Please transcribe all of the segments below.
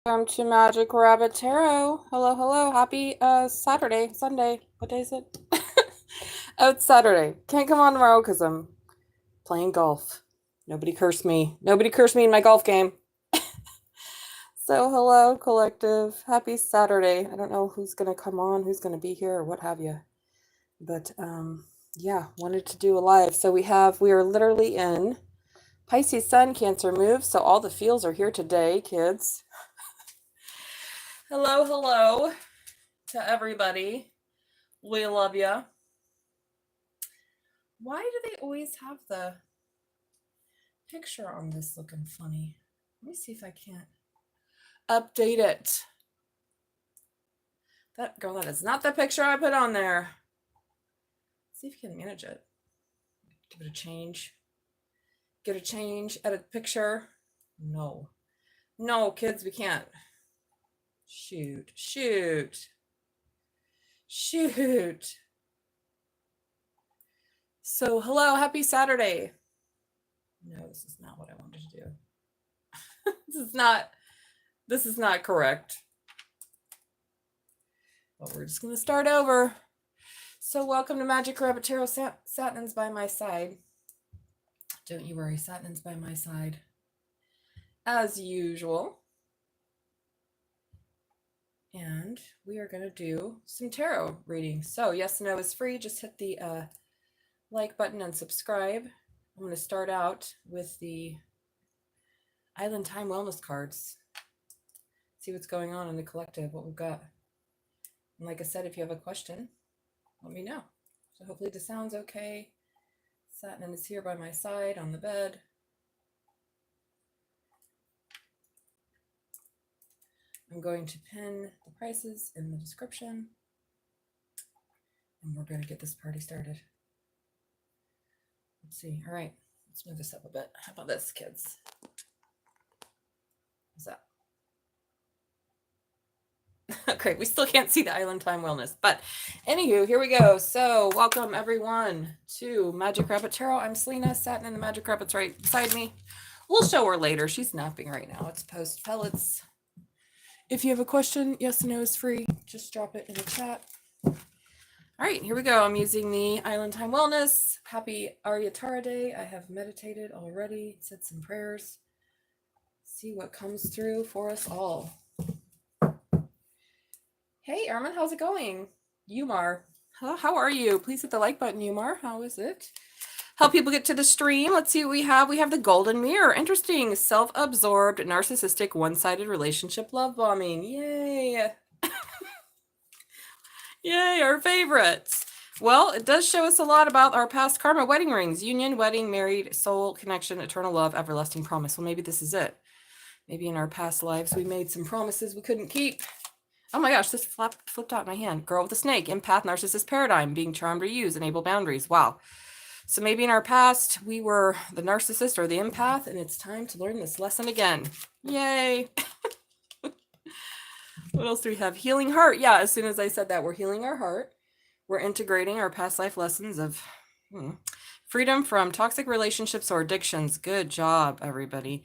Welcome to Magic Rabbit Tarot. Hello, hello. Happy Saturday, Sunday. What day is it? Oh, it's Saturday. Can't come on tomorrow because I'm playing golf. Nobody cursed me. Nobody cursed me in my golf game. So, hello, collective. Happy Saturday. I don't know who's going to come on, who's going to be here, or what have you. But, yeah, wanted to do a live. So we are literally in Pisces Sun, Cancer move. So all the feels are here today, kids. Hello, hello to everybody. We love ya. Why do they always have the picture on this looking funny? Let me see if I can't update it. That is not the picture I put on there. Let's see if you can manage it. Give it a change. Get a change, edit picture. No, kids, we can't. Shoot. So, hello, happy Saturday. No, this is not what I wanted to do. This is not correct. But we're just going to start over. So, welcome to Magic Rabbit Tarot. Saturn's by my side. Don't you worry, Saturn's by my side. As usual. And we are going to do some tarot readings. So, yes, no is free. Just hit the like button and subscribe. I'm going to start out with the Island Time Wellness cards. See what's going on in the collective, what we've got. And like I said, if you have a question, let me know. So hopefully the sound's okay. Saturn is here by my side on the bed. I'm going to pin the prices in the description. And we're going to get this party started. Let's see. All right. Let's move this up a bit. How about this, kids? What's that? Okay, we still can't see the Island Time Wellness. But anywho, here we go. So welcome, everyone, to Magic Rabbit Tarot. I'm Selena. Satin and the Magic Rabbit's right beside me. We'll show her later. She's napping right now. It's post pellets. If you have a question, yes or no is free. Just drop it in the chat. All right, here we go. I'm using the Island Time Wellness. Happy Aryatara Day. I have meditated already, said some prayers. See what comes through for us all. Hey, Ermin, how's it going? Umar, how are you? Please hit the like button, Umar. How is it? Help people get to the stream. Let's see what we have. We have the Golden Mirror. Interesting. Self-absorbed, narcissistic, one-sided relationship love bombing. Yay. Yay, our favorites. Well, it does show us a lot about our past karma wedding rings. Union, wedding, married, soul, connection, eternal love, everlasting promise. Well, maybe this is it. Maybe in our past lives we made some promises we couldn't keep. Oh my gosh, this flipped out my hand. Girl with a snake, empath, narcissist paradigm, being charmed to use, enable boundaries. Wow. So maybe in our past we were the narcissist or the empath, and it's time to learn this lesson again. Yay. What else do we have? Healing heart. Yeah, as soon as I said that, we're healing our heart. We're integrating our past life lessons of freedom from toxic relationships or addictions. Good job, everybody.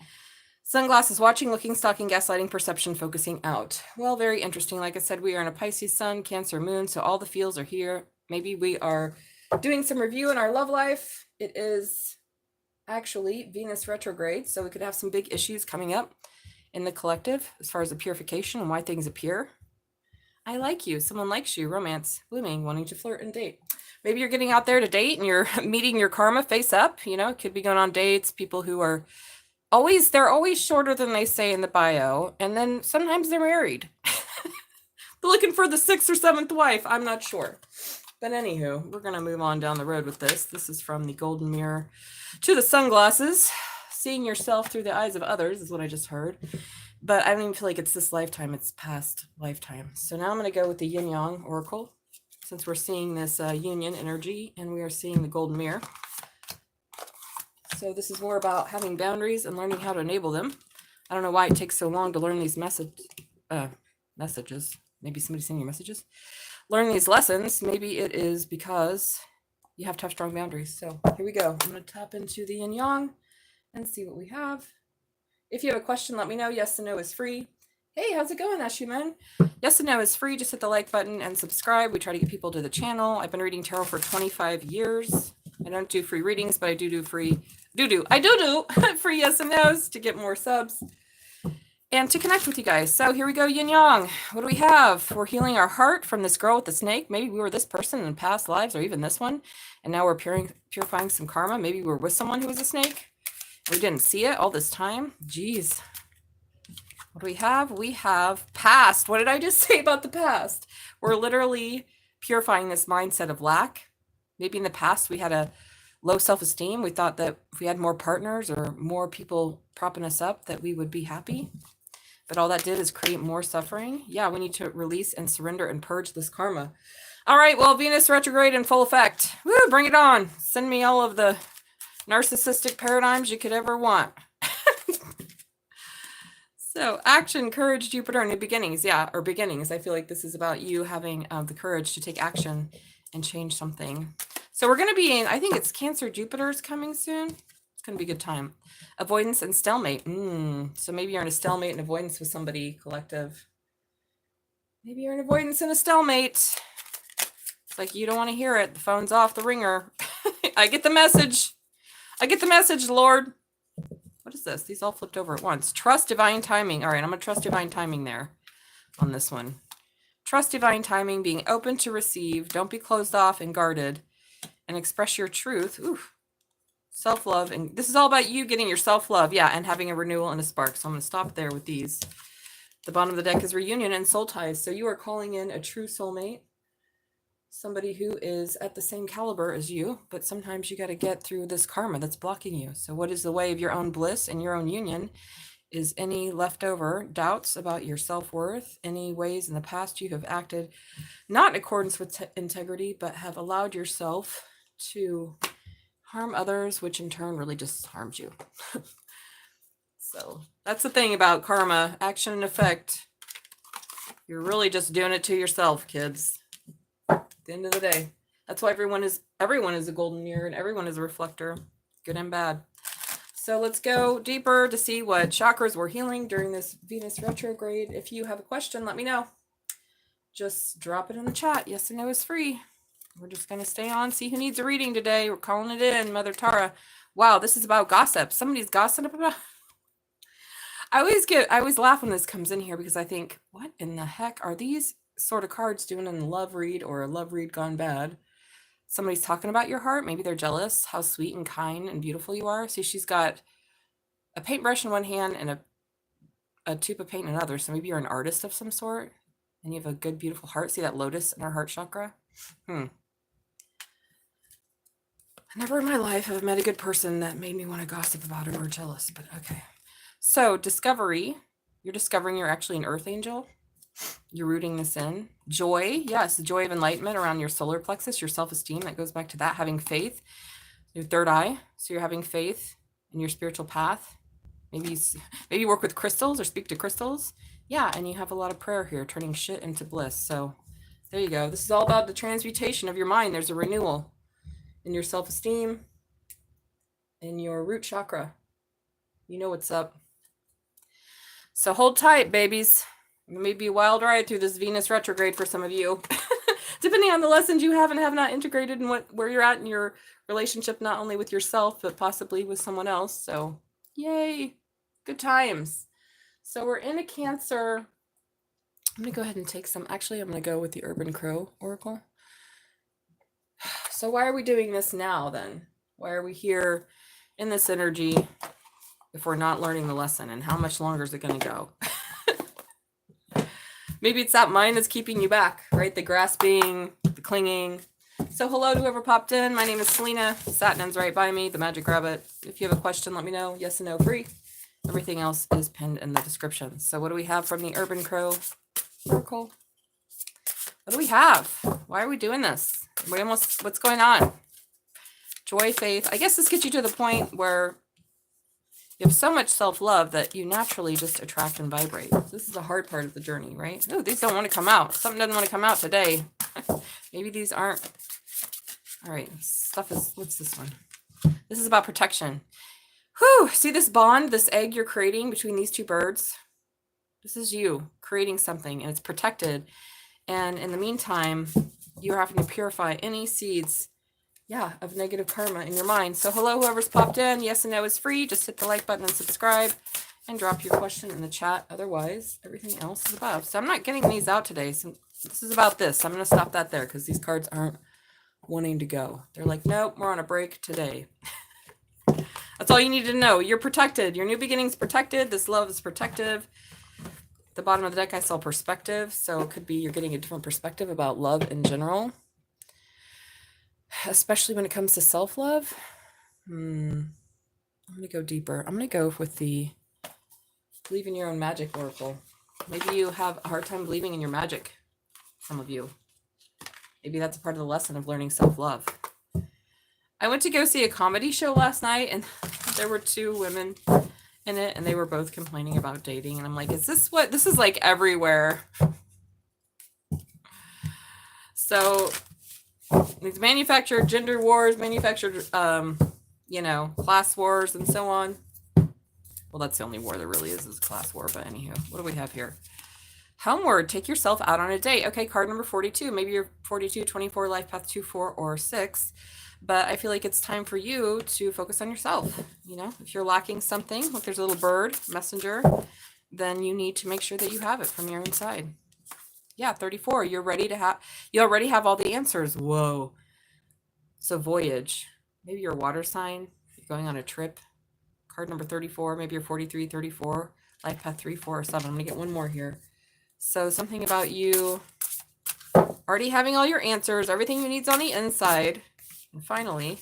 Sunglasses, watching, looking, stalking, gaslighting, perception, focusing out. Well, very interesting. Like I said, we are in a Pisces Sun, Cancer Moon, so all the feels are here. Maybe we are doing some review in our love life. It is actually Venus retrograde, so we could have some big issues coming up in the collective as far as the purification and why things appear. I like you. Someone likes you. Romance, blooming, wanting to flirt and date. Maybe you're getting out there to date and you're meeting your karma face up. You know, it could be going on dates. People who are they're always shorter than they say in the bio, and then sometimes they're married. They're looking for the 6th or 7th wife. I'm not sure. But anywho, we're going to move on down the road with this. This is from the Golden Mirror to the Sunglasses. Seeing yourself through the eyes of others is what I just heard. But I don't even feel like it's this lifetime. It's past lifetime. So now I'm going to go with the Yin Yang Oracle, since we're seeing this union energy, and we are seeing the Golden Mirror. So this is more about having boundaries and learning how to enable them. I don't know why it takes so long to learn these messages. Maybe somebody's sending you messages. Learn these lessons. Maybe it is because you have to have strong boundaries. So here we go. I'm going to tap into the Yin Yang and see what we have. If you have a question, let me know. Yes and no is free. Hey, how's it going, Ashuman? Yes and no is free. Just hit the like button and subscribe. We try to get people to the channel. I've been reading tarot for 25 years. I don't do free readings, but I do free free yes and no's to get more subs and to connect with you guys. So here we go, yin yang. What do we have? We're healing our heart from this girl with the snake. Maybe we were this person in past lives, or even this one, and now we're purifying some karma. Maybe we were with someone who was a snake. We didn't see it all this time. Jeez. What do we have? We have past. What did I just say about the past? We're literally purifying this mindset of lack. Maybe in the past we had a low self-esteem. We thought that if we had more partners or more people propping us up, that we would be happy. But all that did is create more suffering. Yeah, we need to release and surrender and purge this karma. All right, well, Venus retrograde in full effect. Woo, bring it on. Send me all of the narcissistic paradigms you could ever want. So action, courage, Jupiter, new beginnings. Yeah, or beginnings. I feel like this is about you having the courage to take action and change something. So we're going to be in, I think it's Cancer, Jupiter's coming soon. It's going to be a good time. Avoidance and stalemate. So maybe you're in a stalemate and avoidance with somebody, collective. Maybe you're in avoidance and a stalemate. It's like you don't want to hear it. The phone's off the ringer. I get the message. I get the message, Lord. What is this? These all flipped over at once. Trust divine timing. All right, I'm going to trust divine timing there on this one. Trust divine timing, being open to receive. Don't be closed off and guarded. And express your truth. Ooh. Self-love. And this is all about you getting your self-love. Yeah, and having a renewal and a spark. So I'm going to stop there with these. The bottom of the deck is reunion and soul ties. So you are calling in a true soulmate. Somebody who is at the same caliber as you, but sometimes you got to get through this karma that's blocking you. So what is the way of your own bliss and your own union? Is any leftover doubts about your self-worth, any ways in the past you have acted not in accordance with integrity, but have allowed yourself to harm others, which in turn really just harms you. So that's the thing about karma, action and effect. You're really just doing it to yourself, kids. At the end of the day, that's why everyone is a golden mirror and everyone is a reflector, good and bad. So let's go deeper to see what chakras we're healing during this Venus retrograde. If you have a question, let me know. Just drop it in the chat. Yes and no is free. We're just going to stay on, see who needs a reading today. We're calling it in, Mother Tara. Wow, this is about gossip. Somebody's gossiping about. I always laugh when this comes in here because I think, what in the heck are these sort of cards doing in a love read or a love read gone bad? Somebody's talking about your heart. Maybe they're jealous how sweet and kind and beautiful you are. See, she's got a paintbrush in one hand and a tube of paint in another. So maybe you're an artist of some sort and you have a good, beautiful heart. See that lotus in her heart chakra? Never in my life have I met a good person that made me want to gossip about her or jealous, but okay. So discovery, you're discovering you're actually an earth angel. You're rooting this in. Joy, yes, the joy of enlightenment around your solar plexus, your self-esteem, that goes back to that, having faith, your third eye. So you're having faith in your spiritual path. Maybe you work with crystals or speak to crystals. Yeah, and you have a lot of prayer here, turning shit into bliss. So there you go. This is all about the transmutation of your mind. There's a renewal in your self-esteem, in your root chakra. You know what's up. So hold tight, babies. It may be a wild ride through this Venus retrograde for some of you, depending on the lessons you have and have not integrated and where you're at in your relationship, not only with yourself, but possibly with someone else. So yay, good times. So we're in a Cancer. I'm going to go ahead and take some. Actually, I'm going to go with the Urban Crow Oracle. So why are we doing this now then? Why are we here in this energy if we're not learning the lesson? And how much longer is it going to go? Maybe it's that mind that's keeping you back, right? The grasping, the clinging. So hello to whoever popped in. My name is Selena. Saturn's right by me, the magic rabbit. If you have a question, let me know. Yes and no free. Everything else is pinned in the description. So what do we have from the Urban Crow Oracle? What do we have? Why are we doing this? What's going on? Joy, faith. I guess this gets you to the point where you have so much self-love that you naturally just attract and vibrate. This is the hard part of the journey, right? Oh, these don't want to come out. Something doesn't want to come out today. Maybe these aren't. All right, what's this one? This is about protection. Whew, see this bond, this egg you're creating between these two birds? This is you creating something, and it's protected. And in the meantime, you're having to purify any seeds, of negative karma in your mind. So hello, whoever's popped in. Yes and no is free. Just hit the like button and subscribe and drop your question in the chat. Otherwise, everything else is above. So I'm not getting these out today. So this is about this. I'm going to stop that there because these cards aren't wanting to go. They're like, nope, we're on a break today. That's all you need to know. You're protected. Your new beginning's protected. This love is protective. At the bottom of the deck, I saw perspective. So it could be you're getting a different perspective about love in general, especially when it comes to self-love. I'm going to go deeper. I'm going to go with the believe in your own magic oracle. Maybe you have a hard time believing in your magic. Some of you. Maybe that's a part of the lesson of learning self-love. I went to go see a comedy show last night, and there were two women in it, and they were both complaining about dating. And I'm like, is this what? This is like everywhere. So these manufactured gender wars, manufactured, class wars and so on. Well, that's the only war there really is a class war. But anywho, what do we have here? Homeward, take yourself out on a date. Okay, card number 42. Maybe you're 42, 24, life path 2, 4, or 6. But I feel like it's time for you to focus on yourself. If you're lacking something, look, there's a little bird, messenger, then you need to make sure that you have it from your inside. Yeah, 34. You already have all the answers. Whoa. So voyage. Maybe you're a water sign. You're going on a trip. Card number 34. Maybe you're 43, 34. Life path 3, 4, or 7. I'm going to get one more here. So something about you already having all your answers. Everything you need's on the inside. And finally,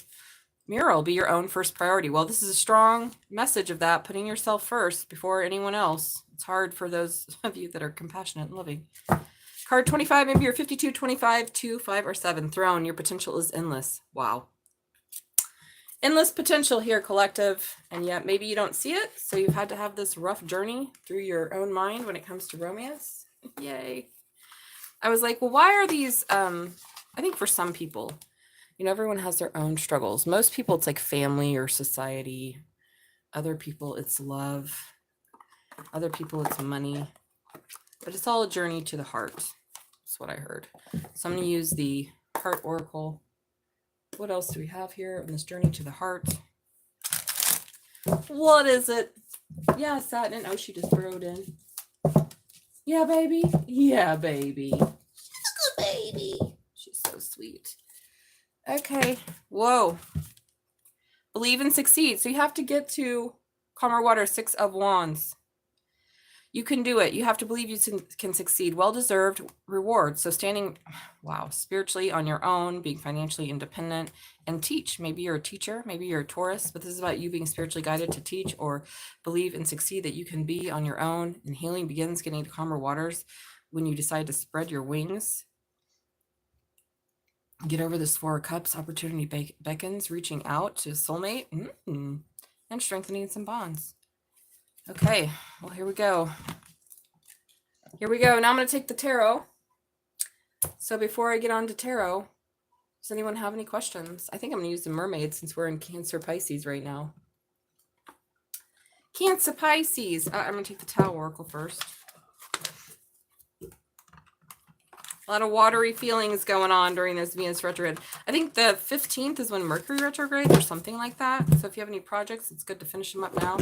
mirror will be your own first priority. Well, this is a strong message of that. Putting yourself first before anyone else. It's hard for those of you that are compassionate and loving. Card 25, maybe you're 52, 25, 2, 5, or 7. Throne, your potential is endless. Wow. Endless potential here, collective. And yet maybe you don't see it. So you've had to have this rough journey through your own mind when it comes to romance. Yay. I was like, well, why are these, I think for some people, everyone has their own struggles. Most people, it's like family or society. Other people, it's love. Other people, it's money. But it's all a journey to the heart. That's what I heard. So I'm going to use the heart oracle. What else do we have here on this journey to the heart? What is it? Yeah, Saturn. Oh, she just wrote in. Yeah, baby. Yeah, baby. Baby. She's so sweet. Okay. Whoa. Believe and succeed. So you have to get to calmer water, 6 of Wands. You can do it. You have to believe you can succeed. Well-deserved reward. So standing, spiritually on your own, being financially independent, and teach. Maybe you're a teacher. Maybe you're a Taurus. But this is about you being spiritually guided to teach or believe and succeed that you can be on your own. And healing begins getting to calmer waters when you decide to spread your wings. Get over this 4 of Cups. Opportunity beckons. Reaching out to a soulmate. And strengthening some bonds. Okay, well, here we go. Now I'm going to take the tarot. So before I get on to tarot, does anyone have any questions? I think I'm going to use the mermaid since we're in Cancer Pisces right now. Cancer Pisces. I'm going to take the Tower Oracle first. A lot of watery feelings going on during this Venus retrograde. I think the 15th is when Mercury retrograde or something like that. So if you have any projects, it's good to finish them up now.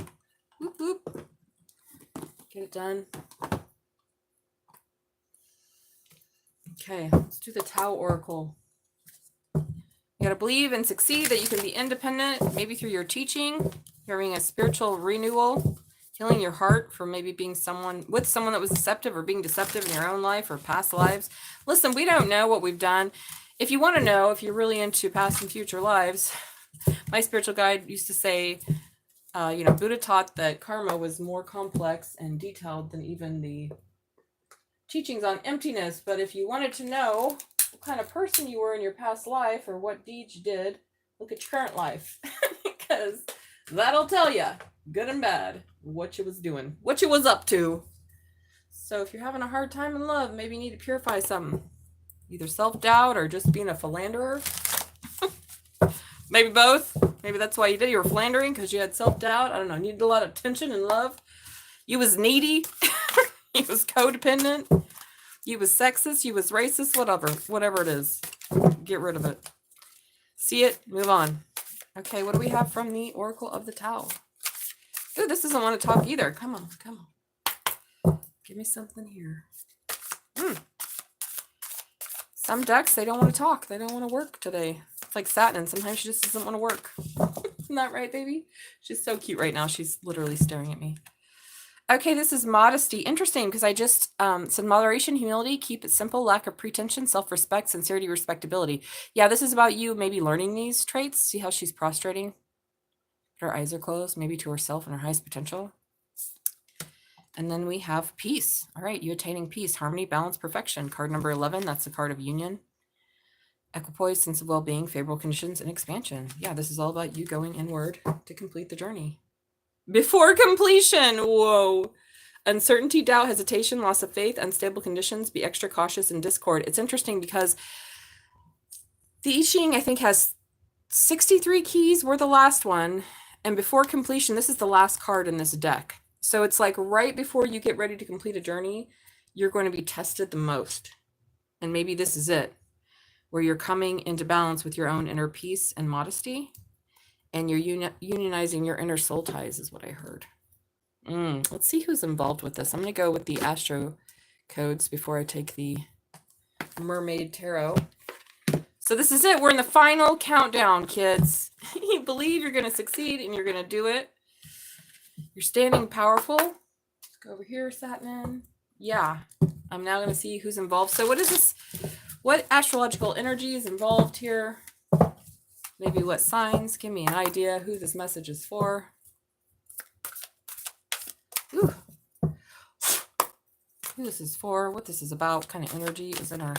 Whoop, whoop. Get it done. Okay, let's do the Tao Oracle. You got to believe and succeed that you can be independent, maybe through your teaching, you're having a spiritual renewal, healing your heart from maybe being with someone that was deceptive or being deceptive in your own life or past lives. Listen, we don't know what we've done. If you want to know, if you're really into past and future lives, my spiritual guide used to say, Buddha taught that karma was more complex and detailed than even the teachings on emptiness. But if you wanted to know what kind of person you were in your past life or what deeds you did, look at your current life. Because that'll tell you, good and bad, what you was doing, what you was up to. So if you're having a hard time in love, maybe you need to purify something. Either self-doubt or just being a philanderer. Maybe both. Maybe that's why you did. You were philandering because you had self-doubt. I don't know. Needed a lot of attention and love. You was needy. You was codependent. You was sexist. You was racist. Whatever it is. Get rid of it. See it. Move on. Okay, what do we have from the Oracle of the Tau? Ooh, this doesn't want to talk either. Come on, come on. Give me something here. Some decks, they don't want to talk. They don't want to work today. It's like Saturn. Sometimes she just doesn't want to work. Isn't that right, baby? She's so cute right now. She's literally staring at me. Okay, this is modesty. Interesting, because I just said moderation, humility, keep it simple, lack of pretension, self-respect, sincerity, respectability. Yeah, this is about you maybe learning these traits. See how she's prostrating? Her eyes are closed, maybe to herself and her highest potential. And then we have peace. All right, you attaining peace, harmony, balance, perfection. Card number 11, that's the card of union. Equipoise, sense of well-being, favorable conditions, and expansion. Yeah, this is all about you going inward to complete the journey. Before completion, whoa. Uncertainty, doubt, hesitation, loss of faith, unstable conditions, be extra cautious, and discord. It's interesting because the I Ching, I think, has 63 keys. We're the last one. And before completion, this is the last card in this deck. So it's like right before you get ready to complete a journey, you're going to be tested the most. And maybe this is it, where you're coming into balance with your own inner peace and modesty. And you're unionizing your inner soul ties is what I heard. Let's see who's involved with this. I'm going to go with the astro codes before I take the mermaid tarot. So this is it. We're in the final countdown, kids. You believe you're going to succeed and you're going to do it. You're standing powerful. Let's go over here, Satnam. Yeah, I'm now going to see who's involved. So what is this? What astrological energy is involved here? Maybe what signs? Give me an idea who this message is for. Ooh. Who this is for, what this is about, what kind of energy is in our...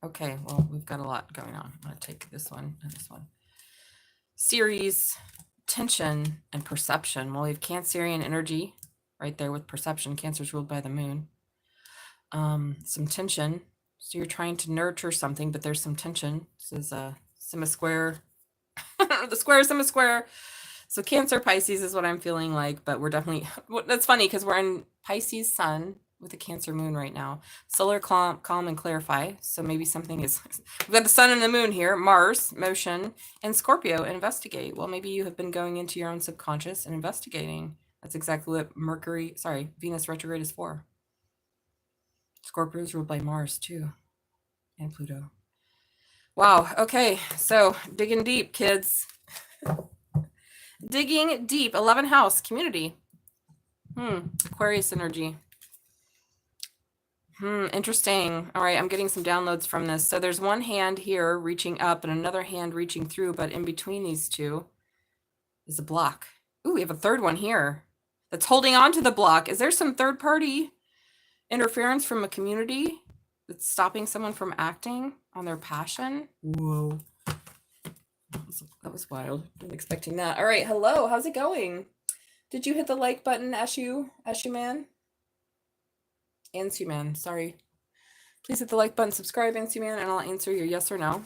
Okay, well, we've got a lot going on. I'm going to take this one and this one. Series, tension, and perception. Well, we have Cancerian energy right there with perception. Cancer's ruled by the moon. Some tension. So you're trying to nurture something, but there's some tension. This is a semi-square. The square, semi-square. So Cancer, Pisces is what I'm feeling like, but we're definitely... That's funny because we're in Pisces sun with a Cancer moon right now. Solar, calm and clarify. So maybe something is... We've got the sun and the moon here. Mars, motion, and Scorpio, investigate. Well, maybe you have been going into your own subconscious and investigating. That's exactly what Venus retrograde is for. Scorpio is ruled by Mars too, and Pluto. Wow. Okay. So digging deep, kids. Digging deep. 11th house, community. Aquarius energy. Interesting. All right, I'm getting some downloads from this. So there's one hand here reaching up and another hand reaching through, but in between these two is a block. Ooh, we have a third one here that's holding on to the block. Is there some third party interference from a community that's stopping someone from acting on their passion? Whoa. That was wild. Wasn't expecting that. All right, hello. How's it going? Did you hit the like button, Ashu man? Ansu man, sorry. Please hit the like button, subscribe, Ansu man, and I'll answer your yes or no.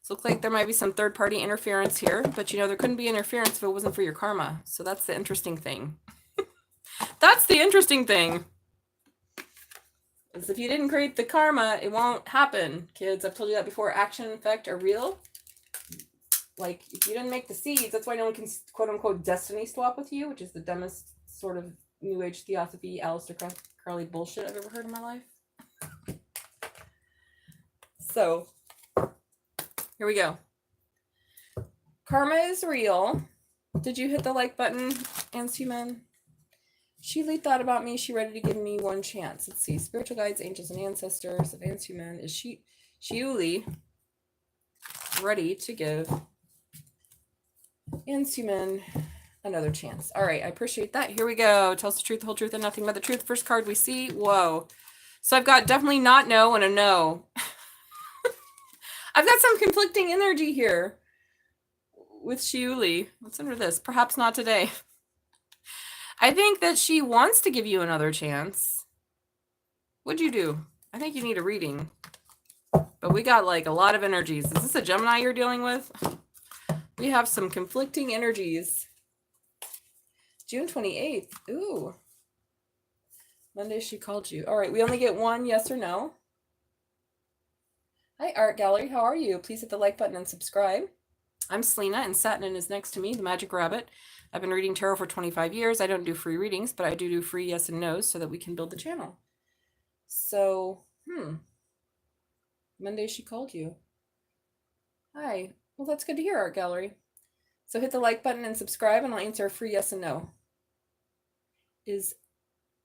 So it looks like there might be some third-party interference here, but you know, there couldn't be interference if it wasn't for your karma. So that's the interesting thing. That's the interesting thing. Is if you didn't create the karma, it won't happen, kids. I've told you that before. Action and effect are real. Like, if you didn't make the seeds, that's why no one can, quote-unquote, destiny swap with you, which is the dumbest sort of New Age theosophy, Aleister Crowley bullshit I've ever heard in my life. So, here we go. Karma is real. Did you hit the like button, Ansuman? Sheely thought about me. She ready to give me one chance. Let's see. Spiritual guides, angels, and ancestors of Ansuman. Is Sheuli ready to give Ansuman another chance? All right, I appreciate that. Here we go. Tell us the truth, the whole truth, and nothing but the truth. First card we see. Whoa. So I've got definitely not no and a no. I've got some conflicting energy here with Sheuli. What's under this? Perhaps not today. I think that she wants to give you another chance. What'd you do? I think you need a reading. But we got like a lot of energies. Is this a Gemini you're dealing with? We have some conflicting energies. June 28th. Ooh. Monday she called you. All right, we only get one yes or no. Hi, Art Gallery. How are you? Please hit the like button and subscribe. I'm Selena, and Satin is next to me, the Magic Rabbit. I've been reading tarot for 25 years. I don't do free readings, but I do free yes and no's so that we can build the channel. So, Monday she called you. Hi. Well, that's good to hear, Art Gallery. So hit the like button and subscribe, and I'll answer a free yes and no. Is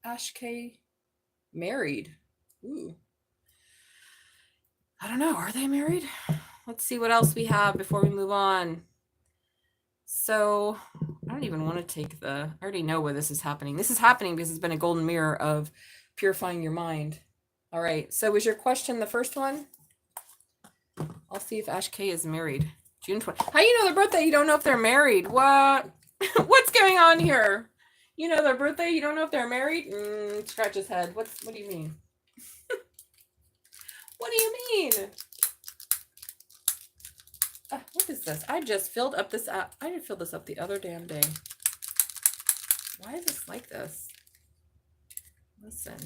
Ashkay married? Ooh. I don't know. Are they married? Let's see what else we have before we move on. So I don't even want to take I already know where this is happening. This is happening because it's been a golden mirror of purifying your mind. All right. So was your question the first one? I'll see if Ashkay is married. June 20. How you know their birthday? You don't know if they're married. What? What's going on here? You know their birthday? You don't know if they're married? Scratch his head. What do you mean? What do you mean? What is this? I just filled up this I didn't fill this up the other damn day. Why is this like this? Listen.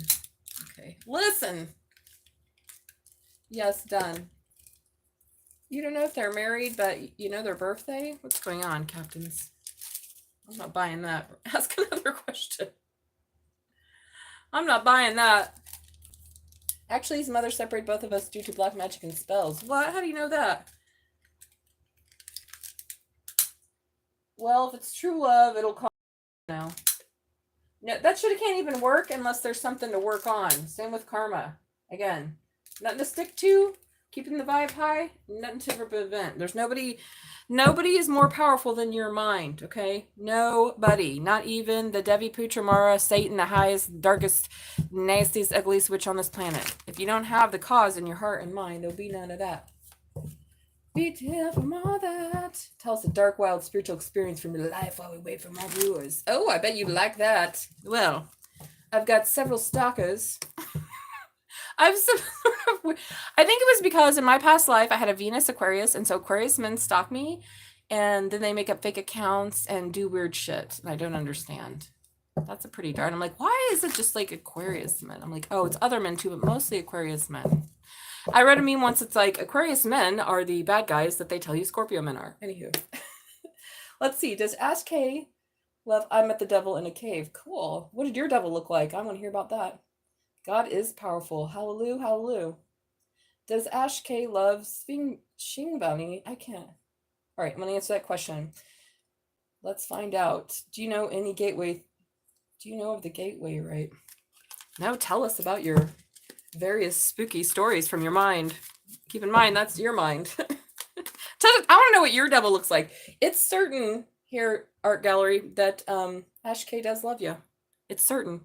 Okay. Listen. Yes, done. You don't know if they're married, but you know their birthday? What's going on, captains? I'm not buying that. Ask another question. I'm not buying that. Actually, his mother separated both of us due to black magic and spells. What? How do you know that? Well, if it's true love, it'll come now. No, that shit can't even work unless there's something to work on. Same with karma. Again, nothing to stick to. Keeping the vibe high, nothing to prevent. There's nobody is more powerful than your mind, okay? Nobody. Not even the Devi Putramara, Satan, the highest, darkest, nastiest, ugliest witch on this planet. If you don't have the cause in your heart and mind, there'll be none of that. Be different from all that. Tell us a dark, wild, spiritual experience from your life while we wait for more viewers. Oh, I bet you'd like that. Well, I've got several stalkers. I think it was because in my past life I had a Venus Aquarius, and so Aquarius men stalk me, and then they make up fake accounts and do weird shit, and I don't understand. That's a pretty darn. I'm like, why is it just like Aquarius men? I'm like, oh, it's other men too, but mostly Aquarius men. I read a meme once. It's like Aquarius men are the bad guys that they tell you Scorpio men are. Anywho, let's see. Does Ashkay love I Met the Devil in a Cave? Cool. What did your devil look like? I want to hear about that. God is powerful. Hallelujah, hallelujah. Does Ashkay love Shingbani? I can't. All right, I'm going to answer that question. Let's find out. Do you know any gateway? Do you know of the gateway, right? Now tell us about your various spooky stories from your mind. Keep in mind, that's your mind. I want to know what your devil looks like. It's certain here, Art Gallery, that Ashkay does love you. It's certain.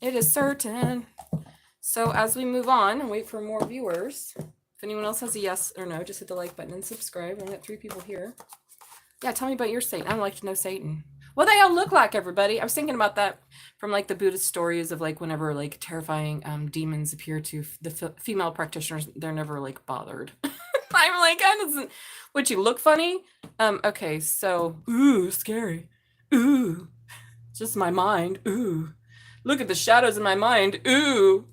It is certain. So as we move on and wait for more viewers, if anyone else has a yes or no, just hit the like button and subscribe. We've got 3 people here. Yeah, tell me about your Satan. I'd like to know Satan. What they all look like, everybody. I was thinking about that from like the Buddhist stories of like whenever like terrifying demons appear to the female practitioners, they're never like bothered. I'm like, that doesn't. Would you look funny? Okay, so ooh, scary. Ooh, just my mind. Ooh. Look at the shadows in my mind. Ooh.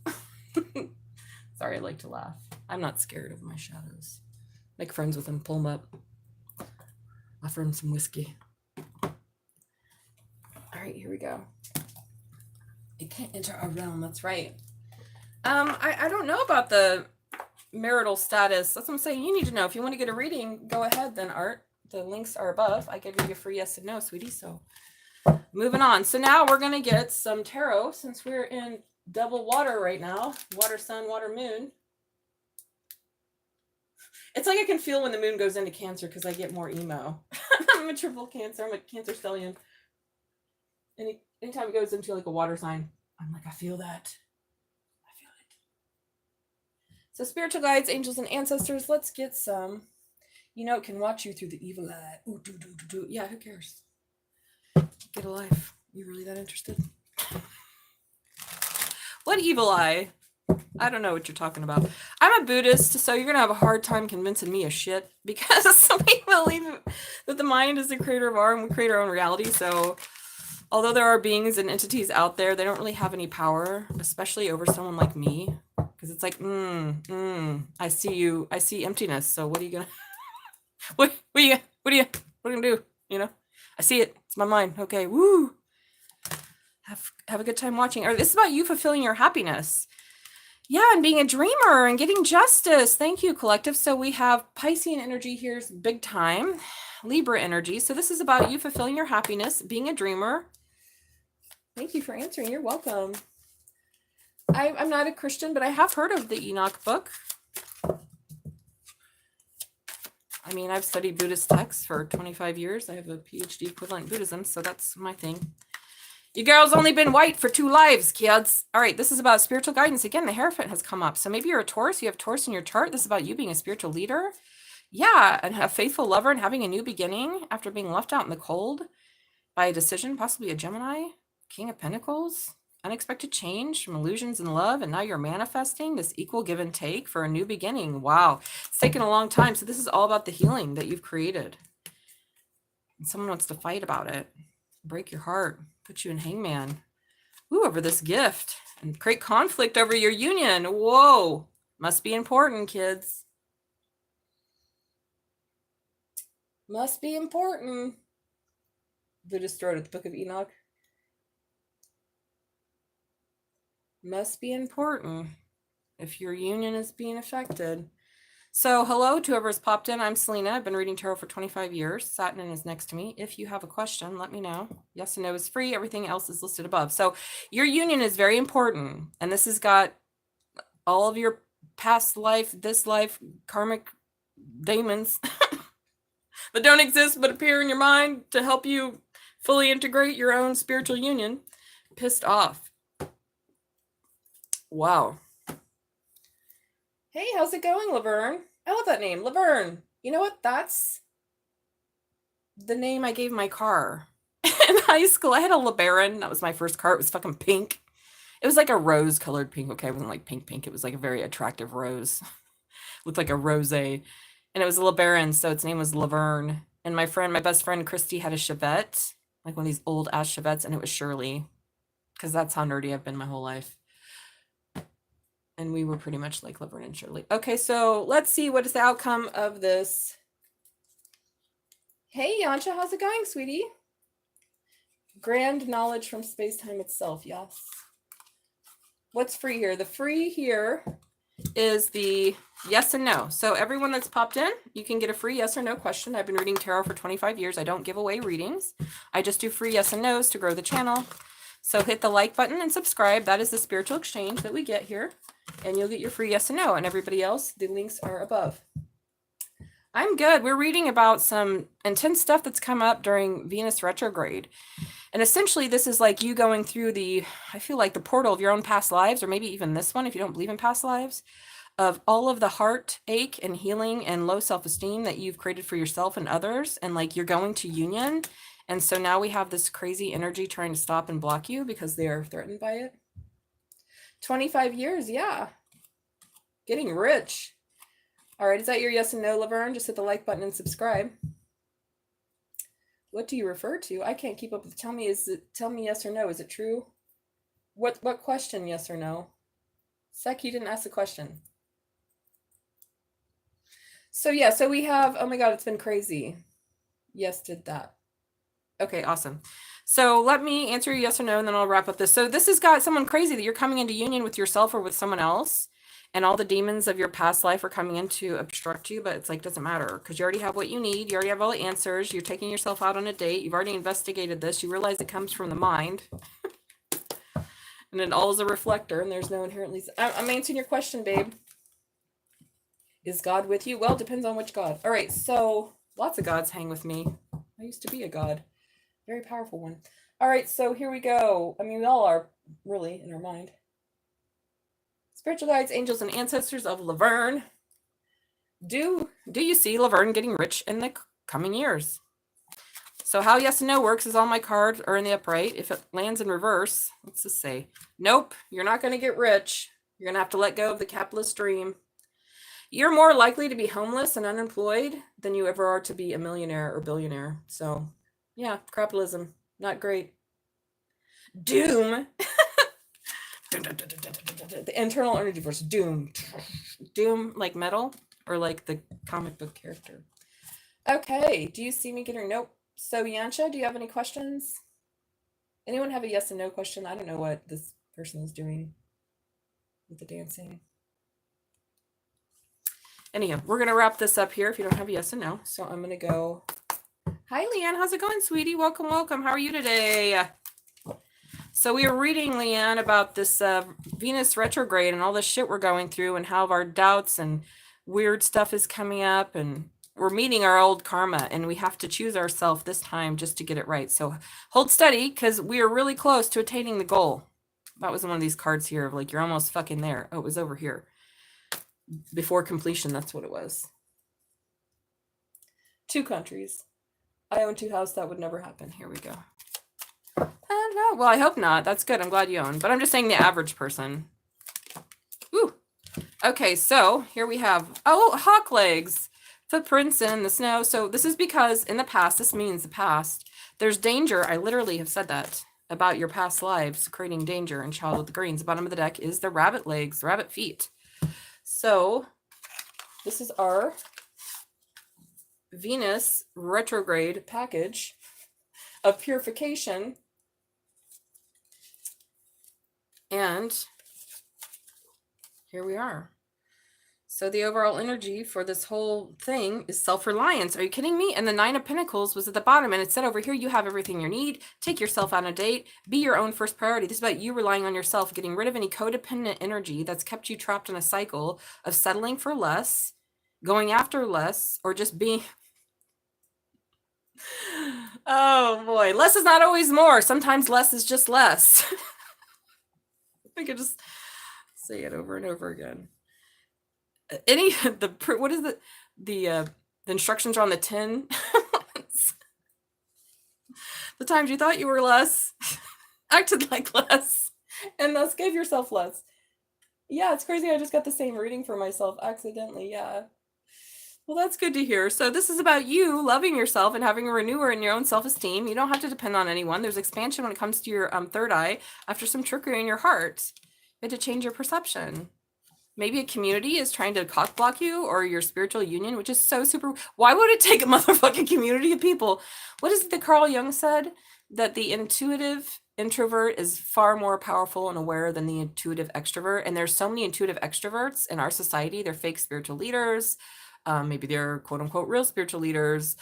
Sorry, I like to laugh. I'm not scared of my shadows. Make friends with them, pull them up. Offer them some whiskey. All right, here we go. It can't enter our realm, that's right. I don't know about the marital status. That's what I'm saying. You need to know. If you want to get a reading, go ahead then, Art. The links are above. I gave you a free yes and no, sweetie, so... Moving on. So now we're going to get some tarot since we're in double water right now. Water, sun, water, moon. It's like I can feel when the moon goes into Cancer because I get more emo. I'm a triple Cancer. I'm a Cancer stellium. Anytime it goes into like a water sign, I'm like, I feel that. I feel it. So spiritual guides, angels, and ancestors, let's get some. You know, it can watch you through the evil eye. Ooh, yeah, who cares? Get a life. You really that interested? What evil eye? I don't know what you're talking about. I'm a Buddhist, so you're gonna have a hard time convincing me of shit because some people believe that the mind is the creator of our and we create our own reality. So Although there are beings and entities out there, they don't really have any power, especially over someone like me. Because it's like, I see you, I see emptiness. So what are you gonna, what are you gonna do? You know, I see it. It's my mind. Okay, woo. Have a good time watching. Or this is about you fulfilling your happiness. Yeah, and being a dreamer and getting justice. Thank you, collective. So we have Piscean energy here's big time, Libra energy. So this is about you fulfilling your happiness, being a dreamer. Thank you for answering. You're welcome. I'm not a Christian, but I have heard of the Enoch book. I mean, I've studied Buddhist texts for 25 years. I have a PhD equivalent in Buddhism, so that's my thing. You girls only been white for 2 lives, kids. All right, this is about spiritual guidance. Again, the Hierophant has come up. So maybe you're a Taurus. You have Taurus in your chart. This is about you being a spiritual leader. Yeah, and a faithful lover and having a new beginning after being left out in the cold by a decision, possibly a Gemini, King of Pentacles. Unexpected change from illusions and love, and now you're manifesting this equal give and take for a new beginning. Wow, it's taken a long time. So this is all about the healing that you've created. And someone wants to fight about it, break your heart, put you in hangman. Ooh, over this gift, and create conflict over your union. Whoa, must be important, kids. Must be important. Buddhist wrote at the Book of Enoch. Must be important if your union is being affected. So hello to whoever's popped in. I'm Selena. I've been reading tarot for 25 years. Saturn is next to me. If you have a question, let me know. Yes and no is free. Everything else is listed above. So your union is very important. And this has got all of your past life, this life, karmic demons that don't exist but appear in your mind to help you fully integrate your own spiritual union. Pissed off. Wow. Hey, how's it going, Laverne? I love that name, Laverne. You know what? That's the name I gave my car. In high school, I had a LeBaron. That was my first car. It was fucking pink. It was like a rose-colored pink. Okay, it wasn't like pink. It was like a very attractive rose. Looked like a rosé. And it was a LeBaron, so its name was Laverne. And my best friend, Christy, had a Chevette. Like one of these old-ass Chevettes, and it was Shirley. Because that's how nerdy I've been my whole life. And we were pretty much like Laverne and Shirley. Okay, so let's see what is the outcome of this. Hey, Yansha, how's it going, sweetie? Grand knowledge from space-time itself, yes. What's free here? The free here is the yes and no. So everyone that's popped in, you can get a free yes or no question. I've been reading tarot for 25 years. I don't give away readings. I just do free yes and no's to grow the channel. So hit the like button and subscribe. That is the spiritual exchange that we get here. And you'll get your free yes and no. And everybody else, the links are above. I'm good. We're reading about some intense stuff that's come up during Venus retrograde. And essentially, this is like you going through I feel like the portal of your own past lives, or maybe even this one, if you don't believe in past lives, of all of the heartache and healing and low self-esteem that you've created for yourself and others. And like you're going to union. And so now we have this crazy energy trying to stop and block you because they are threatened by it. 25 years, yeah. Getting rich. All right, is that your yes and no, Laverne? Just hit the like button and subscribe. What do you refer to? I can't keep up with. Tell me yes or no. Is it true? What question, yes or no? Sec, you didn't ask the question. So yeah, so we have, oh my God, it's been crazy. Yes, did that. Okay, awesome. So let me answer your yes or no, and then I'll wrap up this. So this has got someone crazy that you're coming into union with yourself or with someone else, and all the demons of your past life are coming in to obstruct you, but it's like, doesn't matter, because you already have what you need. You already have all the answers. You're taking yourself out on a date. You've already investigated this. You realize it comes from the mind. And it all is a reflector, and there's no inherently... I'm answering your question, babe. Is God with you? Well, it depends on which God. All right, so lots of gods hang with me. I used to be a god. Very powerful one. All right, so here we go. I mean, we all are, really, in our mind. Spiritual guides, angels, and ancestors of Laverne. Do you see Laverne getting rich in the coming years? So how yes and no works is all my cards are in the upright. If it lands in reverse, let's just say, nope, you're not going to get rich. You're going to have to let go of the capitalist dream. You're more likely to be homeless and unemployed than you ever are to be a millionaire or billionaire. So, yeah, capitalism, not great. Doom. The internal energy force. Doom. Doom, like metal, or like the comic book character. Okay. Do you see me getting? Nope. So Yansha, do you have any questions? Anyone have a yes and no question? I don't know what this person is doing with the dancing. Anyhow, we're going to wrap this up here if you don't have a yes and no. So I'm going to go. Hi, Leanne. How's it going, sweetie? Welcome, welcome. How are you today? So we were reading, Leanne, about this Venus retrograde and all the shit we're going through and how our doubts and weird stuff is coming up, and we're meeting our old karma, and we have to choose ourselves this time just to get it right. So hold steady, because we are really close to attaining the goal. That was one of these cards here of like, you're almost fucking there. Oh, it was over here. Before completion, that's what it was. 2 countries. I own 2 houses. That would never happen. Here we go. No, well, I hope not. That's good. I'm glad you own. But I'm just saying the average person. Ooh. Okay, so here we have, hawk legs, footprints in the snow. So this is because in the past, this means the past, there's danger. I literally have said that about your past lives, creating danger in Child with the Greens. The bottom of the deck is the rabbit legs, rabbit feet. So this is our Venus retrograde package of purification. And here we are. So the overall energy for this whole thing is self-reliance. Are you kidding me? And the 9 of Pentacles was at the bottom, and it said over here, you have everything you need. Take yourself on a date. Be your own first priority. This is about you relying on yourself, getting rid of any codependent energy that's kept you trapped in a cycle of settling for less, going after less, or just being... Oh boy, less is not always more. Sometimes less is just less. I could just say it over and over again. What is the instructions are on the tin? The times you thought you were less, acted like less, and thus gave yourself less. Yeah, it's crazy. I just got the same reading for myself accidentally. Yeah. Well, that's good to hear. So this is about you loving yourself and having a renewer in your own self-esteem. You don't have to depend on anyone. There's expansion when it comes to your third eye after some trickery in your heart. You had to change your perception. Maybe a community is trying to cock block you, or your spiritual union, which is so super. Why would it take a motherfucking community of people? What is it that Carl Jung said? That the intuitive introvert is far more powerful and aware than the intuitive extrovert. And there's so many intuitive extroverts in our society. They're fake spiritual leaders. Maybe they're quote unquote real spiritual leaders,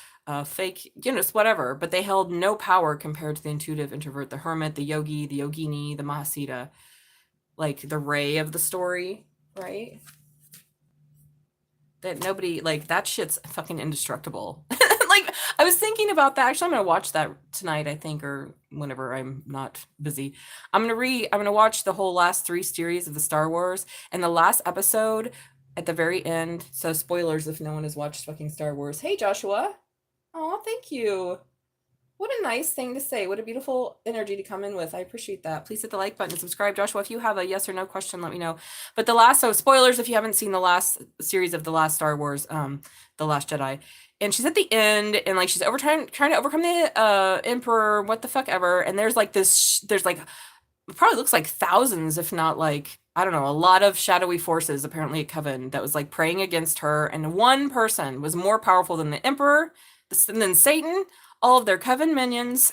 fake, whatever, but they held no power compared to the intuitive introvert, the hermit, the yogi, the yogini, the mahasiddha, like the Ray of the story, right? That nobody, like, that shit's fucking indestructible. Like, I was thinking about that. Actually, I'm going to watch that tonight, I think, or whenever I'm not busy. I'm going to watch the whole last 3 series of the Star Wars, and the last episode at the very end, so spoilers if no one has watched fucking Star Wars. Hey, Joshua. Oh, thank you. What a nice thing to say. What a beautiful energy to come in with. I appreciate that. Please hit the like button and subscribe. Joshua, if you have a yes or no question, let me know. But so spoilers if you haven't seen the last series of the last Star Wars, The Last Jedi. And she's at the end, and like she's trying to overcome the Emperor, what the fuck ever. And there's like it probably looks like thousands, if not like, I don't know, a lot of shadowy forces, apparently a coven that was like praying against her. And one person was more powerful than the Emperor, than Satan, all of their coven minions.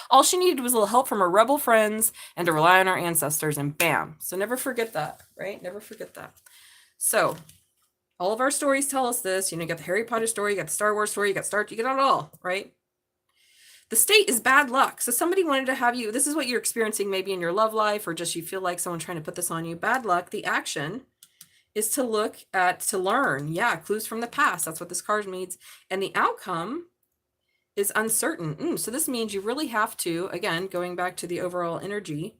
All she needed was a little help from her rebel friends and to rely on her ancestors, and bam. So never forget that, right? Never forget that. So all of our stories tell us this. You got the Harry Potter story, you got the Star Wars story, you got it all, right? The state is bad luck. So somebody wanted to have you, this is what you're experiencing maybe in your love life, or just you feel like someone trying to put this on you. Bad luck. The action is to learn. Yeah, clues from the past. That's what this card means. And the outcome is uncertain. So this means you really have to, again, going back to the overall energy,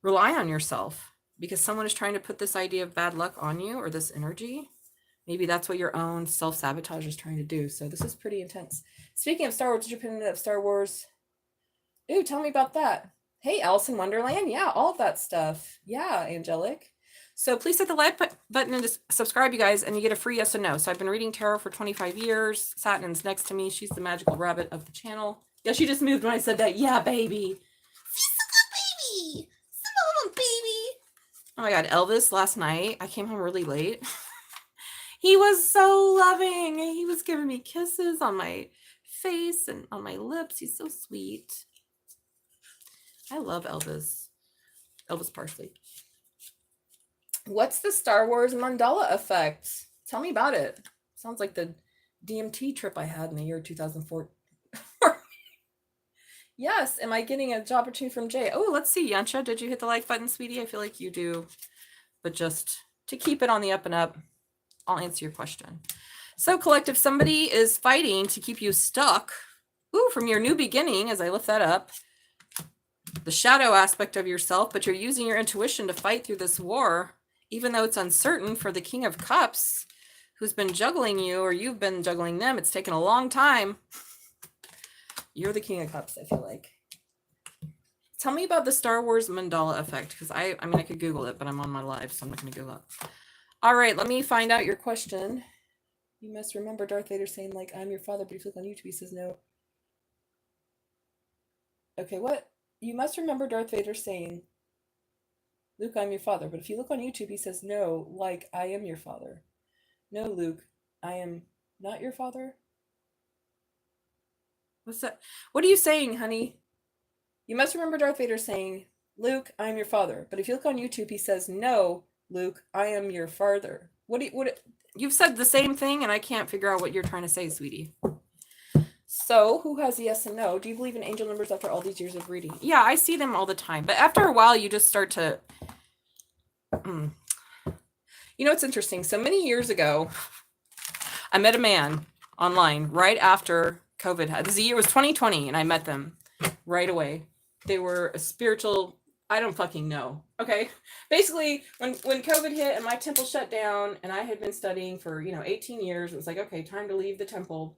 rely on yourself, because someone is trying to put this idea of bad luck on you, or this energy. Maybe that's what your own self-sabotage is trying to do. So this is pretty intense. Speaking of Star Wars, did you put in that Star Wars? Ooh, tell me about that. Hey, Alice in Wonderland. Yeah, all of that stuff. Yeah, Angelic. So please hit the like button and just subscribe, you guys, and you get a free yes or no. So I've been reading tarot for 25 years. Satin's next to me. She's the magical rabbit of the channel. Yeah, she just moved when I said that. Yeah, baby. baby. Small baby. Oh my God, Elvis last night, I came home really late. He was so loving. He was giving me kisses on my face and on my lips. He's so sweet. I love Elvis. Elvis Parsley. What's the Star Wars mandala effect? Tell me about it. Sounds like the DMT trip I had in the year 2004. Yes. Am I getting a job opportunity from Jay? Oh, let's see. Yancha, did you hit the like button, sweetie? I feel like you do. But just to keep it on the up and up, I'll answer your question. So, collective, somebody is fighting to keep you stuck. Ooh, from your new beginning, as I lift that up, the shadow aspect of yourself, but you're using your intuition to fight through this war, even though it's uncertain for the King of Cups, who's been juggling you, or you've been juggling them. It's taken a long time. You're the King of Cups, I feel like. Tell me about the Star Wars mandala effect, because I mean, I could Google it, but I'm on my live, so I'm not going to Google it. All right, let me find out your question. You must remember Darth Vader saying, like, I'm your father, but if you look on YouTube, he says no. Okay, what? You must remember Darth Vader saying, Luke, I'm your father, but if you look on YouTube, he says no, like, I am your father. No, Luke, I am not your father. What's that? What are you saying, honey? You must remember Darth Vader saying, Luke, I am your father, but if you look on YouTube, he says no, Luke, I am your father. You've said the same thing, and I can't figure out what you're trying to say, sweetie. So, who has yes and no? Do you believe in angel numbers after all these years of reading? Yeah, I see them all the time. But after a while, you just start to... You know, it's interesting. So many years ago, I met a man online right after COVID. This year was 2020, and I met them right away. They were a spiritual... I don't fucking know. Okay. Basically, when COVID hit and my temple shut down and I had been studying for, 18 years, it was like, okay, time to leave the temple,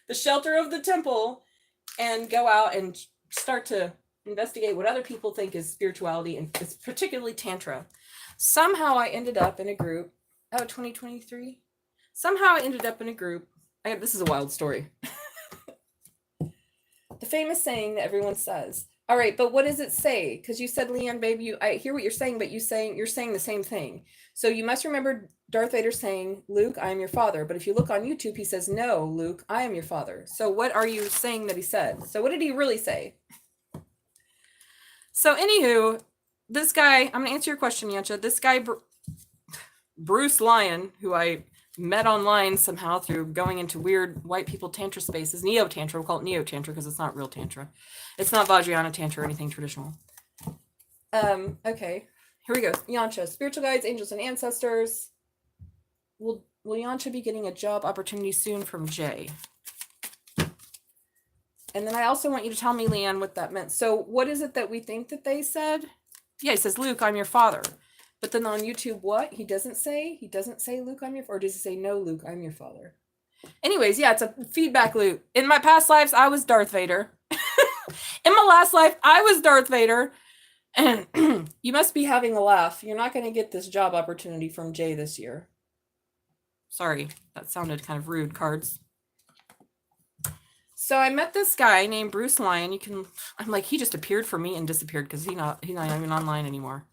the shelter of the temple, and go out and start to investigate what other people think is spirituality, and it's particularly Tantra. Somehow I ended up in a group. 2023. Somehow I ended up in a group. This is a wild story. The famous saying that everyone says. All right, but what does it say? Because you said, Leanne, baby, I hear what you're saying, but you're saying the same thing. So you must remember Darth Vader saying, Luke, I am your father. But if you look on YouTube, he says, no, Luke, I am your father. So what are you saying that he said? So what did he really say? So anywho, this guy, I'm going to answer your question, Yancha. This guy, Bruce Lyon, who I met online somehow through going into weird white people tantra spaces, neo-tantra, we'll call it neo-tantra because it's not real tantra. It's not Vajrayana tantra or anything traditional. Okay, here we go. Yancha, spiritual guides, angels, and ancestors. Will Yancha be getting a job opportunity soon from Jay? And then I also want you to tell me, Leanne, what that meant. So what is it that we think that they said? Yeah, he says, Luke, I'm your father. But then on YouTube, what? He doesn't say, Luke, I'm your father. Or does he say, no, Luke, I'm your father? Anyways, yeah, it's a feedback loop. In my past lives, I was Darth Vader. In my last life, I was Darth Vader. And you must be having a laugh. You're not going to get this job opportunity from Jay this year. Sorry, that sounded kind of rude, cards. So I met this guy named Bruce Lyon. I'm like, he just appeared for me and disappeared because he's not even online anymore.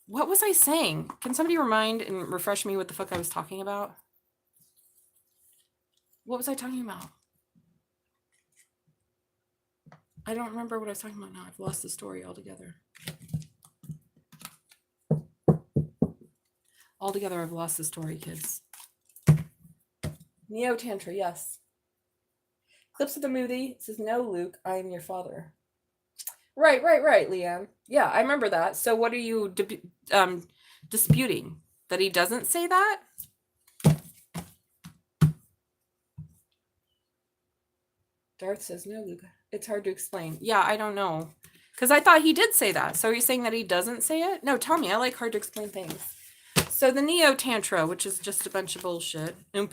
What was I saying? Can somebody remind and refresh me what the fuck I was talking about? What was I talking about? I don't remember what I was talking about now. I've lost the story altogether. Altogether, I've lost the story, kids. Neo-Tantra, yes. Clips of the movie. It says, no, Luke, I am your father. Right, Leanne. Yeah, I remember that. So what are you disputing? That he doesn't say that? Darth says, no, Luke. It's hard to explain. Yeah, I don't know. Because I thought he did say that. So are you saying that he doesn't say it? No, tell me. I like hard to explain things. So the Neo-Tantra, which is just a bunch of bullshit. It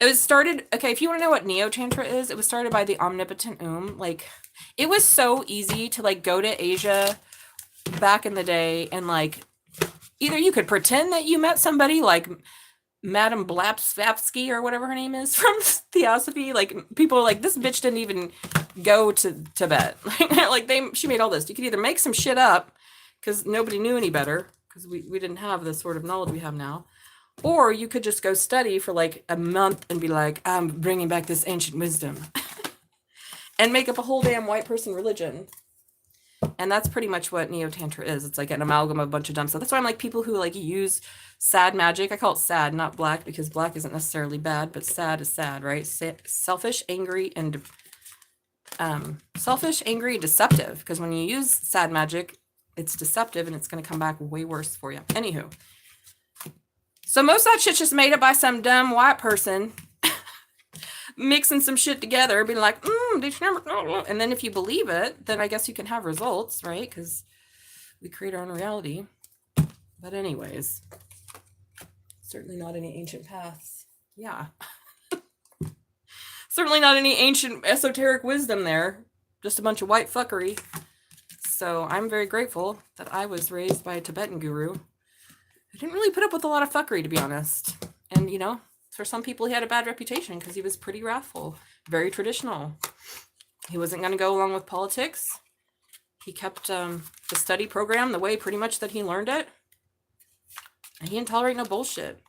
was started... Okay, if you want to know what Neo-Tantra is, it was started by the omnipotent Like, it was so easy to, like, go to Asia back in the day and, like, either you could pretend that you met somebody, like Madame Blavatsky or whatever her name is from Theosophy. Like people are like, this bitch didn't even go to Tibet. Like she made all this. You could either make some shit up because nobody knew any better because we didn't have the sort of knowledge we have now, or you could just go study for like a month and be like, I'm bringing back this ancient wisdom and make up a whole damn white person religion. And that's pretty much what Neo-Tantra is. It's like an amalgam of a bunch of dumb stuff. That's why I'm like people who like use sad magic. I call it sad, not black, because black isn't necessarily bad, but sad is sad, right? Selfish, angry, and deceptive. Because when you use sad magic, it's deceptive and it's going to come back way worse for you. Anywho. So most of that shit's just made up by some dumb white person mixing some shit together, being like, did you never know? And then if you believe it, then I guess you can have results, right? Because we create our own reality. But anyways, certainly not any ancient paths. Yeah. Certainly not any ancient esoteric wisdom there. Just a bunch of white fuckery. So I'm very grateful that I was raised by a Tibetan guru. I didn't really put up with a lot of fuckery, to be honest. And, you know, for some people, he had a bad reputation because he was pretty wrathful, very traditional. He wasn't going to go along with politics. He kept the study program the way pretty much that he learned it. And he didn't tolerate no bullshit.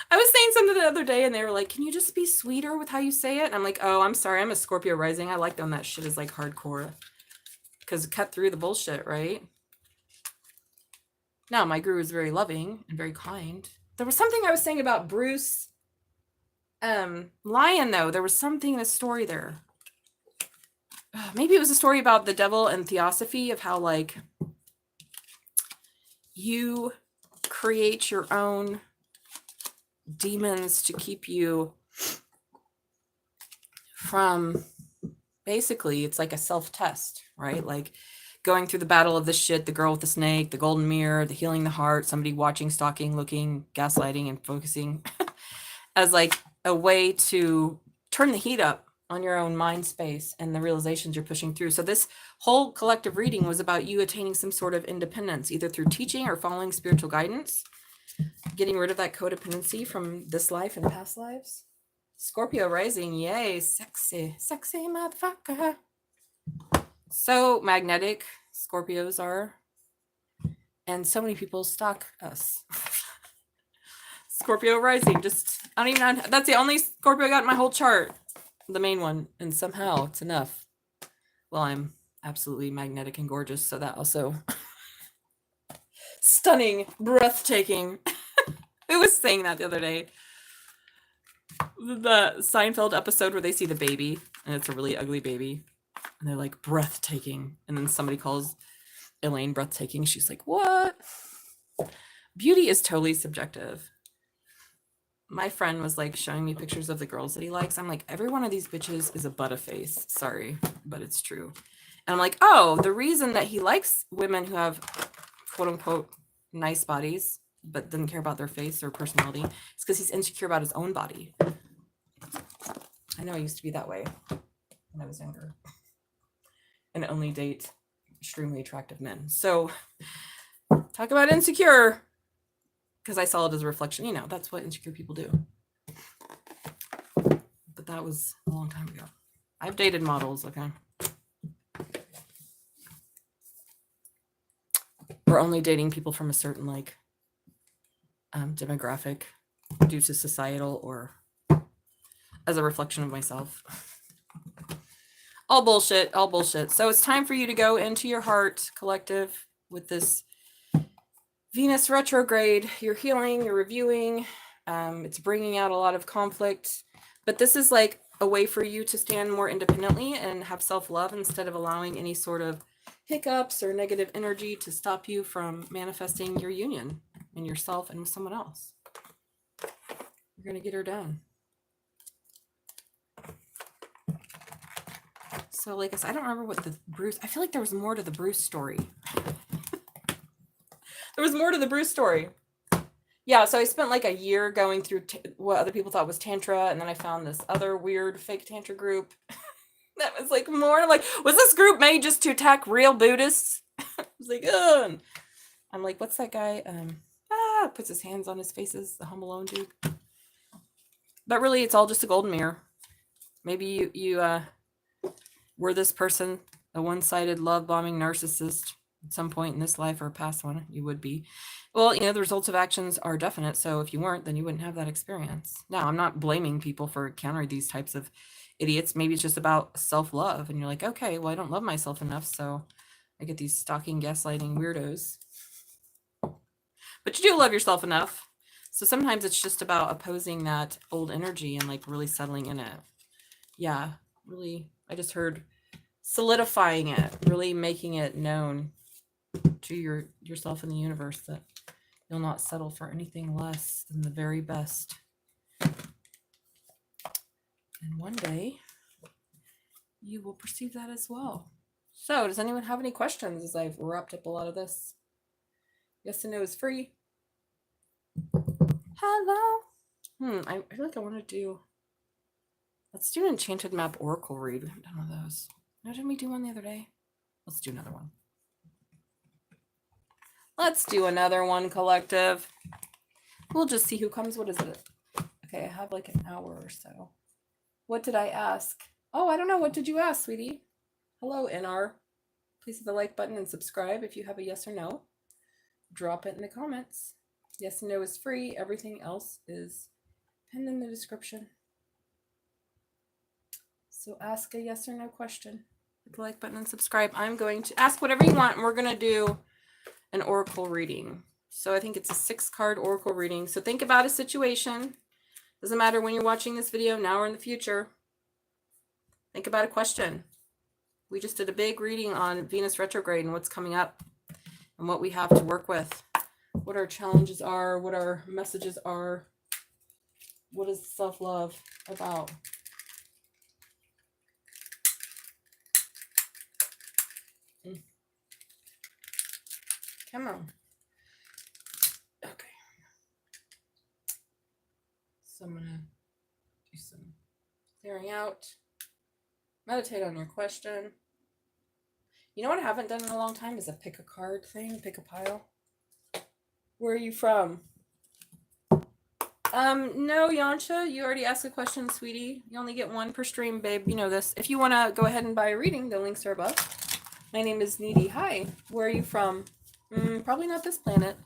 I was saying something the other day and they were like, can you just be sweeter with how you say it? And I'm like, oh, I'm sorry. I'm a Scorpio rising. I like when that shit is like hardcore. Because it cut through the bullshit, right? Now, my guru is very loving and very kind. There was something I was saying about Bruce Lyon, though. There was something in a story there. Maybe it was a story about the devil and theosophy, of how, like, you create your own demons to keep you from, basically, it's like a self-test, right? Like, going through the battle of this shit, the girl with the snake, the golden mirror, the healing the heart, somebody watching, stalking, looking, gaslighting, and focusing as like a way to turn the heat up on your own mind space and the realizations you're pushing through. So this whole collective reading was about you attaining some sort of independence, either through teaching or following spiritual guidance, getting rid of that codependency from this life and past lives. Scorpio rising, yay, sexy motherfucker. So magnetic Scorpios are, and so many people stalk us. Scorpio rising, just, I don't even know, that's the only Scorpio I got in my whole chart, the main one, and somehow it's enough. Well, I'm absolutely magnetic and gorgeous, so that also stunning, breathtaking. Who was saying that the other day? The Seinfeld episode where they see the baby, and it's a really ugly baby. And they're like, breathtaking. And then somebody calls Elaine breathtaking. She's like, what? Beauty is totally subjective. My friend was like showing me pictures of the girls that he likes. I'm like, every one of these bitches is a butterface. Sorry, but it's true. And I'm like, oh, the reason that he likes women who have quote unquote nice bodies, but doesn't care about their face or personality, is because he's insecure about his own body. I know I used to be that way when I was younger. And only date extremely attractive men. So talk about insecure, because I saw it as a reflection. You know, that's what insecure people do. But that was a long time ago. I've dated models, okay? We're only dating people from a certain, like, demographic due to societal or as a reflection of myself. All bullshit, all bullshit. So it's time for you to go into your heart, collective, with this Venus retrograde. You're healing, you're reviewing. It's bringing out a lot of conflict. But this is like a way for you to stand more independently and have self-love instead of allowing any sort of hiccups or negative energy to stop you from manifesting your union in yourself and with someone else. You're going to get her done. So, like I said, I don't remember what the Bruce... I feel like there was more to the Bruce story. There was more to the Bruce story. Yeah, so I spent like a year going through what other people thought was Tantra, and then I found this other weird fake Tantra group that was like more. I'm like, was this group made just to attack real Buddhists? I was like, ugh. I'm like, what's that guy? puts his hands on his faces, the Home Alone dude. But really, it's all just a golden mirror. Maybe you were this person, a one-sided love-bombing narcissist at some point in this life or a past one. You would be. Well, the results of actions are definite. So if you weren't, then you wouldn't have that experience. Now, I'm not blaming people for encountering these types of idiots. Maybe it's just about self-love. And you're like, okay, well, I don't love myself enough. So I get these stalking, gaslighting weirdos. But you do love yourself enough. So sometimes it's just about opposing that old energy and like really settling in it. Yeah, really. I just heard solidifying it, really making it known to yourself in the universe that you'll not settle for anything less than the very best. And one day you will perceive that as well. So does anyone have any questions as I've wrapped up a lot of this? Yes and no is free. Hello. I feel like I want to do, let's do an enchanted map oracle read. We haven't done one of those. No, didn't we do one the other day? Let's do another one. Let's do another one, collective. We'll just see who comes. What is it? Okay, I have like an hour or so. What did I ask? Oh, I don't know. What did you ask, sweetie? Hello, NR. Please hit the like button and subscribe if you have a yes or no. Drop it in the comments. Yes and no is free. Everything else is pinned in the description. So ask a yes or no question. Hit the like button and subscribe. I'm going to ask whatever you want, and we're going to do an oracle reading. So I think it's a 6-card oracle reading. So think about a situation. Doesn't matter when you're watching this video, now or in the future. Think about a question. We just did a big reading on Venus retrograde and what's coming up and what we have to work with. What our challenges are, what our messages are. What is self-love about? Come on. Okay. So I'm going to do some clearing out. Meditate on your question. You know what I haven't done in a long time is a pick a card thing, pick a pile. Where are you from? No, Yansha, you already asked a question, sweetie. You only get one per stream, babe. You know this. If you want to go ahead and buy a reading, the links are above. My name is Needy. Hi. Where are you from? Probably not this planet.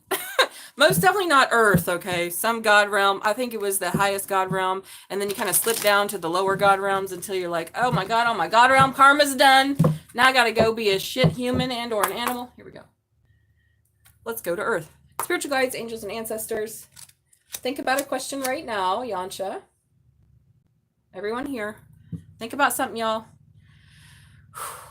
Most definitely not Earth, okay? Some god realm. I think it was the highest god realm. And then you kind of slip down to the lower god realms until you're like, oh my god realm, karma's done. Now I gotta go be a shit human and or an animal. Here we go. Let's go to Earth. Spiritual guides, angels, and ancestors. Think about a question right now, Yansha. Everyone here. Think about something, y'all.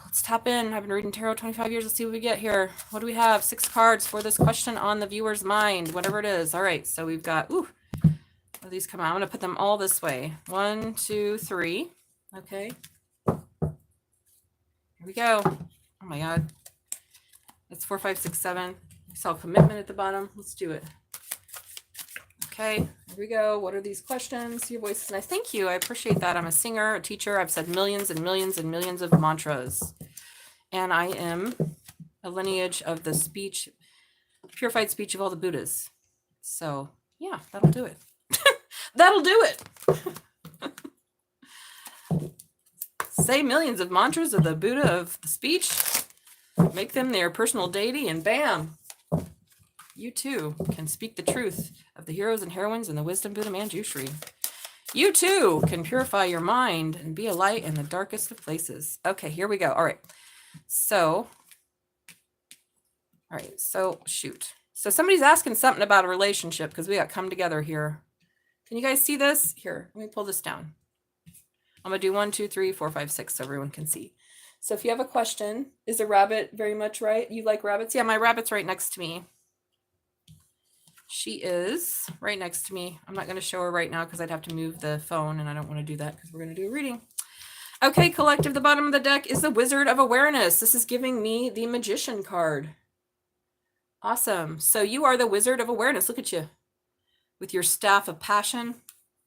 Let's tap in. I've been reading tarot 25 years. Let's see what we get here. What do we have? 6 cards for this question on the viewer's mind, whatever it is. All right, so we've got, how these come out. I'm going to put them all this way. 1, 2, 3. Okay. Here we go. Oh my God. That's 4, 5, 6, 7. I saw commitment at the bottom. Let's do it. Okay, here we go. What are these questions? Your voice is nice. Thank you. I appreciate that. I'm a singer, a teacher. I've said millions and millions and millions of mantras. And I am a lineage of the speech, purified speech of all the Buddhas. So, yeah, that'll do it. That'll do it. Say millions of mantras of the Buddha of the speech. Make them their personal deity, and bam. You too can speak the truth of the heroes and heroines in the wisdom Buddha Manjushri. You too can purify your mind and be a light in the darkest of places. Okay, here we go. All right. So shoot. So somebody's asking something about a relationship because we got come together here. Can you guys see this? Here, let me pull this down. I'm going to do 1, 2, 3, 4, 5, 6 so everyone can see. So if you have a question, is a rabbit very much right? You like rabbits? Yeah, my rabbit's right next to me. She is right next to me. I'm not going to show her right now because I'd have to move the phone, and I don't want to do that because we're going to do a reading. Okay, collective, the bottom of the deck is the Wizard of Awareness. This is giving me the Magician card. Awesome. So you are the Wizard of Awareness. Look at you. With your staff of passion,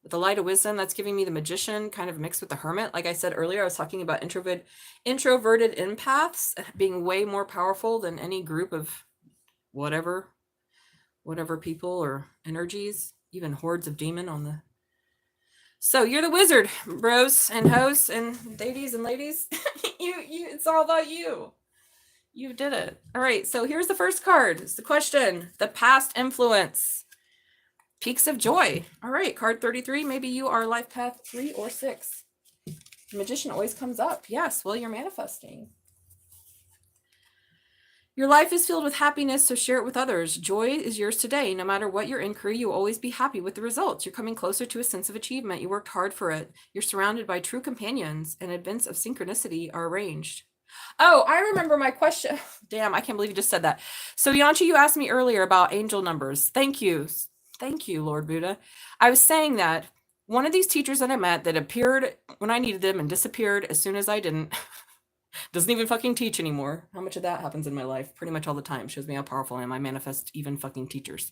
with the light of wisdom, that's giving me the Magician, kind of mixed with the Hermit. Like I said earlier, I was talking about introverted empaths being way more powerful than any group of whatever whatever people or energies, even hordes of demon on the. So you're the wizard, bros and hoes and ladies and ladies. It's all about you. You did it. All right, so here's the first card. It's the question. The past influence. Peaks of joy. All right, card 33. Maybe you are life path 3 or 6. The magician always comes up. Yes, well, you're manifesting. Your life is filled with happiness, so share it with others. Joy is yours today. No matter what your inquiry, you will always be happy with the results. You're coming closer to a sense of achievement. You worked hard for it. You're surrounded by true companions, and events of synchronicity are arranged. Oh, I remember my question. Damn, I can't believe you just said that. So, Yanchi, you asked me earlier about angel numbers. Thank you. Thank you, Lord Buddha. I was saying that one of these teachers that I met that appeared when I needed them and disappeared as soon as I didn't, doesn't even fucking teach anymore. How much of that happens in my life? Pretty much all the time. Shows me how powerful I am. I manifest even fucking teachers.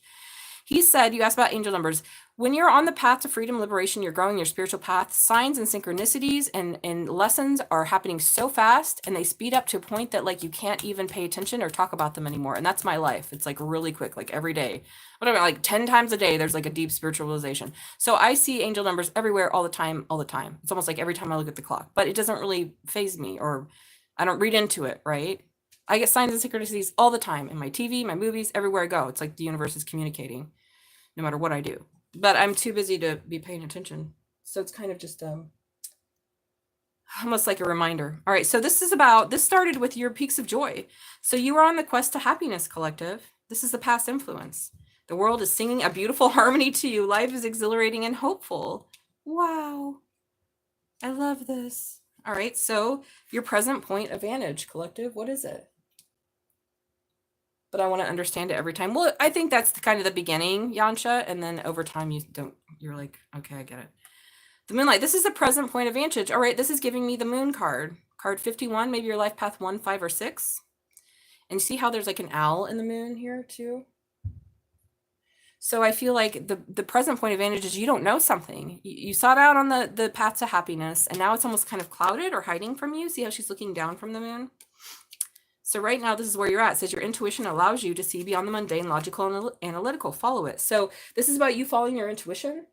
He said, you asked about angel numbers. When you're on the path to freedom, liberation, you're growing your spiritual path, signs and synchronicities and lessons are happening so fast, and they speed up to a point that like you can't even pay attention or talk about them anymore. And that's my life. It's like really quick, like every day. Whatever, like 10 times a day, there's like a deep spiritual realization. So I see angel numbers everywhere all the time, all the time. It's almost like every time I look at the clock, but it doesn't really faze me, or I don't read into it, right? I get signs and synchronicities all the time in my TV, my movies, everywhere I go. It's like the universe is communicating no matter what I do. But I'm too busy to be paying attention. So it's kind of just almost like a reminder. All right, so this started with your peaks of joy. So you are on the quest to happiness, collective. This is the past influence. The world is singing a beautiful harmony to you. Life is exhilarating and hopeful. Wow. I love this. All right, so your present point of vantage, collective, what is it? But I want to understand it every time. Well, I think that's kind of the beginning, Yansha, and then over time you're like, okay, I get it. The moonlight, this is the present point of vantage. All right, this is giving me the moon card. Card 51, maybe your life path 1, 5, or 6. And you see how there's like an owl in the moon here too? So I feel like the present point of vantage is you don't know something. You sought out on the path to happiness, and now it's almost kind of clouded or hiding from you. See how she's looking down from the moon? So right now, this is where you're at. It says your intuition allows you to see beyond the mundane, logical, and analytical. Follow it. So this is about you following your intuition,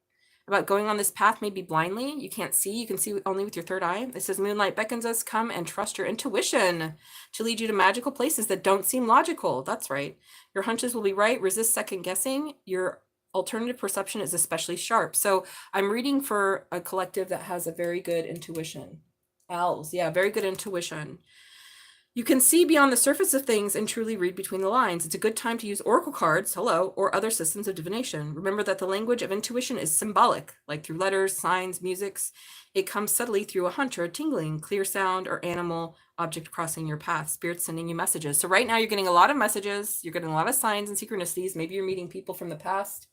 about going on this path maybe blindly. You can't see. You can see only with your third eye. It says moonlight beckons us. Come and trust your intuition to lead you to magical places that don't seem logical. That's right. Your hunches will be right. Resist second guessing. Your alternative perception is especially sharp. So I'm reading for a collective that has a very good intuition. Owls. Yeah, very good intuition. You can see beyond the surface of things and truly read between the lines. It's a good time to use oracle cards, or other systems of divination. Remember that the language of intuition is symbolic, like through letters, signs, musics. It comes subtly through a hunch or a tingling, clear sound, or animal object crossing your path, spirits sending you messages. So right now you're getting a lot of messages. You're getting a lot of signs and synchronicities. Maybe you're meeting people from the past.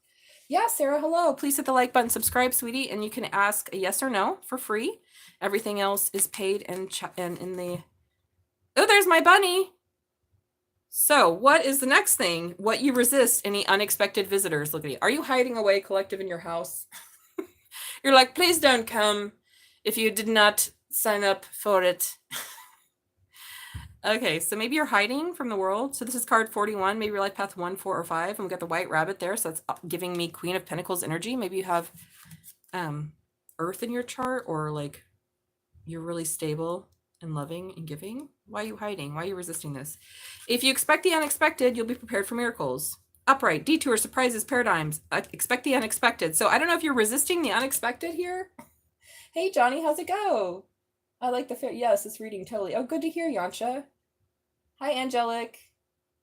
Yeah, Sarah, hello. Please hit the like button, subscribe, sweetie, and you can ask a yes or no for free. Everything else is paid and in the... Oh, there's my bunny. So what is the next thing? What you resist any unexpected visitors. Look at you. Are you hiding away, collective, in your house? You're like, please don't come if you did not sign up for it. Okay, so maybe you're hiding from the world. So this is card 41. Maybe your life path 1, 4, or 5. And we got the white rabbit there. So that's giving me Queen of Pentacles energy. Maybe you have Earth in your chart, or like you're really stable and loving and giving. Why are you hiding? Why are you resisting this? If you expect the unexpected, you'll be prepared for miracles. Upright, detours, surprises, paradigms. Expect the unexpected. So I don't know if you're resisting the unexpected here. Hey, Johnny, how's it go? I like the fit. Yes, this reading totally. Oh, good to hear, Yansha. Hi, Angelic.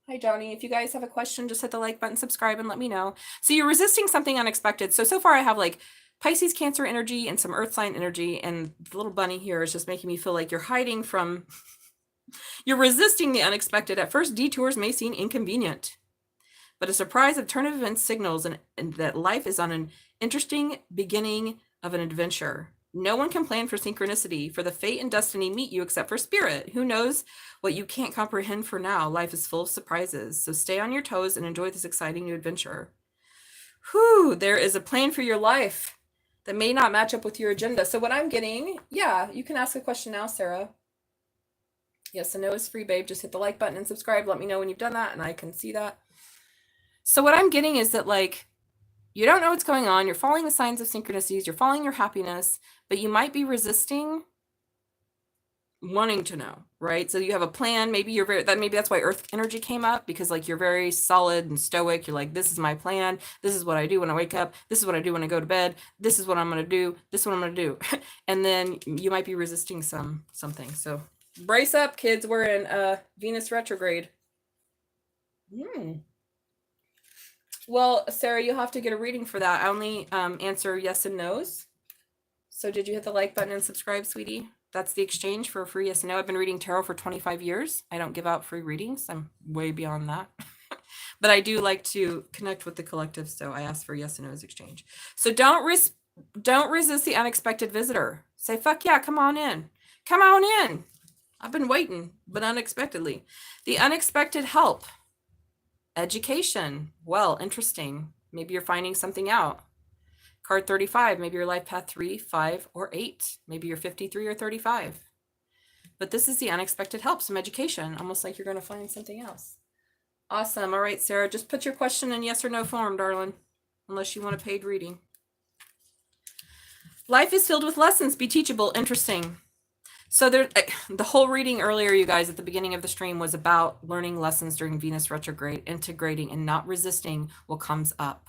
Hi, Johnny. If you guys have a question, just hit the like button, subscribe, and let me know. So you're resisting something unexpected. So far I have like Pisces, Cancer energy and some earth sign energy, and the little bunny here is just making me feel like you're hiding from, you're resisting the unexpected. At first, detours may seem inconvenient, but a surprise of turn of events signals and that life is on an interesting beginning of an adventure. No one can plan for synchronicity, for the fate and destiny meet you except for spirit. Who knows what you can't comprehend for now? Life is full of surprises, so stay on your toes and enjoy this exciting new adventure. Whew, there is a plan for your life that may not match up with your agenda. So what I'm getting, yeah, you can ask a question now, Sarah. Yes, I know it's free, babe. Just hit the like button and subscribe. Let me know when you've done that and I can see that. So what I'm getting is that, like, you don't know what's going on. You're following the signs of synchronicities. You're following your happiness, but you might be resisting wanting to know, right? So you have a plan. Maybe you're maybe that's why earth energy came up, because like you're very solid and stoic. You're like, this is my plan. This is what I do when I wake up. This is what I do when I go to bed. This is what I'm going to do. This is what I'm going to do. And then you might be resisting something. So brace up, kids. We're in Venus retrograde. Well, Sarah, you'll have to get a reading for that. I only answer yes and no's. So did you hit the like button and subscribe, sweetie? That's the exchange for a free yes and no. I've been reading tarot for 25 years. I don't give out free readings. I'm way beyond that. But I do like to connect with the collective, so I ask for yes and no's exchange. So don't resist the unexpected visitor. Say, fuck yeah, come on in. Come on in. I've been waiting, but unexpectedly. The unexpected help. Education. Well, interesting. Maybe you're finding something out. Card 35, maybe your life path 3, 5, or 8. Maybe you're 53 or 35. But this is the unexpected help, some education, almost like you're going to find something else. Awesome. All right, Sarah, just put your question in yes or no form, darling, unless you want a paid reading. Life is filled with lessons. Be teachable. Interesting. So the whole reading earlier, you guys, at the beginning of the stream was about learning lessons during Venus retrograde, integrating and not resisting what comes up.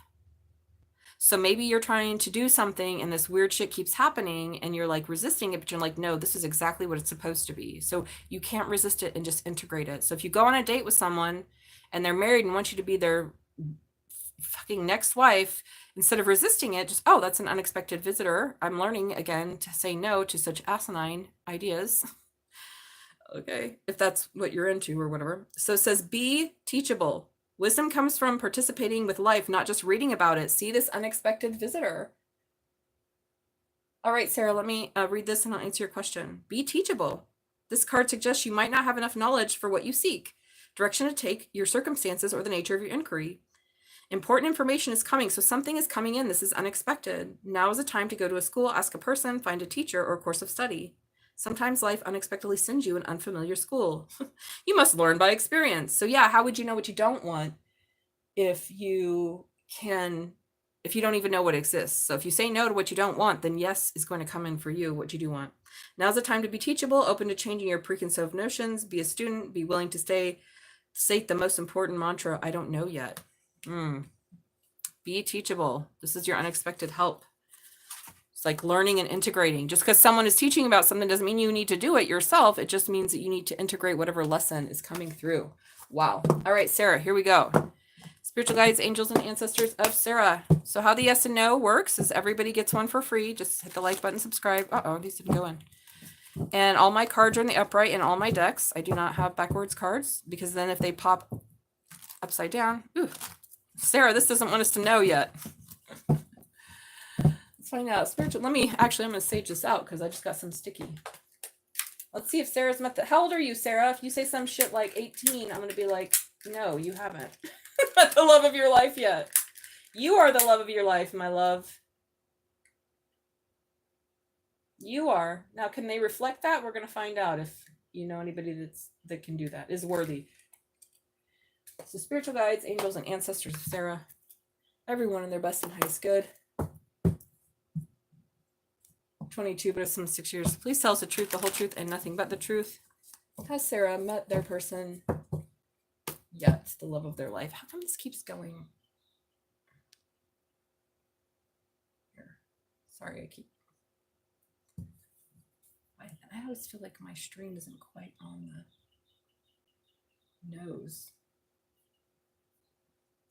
So maybe you're trying to do something and this weird shit keeps happening and you're like resisting it, but you're like, no, this is exactly what it's supposed to be. So you can't resist it and just integrate it. So if you go on a date with someone and they're married and want you to be their fucking next wife, instead of resisting it, just, oh, that's an unexpected visitor. I'm learning again to say no to such asinine ideas. Okay, if that's what you're into or whatever. So it says, be teachable. Wisdom comes from participating with life, not just reading about it. See this unexpected visitor. All right, Sarah, let me read this and I'll answer your question. Be teachable. This card suggests you might not have enough knowledge for what you seek, direction to take, your circumstances, or the nature of your inquiry. Important information is coming, so something is coming in. This is unexpected. Now is a time to go to a school, ask a person, find a teacher, or a course of study. Sometimes life unexpectedly sends you an unfamiliar school. You must learn by experience. So yeah, how would you know what you don't want if you don't even know what exists? So if you say no to what you don't want, then yes is going to come in for you, what you do want. Now's the time to be teachable, open to changing your preconceived notions, be a student, be willing to state the most important mantra, I don't know yet. Be teachable. This is your unexpected help. It's like learning and integrating. Just because someone is teaching about something doesn't mean you need to do it yourself. It just means that you need to integrate whatever lesson is coming through. Wow. All right, Sarah, here we go. Spiritual guides, angels, and ancestors of Sarah. So how the yes and no works is everybody gets one for free. Just hit the like button, subscribe. These didn't go in. And all my cards are in the upright in all my decks. I do not have backwards cards because then if they pop upside down, Sarah, this doesn't want us to know yet. Let's find out. Spiritual. I'm going to sage this out because I just got some sticky. Let's see if Sarah's met how old are you, Sarah? If you say some shit like 18, I'm going to be like, no, you haven't met the love of your life yet. You are the love of your life, my love. You are. Now, can they reflect that? We're going to find out if you know anybody that can do that, is worthy. So spiritual guides, angels, and ancestors of Sarah. Everyone in their best and highest good. 22, but it's some 6 years. Please tell us the truth, the whole truth, and nothing but the truth. Has Sarah met their person yet? The love of their life. How come this keeps going? Here. Sorry, I always feel like my stream isn't quite on the nose.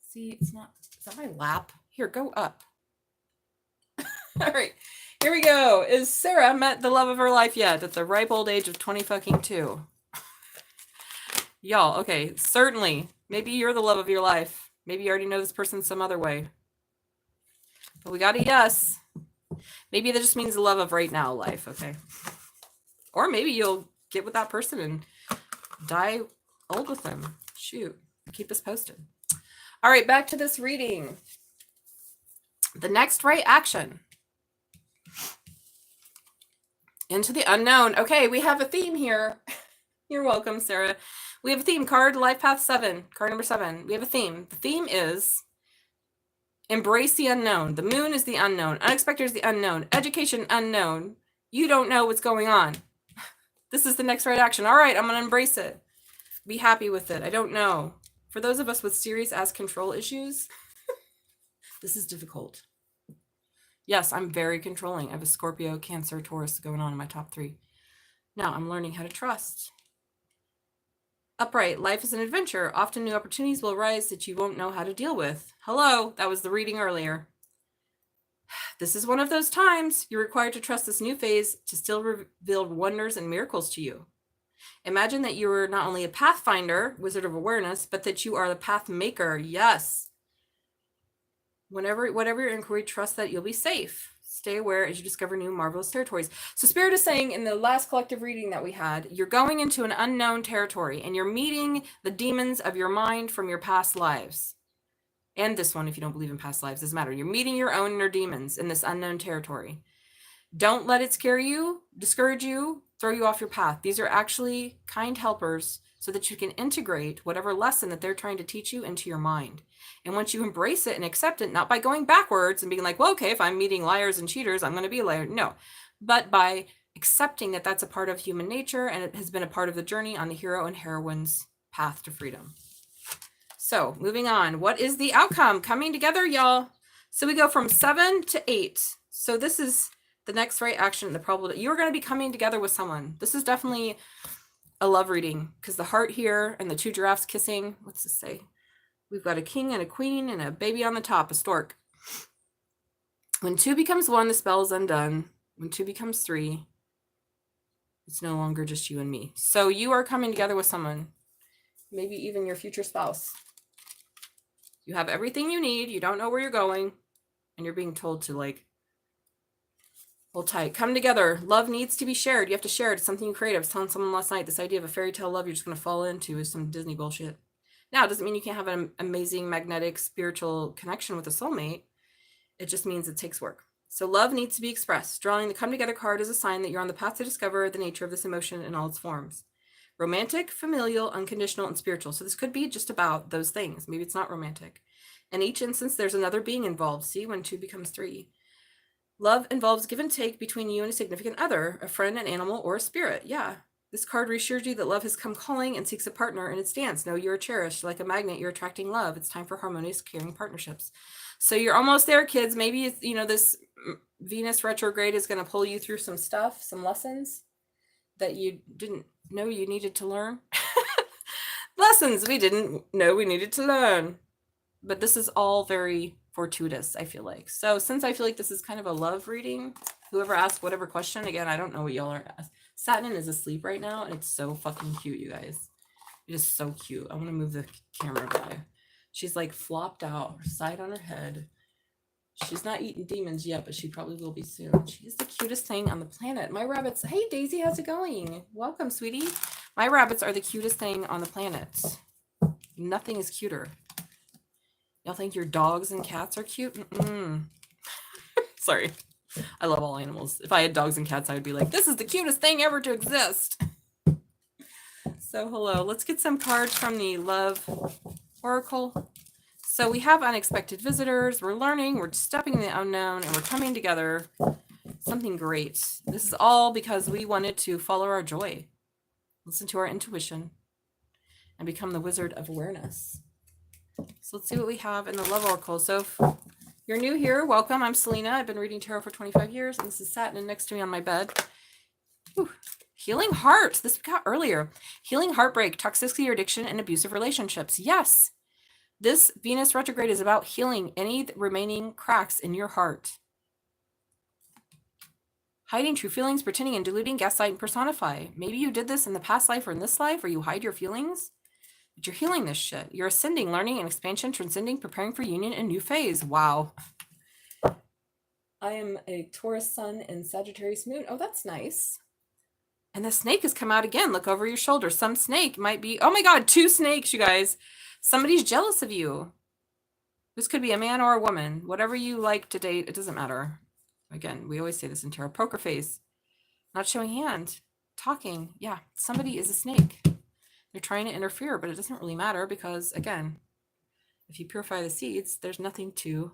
See, it's not. Is that my lap? Here, go up. All right. Here we go. Is Sarah met the love of her life yet at the ripe old age of 20 Y'all, okay, certainly. Maybe you're the love of your life. Maybe you already know this person some other way. But we got a yes. Maybe that just means the love of right now life, okay? Or maybe you'll get with that person and die old with them. Shoot, keep us posted. All right, back to this reading. The next right action. Into the unknown. Okay, we have a theme here. You're welcome, Sarah. We have a theme card, Life Path 7, card number 7. We have a theme. The theme is embrace the unknown. The moon is the unknown. Unexpected is the unknown. Education, unknown. You don't know what's going on. This is the next right action. All right, I'm going to embrace it. Be happy with it. I don't know. For those of us with serious ass control issues, this is difficult. Yes, I'm very controlling. I have a Scorpio, Cancer, Taurus going on in my top 3. Now I'm learning how to trust. Upright, life is an adventure. Often new opportunities will arise that you won't know how to deal with. Hello, that was the reading earlier. This is one of those times you're required to trust this new phase to still reveal wonders and miracles to you. Imagine that you are not only a pathfinder, wizard of awareness, but that you are the path maker. Yes. Whatever your inquiry, trust that you'll be safe. Stay aware as you discover new marvelous territories. So Spirit is saying in the last collective reading that we had, you're going into an unknown territory and you're meeting the demons of your mind from your past lives. And this one, if you don't believe in past lives, doesn't matter. You're meeting your own inner demons in this unknown territory. Don't let it scare you, discourage you, throw you off your path. These are actually kind helpers so that you can integrate whatever lesson that they're trying to teach you into your mind. And once you embrace it and accept it, not by going backwards and being like, well, okay, if I'm meeting liars and cheaters, I'm going to be a liar. No, but by accepting that that's a part of human nature and it has been a part of the journey on the hero and heroine's path to freedom. So moving on, what is the outcome? Coming together, y'all. So we go from 7 to 8. So this is the next right action. The probability you're going to be coming together with someone. This is definitely a love reading because the heart here and the 2 giraffes kissing. What's this say? We've got a king and a queen and a baby on the top, a stork. When 2 becomes 1, the spell is undone. When 2 becomes 3, it's no longer just you and me. So you are coming together with someone, maybe even your future spouse. You have everything you need. You don't know where you're going. And you're being told to like, hold tight. Come together. Love needs to be shared. You have to share it. It's something you create. I was telling someone last night, this idea of a fairy tale love you're just going to fall into is some Disney bullshit. Now, it doesn't mean you can't have an amazing, magnetic, spiritual connection with a soulmate. It just means it takes work. So love needs to be expressed. Drawing the come together card is a sign that you're on the path to discover the nature of this emotion in all its forms. Romantic, familial, unconditional, and spiritual. So this could be just about those things. Maybe it's not romantic. In each instance, there's another being involved. See, when 2 becomes 3. Love involves give and take between you and a significant other, a friend, an animal, or a spirit. Yeah. This card reassures you that love has come calling and seeks a partner in its dance. Know you're cherished. Like a magnet, you're attracting love. It's time for harmonious, caring partnerships. So you're almost there, kids. Maybe, it's, this Venus retrograde is going to pull you through some stuff, some lessons that you didn't know you needed to learn. Lessons we didn't know we needed to learn. But this is all very fortuitous, I feel like. So since I feel like this is kind of a love reading, whoever asked whatever question, again, I don't know what y'all are asking. Satin is asleep right now, and it's so fucking cute, you guys. It is so cute. I want to move the camera by. She's like flopped out, side on her head. She's not eating demons yet, but she probably will be soon. She's the cutest thing on the planet. My rabbits, hey Daisy, how's it going? Welcome, sweetie. My rabbits are the cutest thing on the planet. Nothing is cuter. Y'all think your dogs and cats are cute? Sorry. I love all animals. If I had dogs and cats, I would be like, this is the cutest thing ever to exist. So hello, let's get some cards from the Love Oracle. So we have unexpected visitors. We're learning, we're stepping in the unknown, and we're coming together. Something great. This is all because we wanted to follow our joy, listen to our intuition, and become the wizard of awareness. So let's see what we have in the Love Oracle. So if you're new here, welcome. I'm Selena. I've been reading tarot for 25 years, and this is Satin next to me on my bed. Whew. Healing heart. This we got earlier. Healing heartbreak, toxicity or addiction, and abusive relationships. Yes. This Venus retrograde is about healing any remaining cracks in your heart. Hiding true feelings, pretending and diluting, gaslight, and personify. Maybe you did this in the past life or in this life, or you hide your feelings. But you're healing this shit. You're ascending, learning, and expansion, transcending, preparing for union and new phase. Wow. I am a Taurus sun and Sagittarius moon. Oh, that's nice. And the snake has come out again. Look over your shoulder. Some snake might be, oh my God, 2 snakes, you guys. Somebody's jealous of you. This could be a man or a woman. Whatever you like to date, it doesn't matter. Again, we always say this in tarot. Poker face. Not showing hand. Talking. Yeah, somebody is a snake. They're trying to interfere, but it doesn't really matter because, again, if you purify the seeds, there's nothing to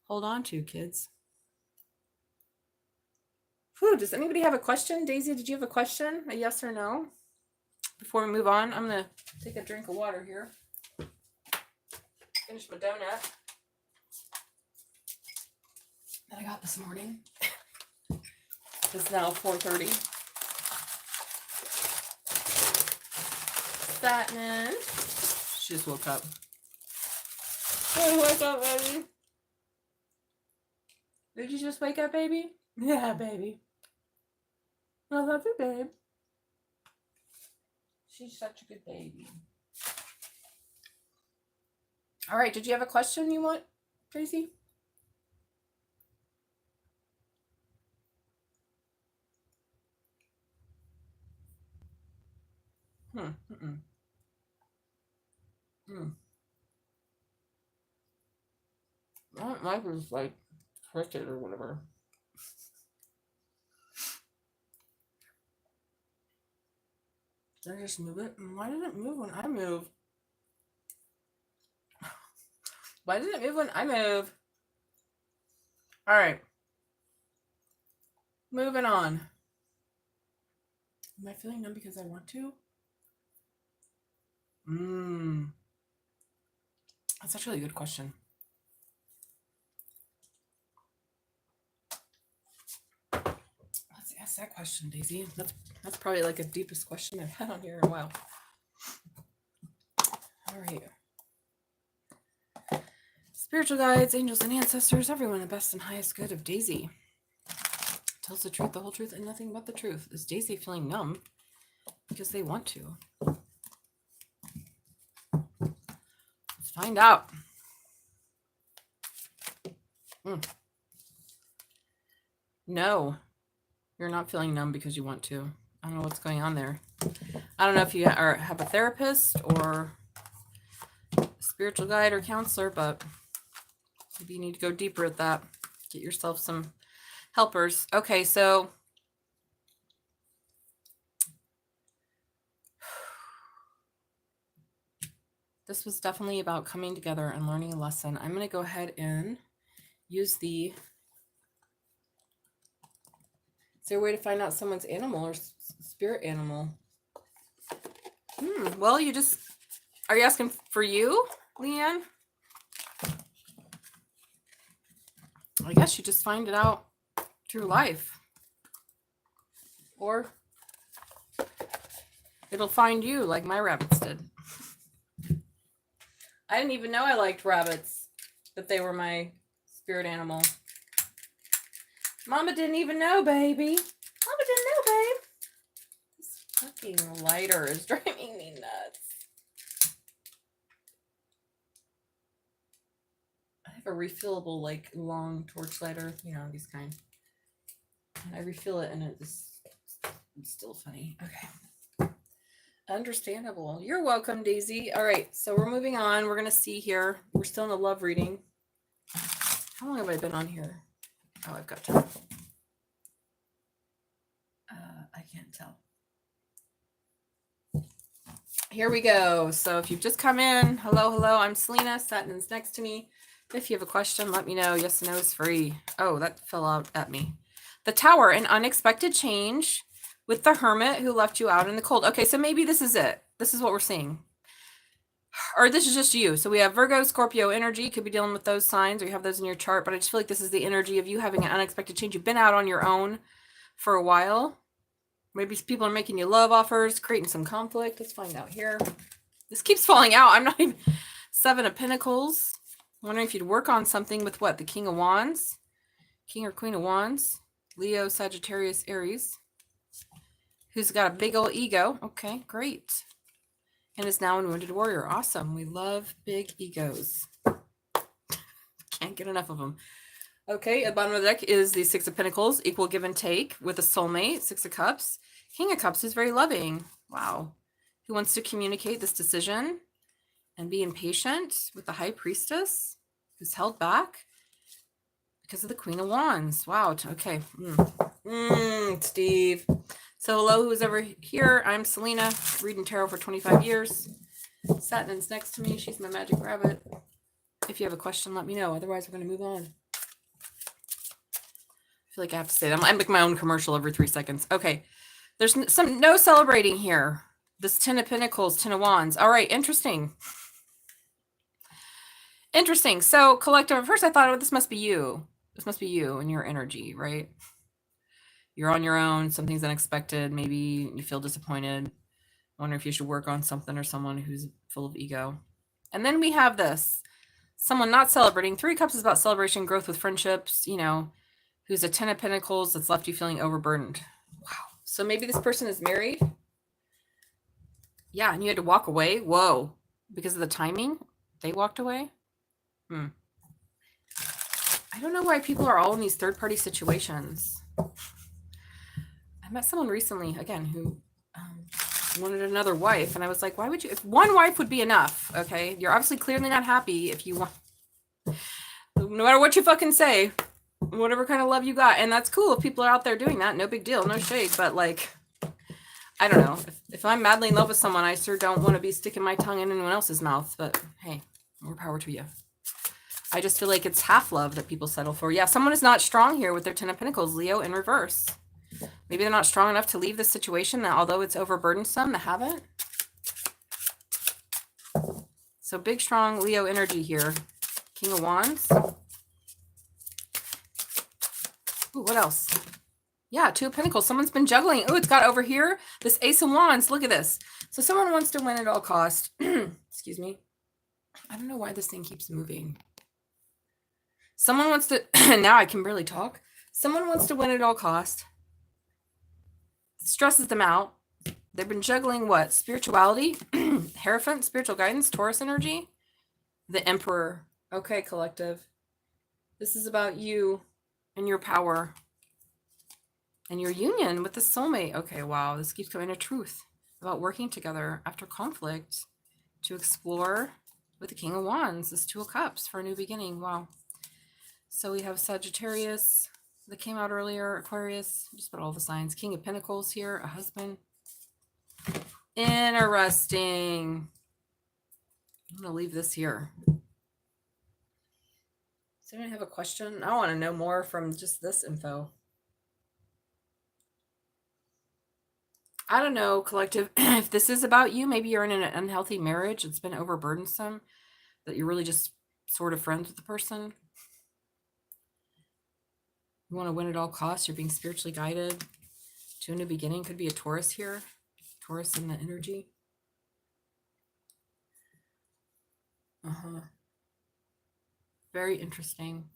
hold on to, kids. Whew, does anybody have a question? Daisy, did you have a question? A yes or no? Before we move on, I'm going to take a drink of water here. Finish my donut that I got this morning. It's now 4:30. Fattening. She just woke up. Hey, wake up, baby. Did you just wake up, baby? Yeah, baby. I love you, babe. She's such a good baby. All right, did you have a question you want, Tracy? My was like cricket or whatever. Did I just move it? Why did it move when I move? Why did it move when I move? All right. Moving on. Am I feeling numb because I want to? That's actually a good question. Let's ask that question, Daisy. That's probably like the deepest question I've had on here in a while. All right. Spiritual guides, angels, and ancestors, everyone the best and highest good of Daisy. Tells the truth, the whole truth, and nothing but the truth. Is Daisy feeling numb because they want to? Let's find out. No, you're not feeling numb because you want to. I don't know what's going on there. I don't know if you have a therapist or a spiritual guide or counselor, but maybe you need to go deeper at that. Get yourself some helpers. Okay, so this was definitely about coming together and learning a lesson. I'm going to go ahead and use the... Is there a way to find out someone's animal or spirit animal? Well, you just... Are you asking for you, Leanne? I guess you just find it out through life. Or it'll find you like my rabbits did. I didn't even know I liked rabbits, that they were my spirit animal. Mama didn't even know, baby. Mama didn't know, babe. This fucking lighter is driving me nuts. I have a refillable, like, long torch lighter. You know, these kind. And I refill it and it's still funny. Okay. Understandable. You're welcome, Daisy. All right, so we're moving on. We're going to see here. We're still in a love reading. How long have I been on here? Oh, I've got time. I can't tell. Here we go. So if you've just come in, hello. I'm Selena. Satin's next to me. If you have a question, let me know. Yes and no is free. Oh, that fell out at me. The Tower, an unexpected change with the Hermit who left you out in the cold. Okay, so maybe this is it. This is what we're seeing. Or this is just you. So we have Virgo, Scorpio energy. Could be dealing with those signs or you have those in your chart. But I just feel like this is the energy of you having an unexpected change. You've been out on your own for a while. Maybe people are making you love offers, creating some conflict. Let's find out here. This keeps falling out. I'm not even... Seven of Pentacles. I'm wondering if you'd work on something with what? The King of Wands? King or Queen of Wands? Leo, Sagittarius, Aries. Who's got a big old ego. Okay, great. And is now a wounded warrior. Awesome. We love big egos. Can't get enough of them. Okay, at the bottom of the deck is the Six of Pentacles, equal give and take with a soulmate, Six of Cups. King of Cups is very loving. Wow. Who wants to communicate this decision and be impatient with the High Priestess, who's held back because of the Queen of Wands. Wow. Okay. Steve. So hello, who's ever here? I'm Selena, reading tarot for 25 years. Satin's next to me. She's my magic rabbit. If you have a question, let me know. Otherwise, we're going to move on. I feel like I have to say that. I make my own commercial every 3 seconds. Okay. There's no celebrating here. This 10 of Pentacles, 10 of Wands. All right. Interesting. Interesting. So collective, at first I thought, oh, this must be you. This must be you and your energy, right? You're on your own. Something's unexpected. Maybe you feel disappointed. Wonder if you should work on something or someone who's full of ego. And then we have this. Someone not celebrating. 3 Cups is about celebration, growth with friendships, you know, who's a 10 of Pentacles that's left you feeling overburdened. Wow. So maybe this person is married. Yeah, and you had to walk away. Whoa. Because of the timing, they walked away. I don't know why people are all in these third-party situations. I met someone recently, again, who wanted another wife, and I was like, why would you? If one wife would be enough, okay? You're obviously clearly not happy if you want, no matter what you fucking say, whatever kind of love you got, and that's cool if people are out there doing that, no big deal, no shade, but like, I don't know. If I'm madly in love with someone, I sure don't want to be sticking my tongue in anyone else's mouth, but hey, more power to you. I just feel like it's half love that people settle for. Yeah, someone is not strong here with their 10 of Pentacles, Leo in reverse. Maybe they're not strong enough to leave this situation, that although it's overburdensome, they haven't. So big, strong Leo energy here. King of Wands. Ooh, what else? Yeah, 2 of Pentacles. Someone's been juggling. Ooh, it's got over here. This Ace of Wands. Look at this. So someone wants to win at all cost. Excuse me. I don't know why this thing keeps moving. Someone wants to, now I can barely talk. Someone wants to win at all cost. Stresses them out. They've been juggling what? Spirituality, Hierophant, spiritual guidance, Taurus energy, the Emperor. Okay, collective. This is about you and your power and your union with the soulmate. Okay, wow. This keeps coming to truth about working together after conflict to explore with the King of Wands, this 2 of Cups for a new beginning. Wow. So we have Sagittarius that came out earlier, Aquarius, just about all the signs. King of Pentacles here, a husband. Interesting. I'm going to leave this here. Does anyone have a question? I want to know more from just this info. I don't know, collective. If this is about you, maybe you're in an unhealthy marriage. It's been overburdensome, that you're really just sort of friends with the person. You want to win at all costs. You're being spiritually guided to a new beginning. Could be a Taurus here. Taurus in the energy. Very interesting.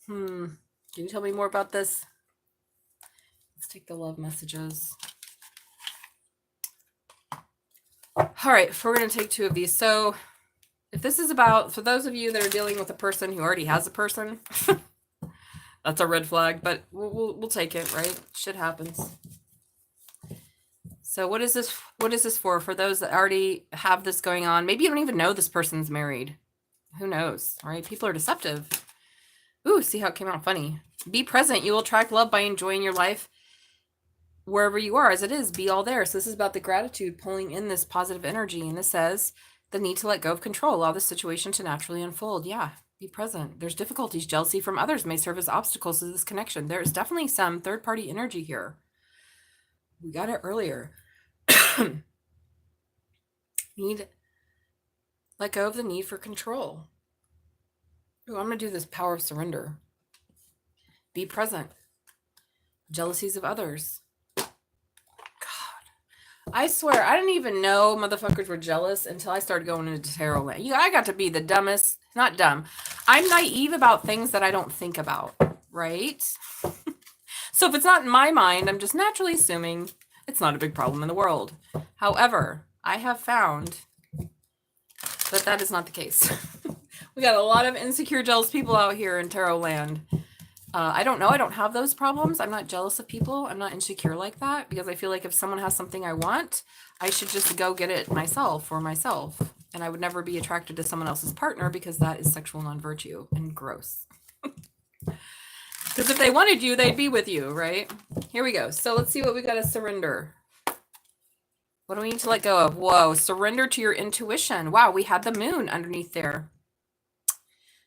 Can you tell me more about this? Let's take the love messages. All right, we're going to take 2 of these. So if this is about, for those of you that are dealing with a person who already has a person, that's a red flag, but we'll take it, right? Shit happens. So what is this? What is this for? For those that already have this going on, maybe you don't even know this person's married. Who knows, right? People are deceptive. Ooh, see how it came out funny. Be present. You will attract love by enjoying your life wherever you are as it is. Be all there. So this is about the gratitude, pulling in this positive energy. And this says the need to let go of control, allow the situation to naturally unfold. Yeah, be present. There's difficulties. Jealousy from others may serve as obstacles to this connection. There's definitely some third-party energy here. We got it earlier. Let go of the need for control. Ooh, I'm going to do this power of surrender. Be present. Jealousies of others. God. I swear, I didn't even know motherfuckers were jealous until I started going into tarot land. I got to be the dumbest, not dumb. I'm naive about things that I don't think about, right? So if it's not in my mind, I'm just naturally assuming it's not a big problem in the world. However, I have found that that is not the case. We got a lot of insecure, jealous people out here in tarot land. I don't know. I don't have those problems. I'm not jealous of people. I'm not insecure like that because I feel like if someone has something I want, I should just go get it myself for myself. And I would never be attracted to someone else's partner because that is sexual non-virtue and gross. Because if they wanted you, they'd be with you, right? Here we go. So let's see what we got to surrender. What do we need to let go of? Whoa, surrender to your intuition. Wow, we had the moon underneath there.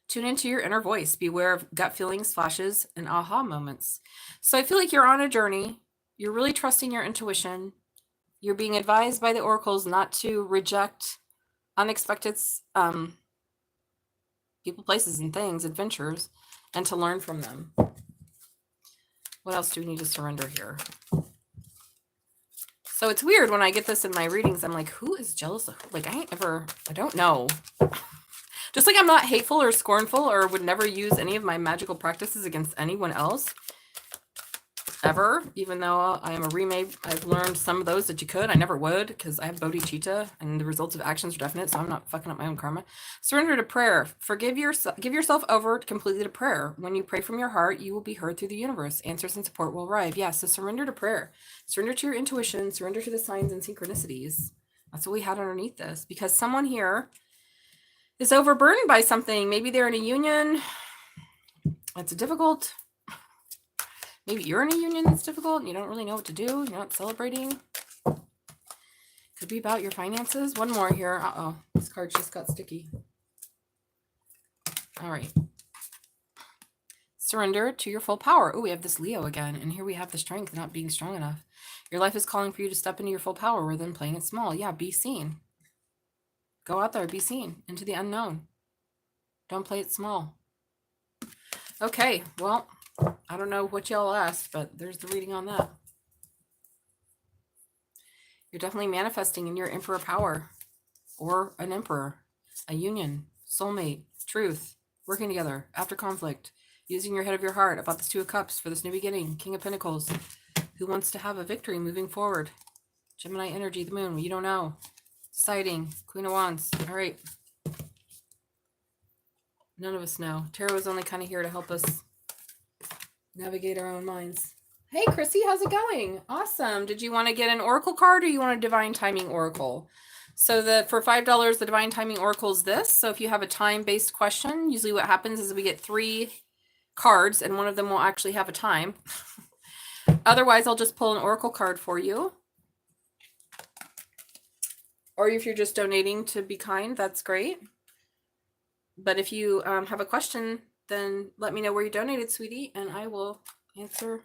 Tune into your inner voice. Beware of gut feelings, flashes, and aha moments. So I feel like you're on a journey. You're really trusting your intuition. You're being advised by the oracles not to reject unexpected people, places, and things, adventures, and to learn from them. What else do we need to surrender here? So it's weird when I get this in my readings. I'm like, who is jealous of who? Like, I don't know. Just like I'm not hateful or scornful or would never use any of my magical practices against anyone else. Ever. Even though I am a remade, I've learned some of those that you could. I never would because I have bodhicitta and the results of actions are definite, so I'm not fucking up my own karma. Surrender to prayer. Forgive yourself. Give yourself over completely to prayer. When you pray from your heart, you will be heard through the universe. Answers and support will arrive. Yeah, so surrender to prayer. Surrender to your intuition. Surrender to the signs and synchronicities. That's what we had underneath this, because someone here is overburdened by something. Maybe they're in a union. It's difficult. Maybe you're in a union that's difficult and you don't really know what to do. You're not celebrating. Could be about your finances. One more here. Uh-oh. This card just got sticky. All right. Surrender to your full power. Oh, we have this Leo again. And here we have the strength not being strong enough. Your life is calling for you to step into your full power rather than playing it small. Yeah, be seen. Go out there. Be seen. Into the unknown. Don't play it small. Okay. Well, I don't know what y'all asked, but there's the reading on that. You're definitely manifesting in your emperor power or an emperor, a union, soulmate, truth, working together after conflict, using your head of your heart about this Two of Cups for this new beginning, King of Pentacles, who wants to have a victory moving forward. Gemini energy, the moon, you don't know. Deciding, Queen of Wands. All right. None of us know. Tarot is only kind of here to help us navigate our own minds. Hey, Chrissy, how's it going? Awesome. Did you want to get an oracle card or you want a divine timing oracle? So for $5, the divine timing oracle is this. So if you have a time-based question, usually what happens is we get 3 cards and one of them will actually have a time. Otherwise, I'll just pull an oracle card for you. Or if you're just donating to be kind, that's great. But if you have a question, then let me know where you donated, sweetie, and I will answer.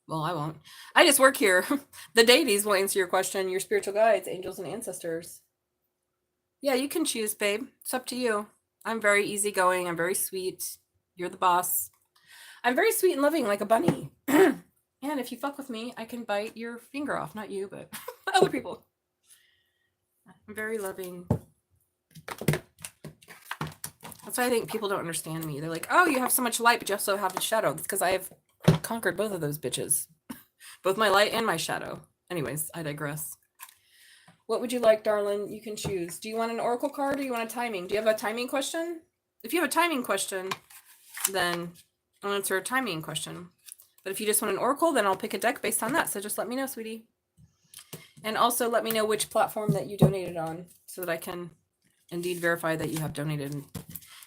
Well, I won't. I just work here. The deities will answer your question, your spiritual guides, angels, and ancestors. Yeah, you can choose, babe. It's up to you. I'm very easygoing. I'm very sweet. You're the boss. I'm very sweet and loving, like a bunny. And if you fuck with me, I can bite your finger off. Not you, but other people. I'm very loving. That's why I think people don't understand me. They're like, oh, you have so much light, but you also have a shadow. That's because I have conquered both of those bitches. Both my light and my shadow. Anyways, I digress. What would you like, darling? You can choose. Do you want an oracle card or you want a timing? Do you have a timing question? If you have a timing question, then I'll answer a timing question. But if you just want an oracle, then I'll pick a deck based on that. So just let me know, sweetie. And also let me know which platform that you donated on so that I can indeed verify that you have donated.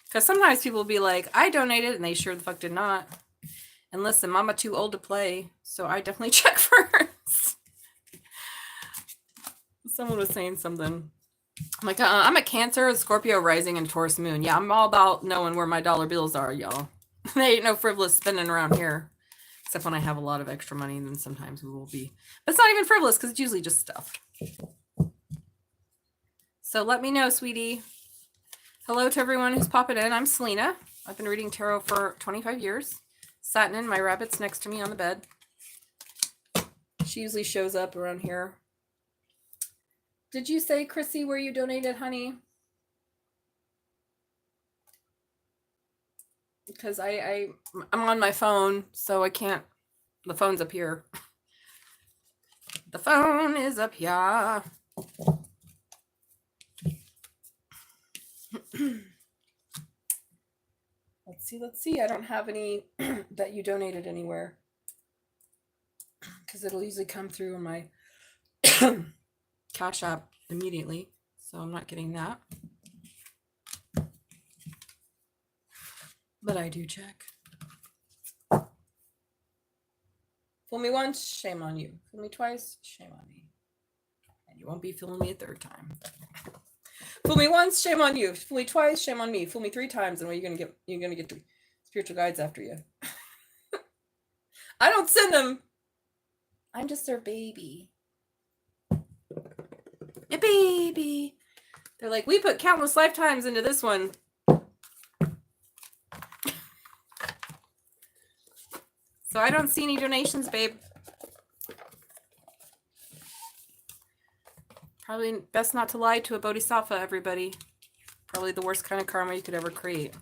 Because sometimes people will be like, I donated, and they sure the fuck did not. And listen, mama too old to play, so I definitely check first. Someone was saying something. I'm like, I'm a Cancer, a Scorpio rising, and Taurus moon. Yeah, I'm all about knowing where my dollar bills are, y'all. There ain't no frivolous spending around here. Except when I have a lot of extra money, then sometimes we will be. But it's not even frivolous, because it's usually just stuff. So let me know, sweetie. Hello to everyone who's popping in. I'm Selena. I've been reading tarot for 25 years. Satin, my rabbit's next to me on the bed. She usually shows up around here. Did you say, Chrissy, where you donated, honey? Because I'm on my phone, so I can't. The phone's up here. The phone is up here. Let's see. I don't have any that you donated anywhere. Because it'll usually come through on my Cash App immediately. So I'm not getting that. But I do check. Fool me once, shame on you. Fool me twice, shame on me. And you won't be fooling me a third time. Fool me once, shame on you. Fool me twice, shame on me. Fool me 3 times, and you're gonna get the spiritual guides after you. I don't send them. I'm just their baby. A baby. They're like, we put countless lifetimes into this one. So I don't see any donations, babe. Probably best not to lie to a bodhisattva, everybody. Probably the worst kind of karma you could ever create.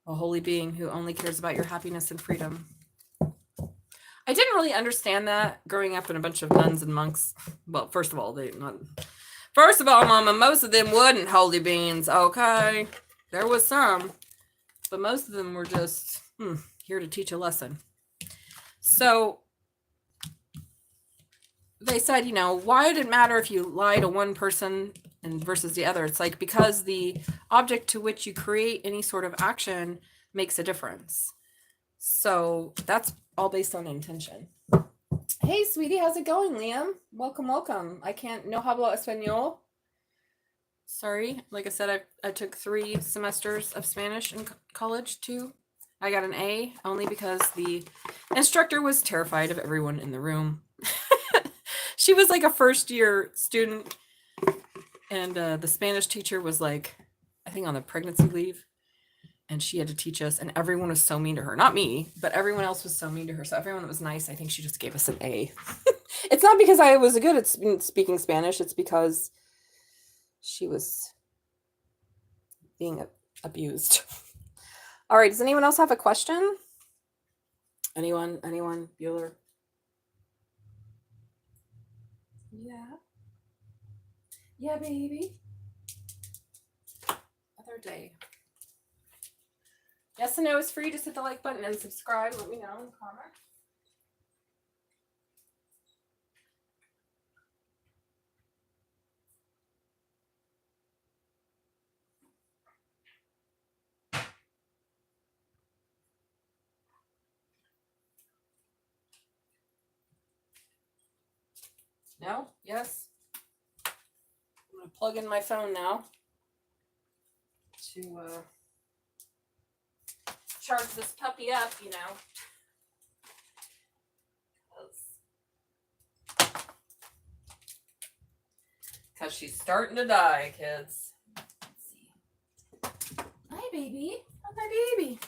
A holy being who only cares about your happiness and freedom. I didn't really understand that growing up in a bunch of nuns and monks. Well, first of all, Mama, most of them wasn't holy beings, okay? There was some, but most of them were just here to teach a lesson. So they said, why did it matter if you lie to one person and versus the other? It's like, because the object to which you create any sort of action makes a difference. So that's all based on intention. Hey, sweetie, how's it going, Liam? Welcome. I can't, no hablo español. Sorry, like I said, I took 3 semesters of Spanish in college too. I got an A only because the instructor was terrified of everyone in the room. She was like a first-year student, and the Spanish teacher was like, I think on the pregnancy leave, and she had to teach us, and everyone was so mean to her. Not me, but everyone else was so mean to her. So everyone that was nice, I think she just gave us an A. It's not because I was good at speaking Spanish. It's because she was being abused. All right, does anyone else have a question? Anyone? Bueller? Yeah, baby. Other day. Yes and no is free. Just hit the like button and subscribe. Let me know in the comments. No? Yes? I'm going to plug in my phone now to charge this puppy up, Because she's starting to die, kids. Let's see. Hi, baby. Oh, my baby.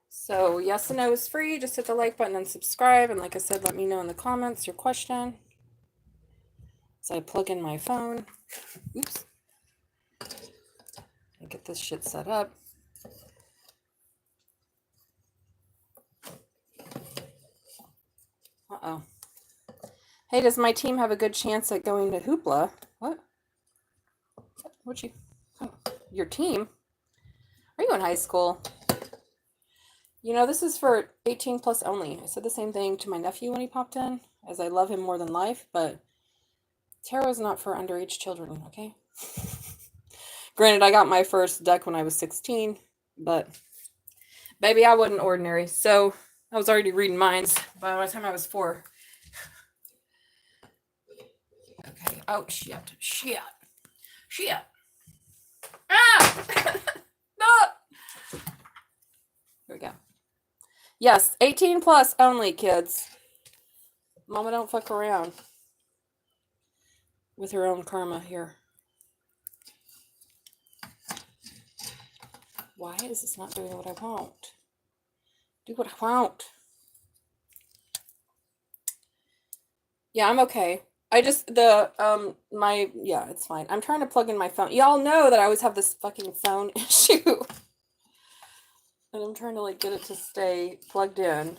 So, yes and no is free. Just hit the like button and subscribe. And like I said, let me know in the comments your question. So I plug in my phone. Oops. I get this shit set up. Uh-oh. Hey, does my team have a good chance at going to Hoopla? What? What'd you... Oh, your team? Are you in high school? This is for 18 plus only. I said the same thing to my nephew when he popped in, as I love him more than life, but tarot is not for underage children, okay? Granted, I got my first deck when I was 16, but baby, I wasn't ordinary, so I was already reading minds by the time I was 4. Okay. Oh, shit. Ah! No! Here we go. Yes, 18 plus only, kids. Mama don't fuck around with her own karma here. Why is this not doing what I want? Do what I want. Yeah, I'm okay. I just, it's fine. I'm trying to plug in my phone. Y'all know that I always have this fucking phone issue. And I'm trying to, get it to stay plugged in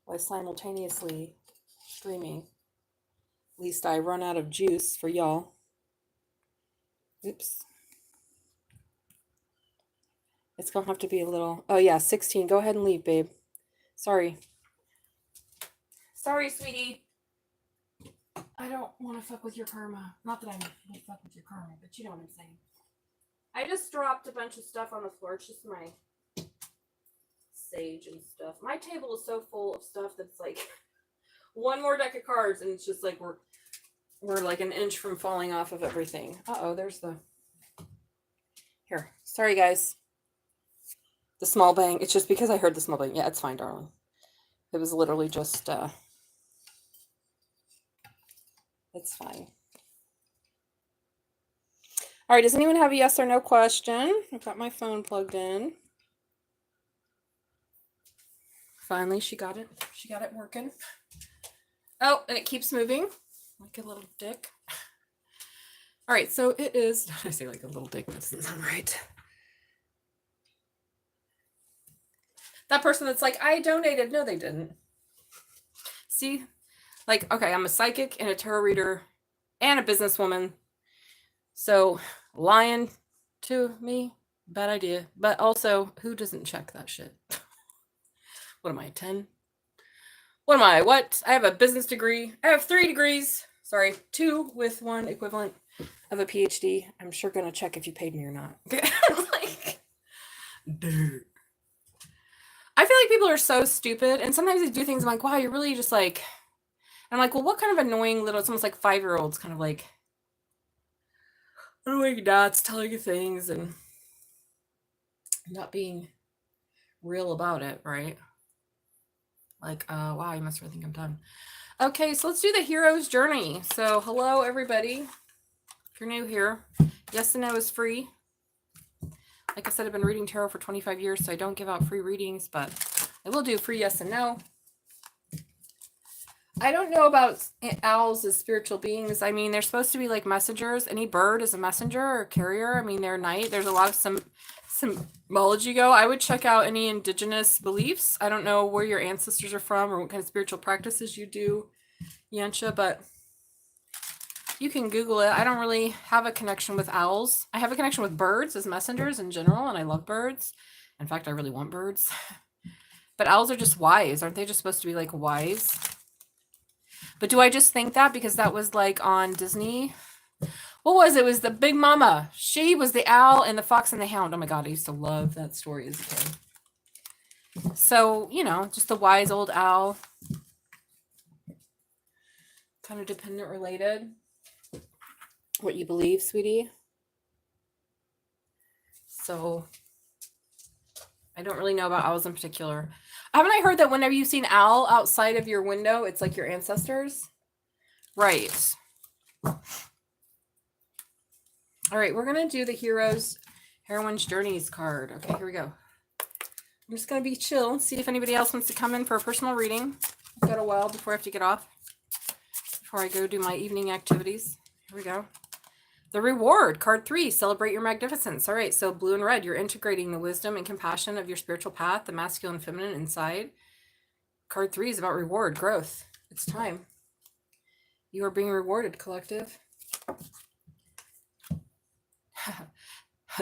while simultaneously streaming. At least I run out of juice for y'all. Oops. It's going to have to be a little... Oh, yeah, 16. Go ahead and leave, babe. Sorry. Sorry, sweetie. I don't want to fuck with your karma. Not that I might fuck with your karma, but you know what I'm saying. I just dropped a bunch of stuff on the floor. It's just my sage and stuff. My table is so full of stuff that's like one more deck of cards, and it's just like we're like an inch from falling off of everything. Uh-oh, there's the... Here. Sorry, guys. The small bang. It's just because I heard the small bang. Yeah, it's fine, darling. It was literally just, it's fine. All right, does anyone have a yes or no question? I've got my phone plugged in. Finally, she got it. She got it working. Oh, and it keeps moving like a little dick. All right, so it is... I say like a little dick, that doesn't sound right. That person that's like, I donated. No, they didn't. See? Like, okay, I'm a psychic and a tarot reader and a businesswoman. So lying to me, bad idea. But also, who doesn't check that shit? What am I, 10? What am I? What? I have a business degree. I have 3 degrees. Sorry, 2 with 1 equivalent of a PhD. I'm sure going to check if you paid me or not. Like, dude. I feel like people are so stupid, and sometimes they do things I'm like, wow, you're really just like... And I'm like, well, what kind of annoying little... It's almost like 5-year-olds kind of like... annoying dads telling you things and not being real about it, right? Like, wow, you must really think I'm done. Okay, so let's do the hero's journey. So, hello, everybody. If you're new here, yes and no is free. Like I said, I've been reading tarot for 25 years, so I don't give out free readings, but I will do free yes and no. I don't know about owls as spiritual beings. I mean, they're supposed to be like messengers. Any bird is a messenger or carrier. I mean, they're night. There's a lot of symbology go. I would check out any indigenous beliefs. I don't know where your ancestors are from or what kind of spiritual practices you do, Yansha, but you can Google it. I don't really have a connection with owls. I have a connection with birds as messengers in general, and I love birds. In fact, I really want birds. But owls are just wise. Aren't they just supposed to be like wise? But do I just think that because that was like on Disney? What was it? It was the Big Mama. She was the owl and the fox and the hound. Oh my God, I used to love that story as a kid. So, you know, just the wise old owl. Kind of dependent related. What you believe, sweetie. So, I don't really know about owls in particular. Haven't I heard that whenever you see an owl outside of your window, it's like your ancestors? Right. All right, we're going to do the Heroine's Journeys card. Okay, here we go. I'm just going to be chill, see if anybody else wants to come in for a personal reading. I've got a while before I have to get off, before I go do my evening activities. Here we go. The Reward, card 3, celebrate your magnificence. All right, so blue and red, you're integrating the wisdom and compassion of your spiritual path, the masculine and feminine inside. Card 3 is about reward, growth. It's time. You are being rewarded, collective.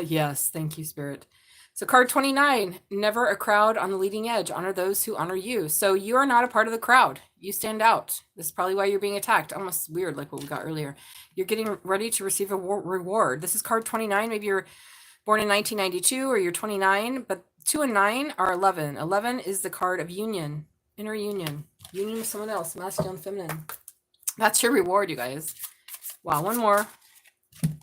Yes, thank you, Spirit. So card 29, never a crowd on the leading edge. Honor those who honor you. So you are not a part of the crowd. You stand out. This is probably why you're being attacked. Almost weird, like what we got earlier. You're getting ready to receive a reward. This is card 29. Maybe you're born in 1992 or you're 29, but 2 and 9 are 11. 11 is the card of union, inner union, union with someone else, masculine, feminine. That's your reward, you guys. Wow, one more.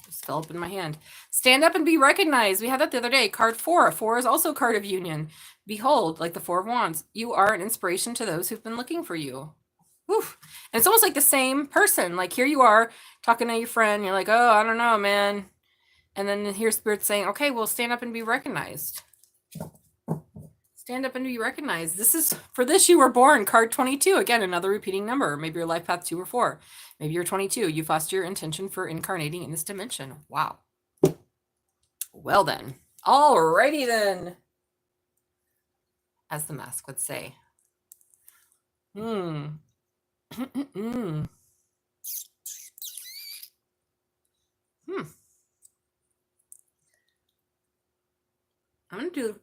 Just fell up in my hand. Stand up and be recognized. We had that the other day. Card 4. 4 is also a card of union. Behold, like the 4 of Wands, you are an inspiration to those who've been looking for you. Oof. And it's almost like the same person. Like here you are talking to your friend. You're like, oh, I don't know, man. And then here's Spirit saying, okay, well, stand up and be recognized. Stand up and be recognized. This is, for this you were born. Card 22. Again, another repeating number. Maybe your life path 2 or 4. Maybe you're 22. You foster your intention for incarnating in this dimension. Wow. Well then. Alrighty then. As the mask would say. I'm going to do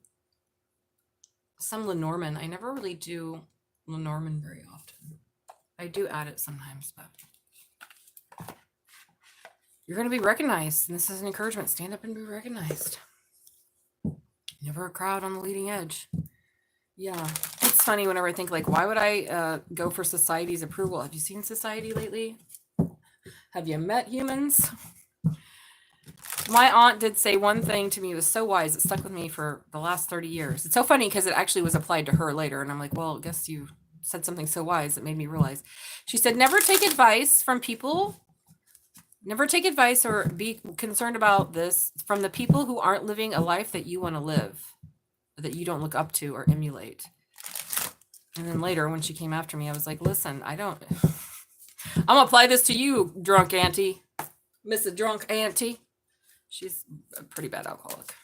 some Lenormand. I never really do Lenormand very often. I do add it sometimes, but you're going to be recognized. And this is an encouragement. Stand up and be recognized. Never a crowd on the leading edge. Yeah. It's funny whenever I think, like, why would I go for society's approval? Have you seen society lately? Have you met humans? My aunt did say one thing to me. It was so wise. It stuck with me for the last 30 years. It's so funny because it actually was applied to her later. And I'm like, well, I guess you said something so wise that made me realize. She said, never take advice from people. Never take advice or be concerned about this from the people who aren't living a life that you want to live, that you don't look up to or emulate. And then later when she came after me, I was like, listen, I'm going to apply this to you, drunk auntie. Mrs. Drunk Auntie. She's a pretty bad alcoholic.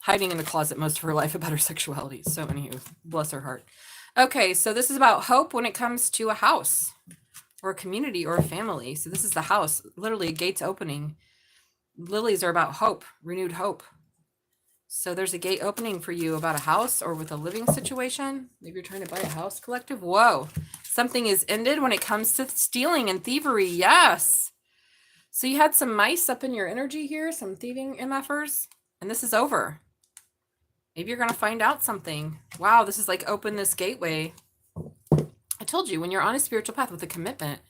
Hiding in the closet most of her life about her sexuality. So anywho, bless her heart. Okay, so this is about hope when it comes to a house or a community or a family. So this is the house, literally gates opening. Lilies are about hope, renewed hope. So there's a gate opening for you about a house or with a living situation. Maybe you're trying to buy a house, collective. Whoa. Something is ended when it comes to stealing and thievery. Yes. So you had some mice up in your energy here, some thieving MFers, and this is over. Maybe you're going to find out something. Wow, this is like open this gateway. I told you, when you're on a spiritual path with a commitment.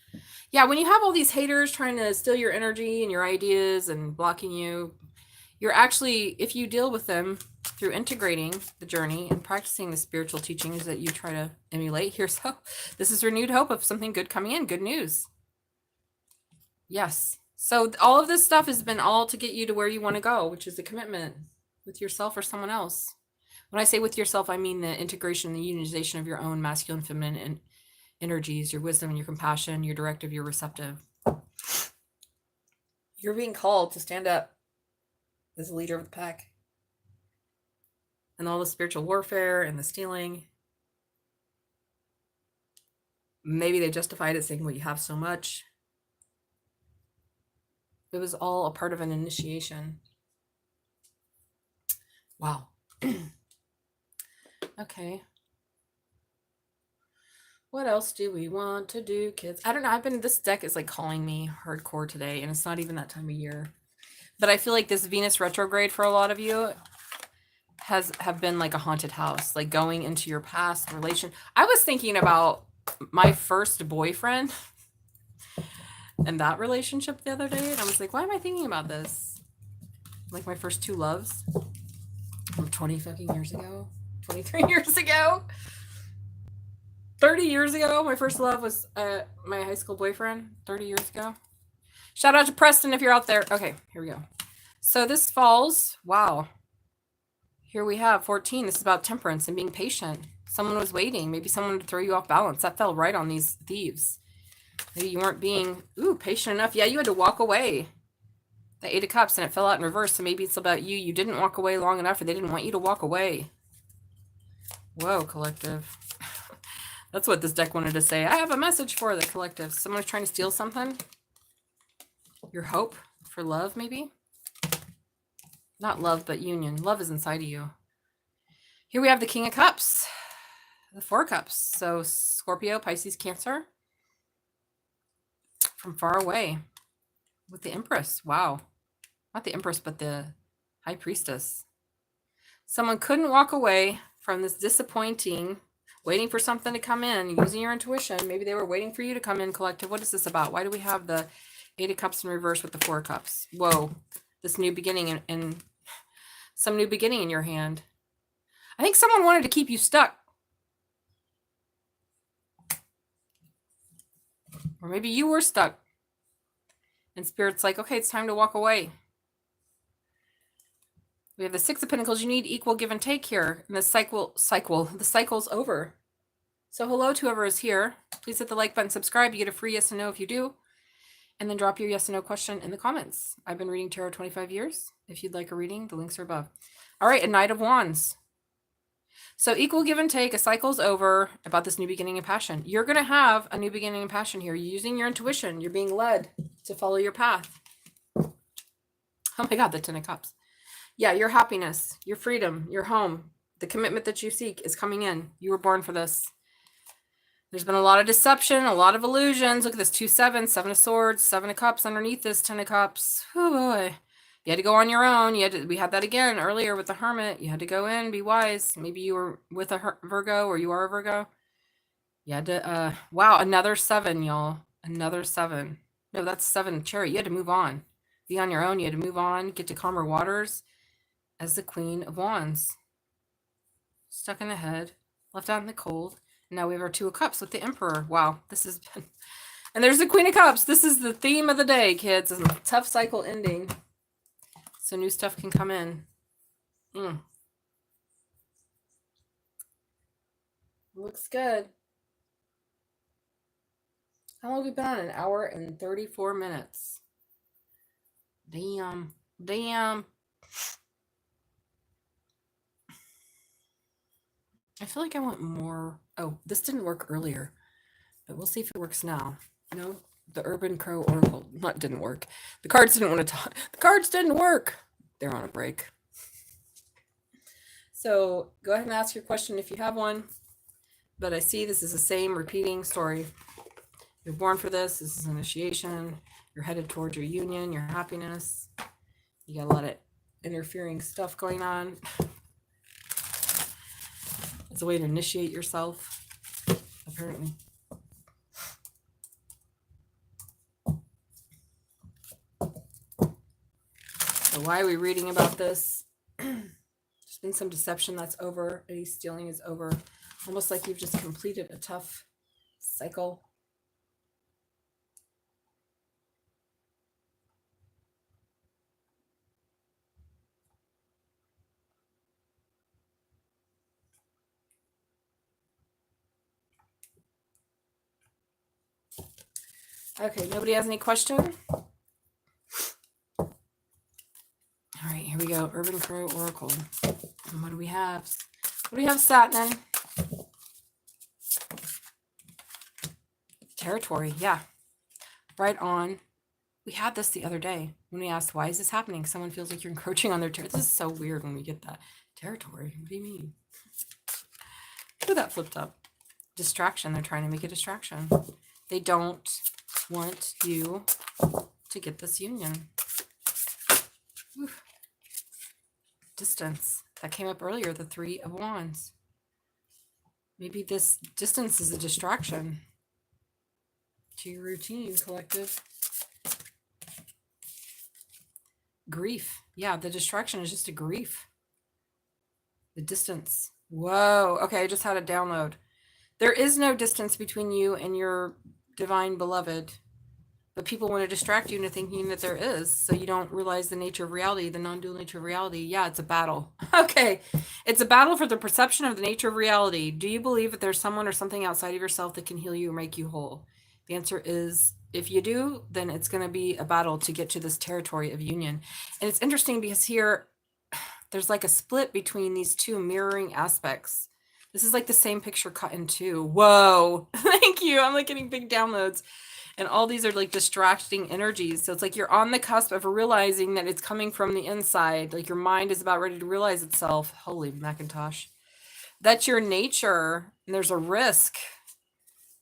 Yeah, when you have all these haters trying to steal your energy and your ideas and blocking you, you're actually, if you deal with them through integrating the journey and practicing the spiritual teachings that you try to emulate, here's hope. This is renewed hope of something good coming in, good news. Yes. So all of this stuff has been all to get you to where you want to go, which is a commitment with yourself or someone else. When I say with yourself, I mean the integration, the unitization of your own masculine, feminine energies, your wisdom and your compassion, your directive, your receptive. You're being called to stand up as a leader of the pack. And all the spiritual warfare and the stealing. Maybe they justified it saying, well, you have so much. It was all a part of an initiation. Wow. Okay. What else do we want to do, kids? I don't know. This deck is like calling me hardcore today, and it's not even that time of year. But I feel like this Venus retrograde for a lot of you have been like a haunted house, like going into your past relation. I was thinking about my first boyfriend and that relationship the other day, and I was like, why am I thinking about this? Like my first two loves from 20 fucking years ago, 23 years ago, 30 years ago. My first love was my high school boyfriend 30 years ago. Shout out to Preston if you're out there. Okay, here we go. So this falls, wow. Here we have 14. This is about temperance and being patient. Someone was waiting. Maybe someone would throw you off balance. That fell right on these thieves. Maybe you weren't being patient enough. Yeah, you had to walk away. The 8 of Cups, and it fell out in reverse. So maybe it's about you. You didn't walk away long enough, or they didn't want you to walk away. Whoa, collective. That's what this deck wanted to say. I have a message for the collective. Someone was trying to steal something. Your hope for love, maybe? Not love, but union. Love is inside of you. Here we have the King of Cups. The 4 Cups. So Scorpio, Pisces, Cancer. From far away. With the Empress. Wow. Not the Empress, but the High Priestess. Someone couldn't walk away from this disappointing, waiting for something to come in, using your intuition. Maybe they were waiting for you to come in, collective. What is this about? Why do we have the 8 of Cups in reverse with the 4 Cups? Whoa. This new beginning and some new beginning in your hand. I think someone wanted to keep you stuck. Or maybe you were stuck. And Spirit's like, okay, it's time to walk away. We have the 6 of Pentacles. You need equal give and take here. And the cycle's over. So hello to whoever is here. Please hit the like button, subscribe. You get a free yes and no if you do. And then drop your yes and no question in the comments. I've been reading tarot 25 years. If you'd like a reading, the links are above. All right, a Knight of Wands. So equal give and take, a cycle's over about this new beginning and passion. You're going to have a new beginning and passion here. You're using your intuition. You're being led to follow your path. Oh my God, the 10 of Cups. Yeah, your happiness, your freedom, your home, the commitment that you seek is coming in. You were born for this. There's been a lot of deception, a lot of illusions. Look at this, 2 7, 7 of Swords, 7 of Cups underneath this, 10 of Cups. Oh boy. You had to go on your own. We had that again earlier with the hermit. You had to go in, be wise. Maybe you were with a Virgo, or you are a Virgo. You had to, wow, another 7, y'all. Another 7. No, that's 7 Chariot. You had to move on. Be on your own. You had to move on, get to calmer waters as the Queen of Wands. Stuck in the head, left out in the cold. And now we have our 2 of Cups with the Emperor. Wow, this has been... And there's the Queen of Cups. This is the theme of the day, kids. It's a tough cycle ending, so new stuff can come in. Looks good. How long have we been on? An hour and 34 minutes. Damn. I feel like I want more. Oh, this didn't work earlier, but we'll see if it works now. No, the Urban Crow Oracle didn't work. The cards didn't want to talk. The cards didn't work. They're on a break. So go ahead and ask your question if you have one. But I see this is the same repeating story. You're born for this. This is initiation. You're headed towards your union, your happiness. You got a lot of interfering stuff going on. It's a way to initiate yourself, apparently. So why are we reading about this? There's been some deception that's over. Any stealing is over. Almost like you've just completed a tough cycle. Okay, nobody has any question? All right, here we go. Urban Crow Oracle. And what do we have? What do we have, Saturn? Territory, yeah. Right on. We had this the other day when we asked, why is this happening? Someone feels like you're encroaching on their territory. This is so weird when we get that. Territory, what do you mean? Look at that flipped up. Distraction, they're trying to make a distraction. They don't want you to get this union. Oof. Distance, that came up earlier, the 3 of Wands. Maybe this distance is a distraction to your routine, collective. Grief. Yeah, the distraction is just a grief. The distance. Whoa. Okay, I just had a download. There is no distance between you and your divine beloved, but people want to distract you into thinking that there is, so you don't realize the nature of reality, the non-dual nature of reality. Yeah, it's a battle. Okay, it's a battle for the perception of the nature of reality. Do you believe that there's someone or something outside of yourself that can heal you or make you whole? The answer is, if you do, then it's going to be a battle to get to this territory of union. And it's interesting because here, there's like a split between these two mirroring aspects. This is like the same picture cut in two. Whoa, thank you. I'm like getting big downloads. And all these are like distracting energies. So it's like you're on the cusp of realizing that it's coming from the inside. Like your mind is about ready to realize itself. Holy Macintosh. That's your nature. And there's a risk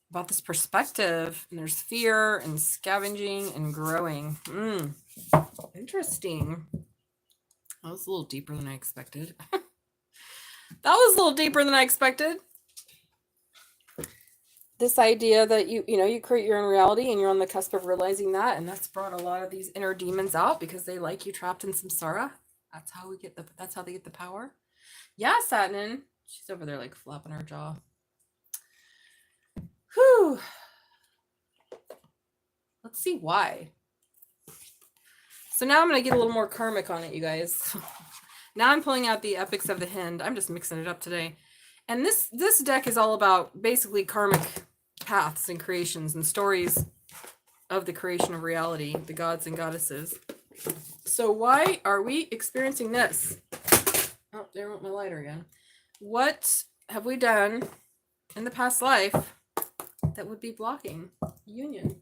about this perspective. And there's fear and scavenging and growing. Interesting. That was a little deeper than I expected. That was a little deeper than I expected. This idea that you create your own reality and you're on the cusp of realizing that, and that's brought a lot of these inner demons out because they like you trapped in samsara. That's how they get the power. Yeah, Saturn. She's over there like flopping her jaw. Whew. Let's see why. So now I'm going to get a little more karmic on it, you guys. Now I'm pulling out the Epics of the Hind. I'm just mixing it up today. And this deck is all about basically karmic paths and creations and stories of the creation of reality, the gods and goddesses. So why are we experiencing this? Oh, there went my lighter again. What have we done in the past life that would be blocking union?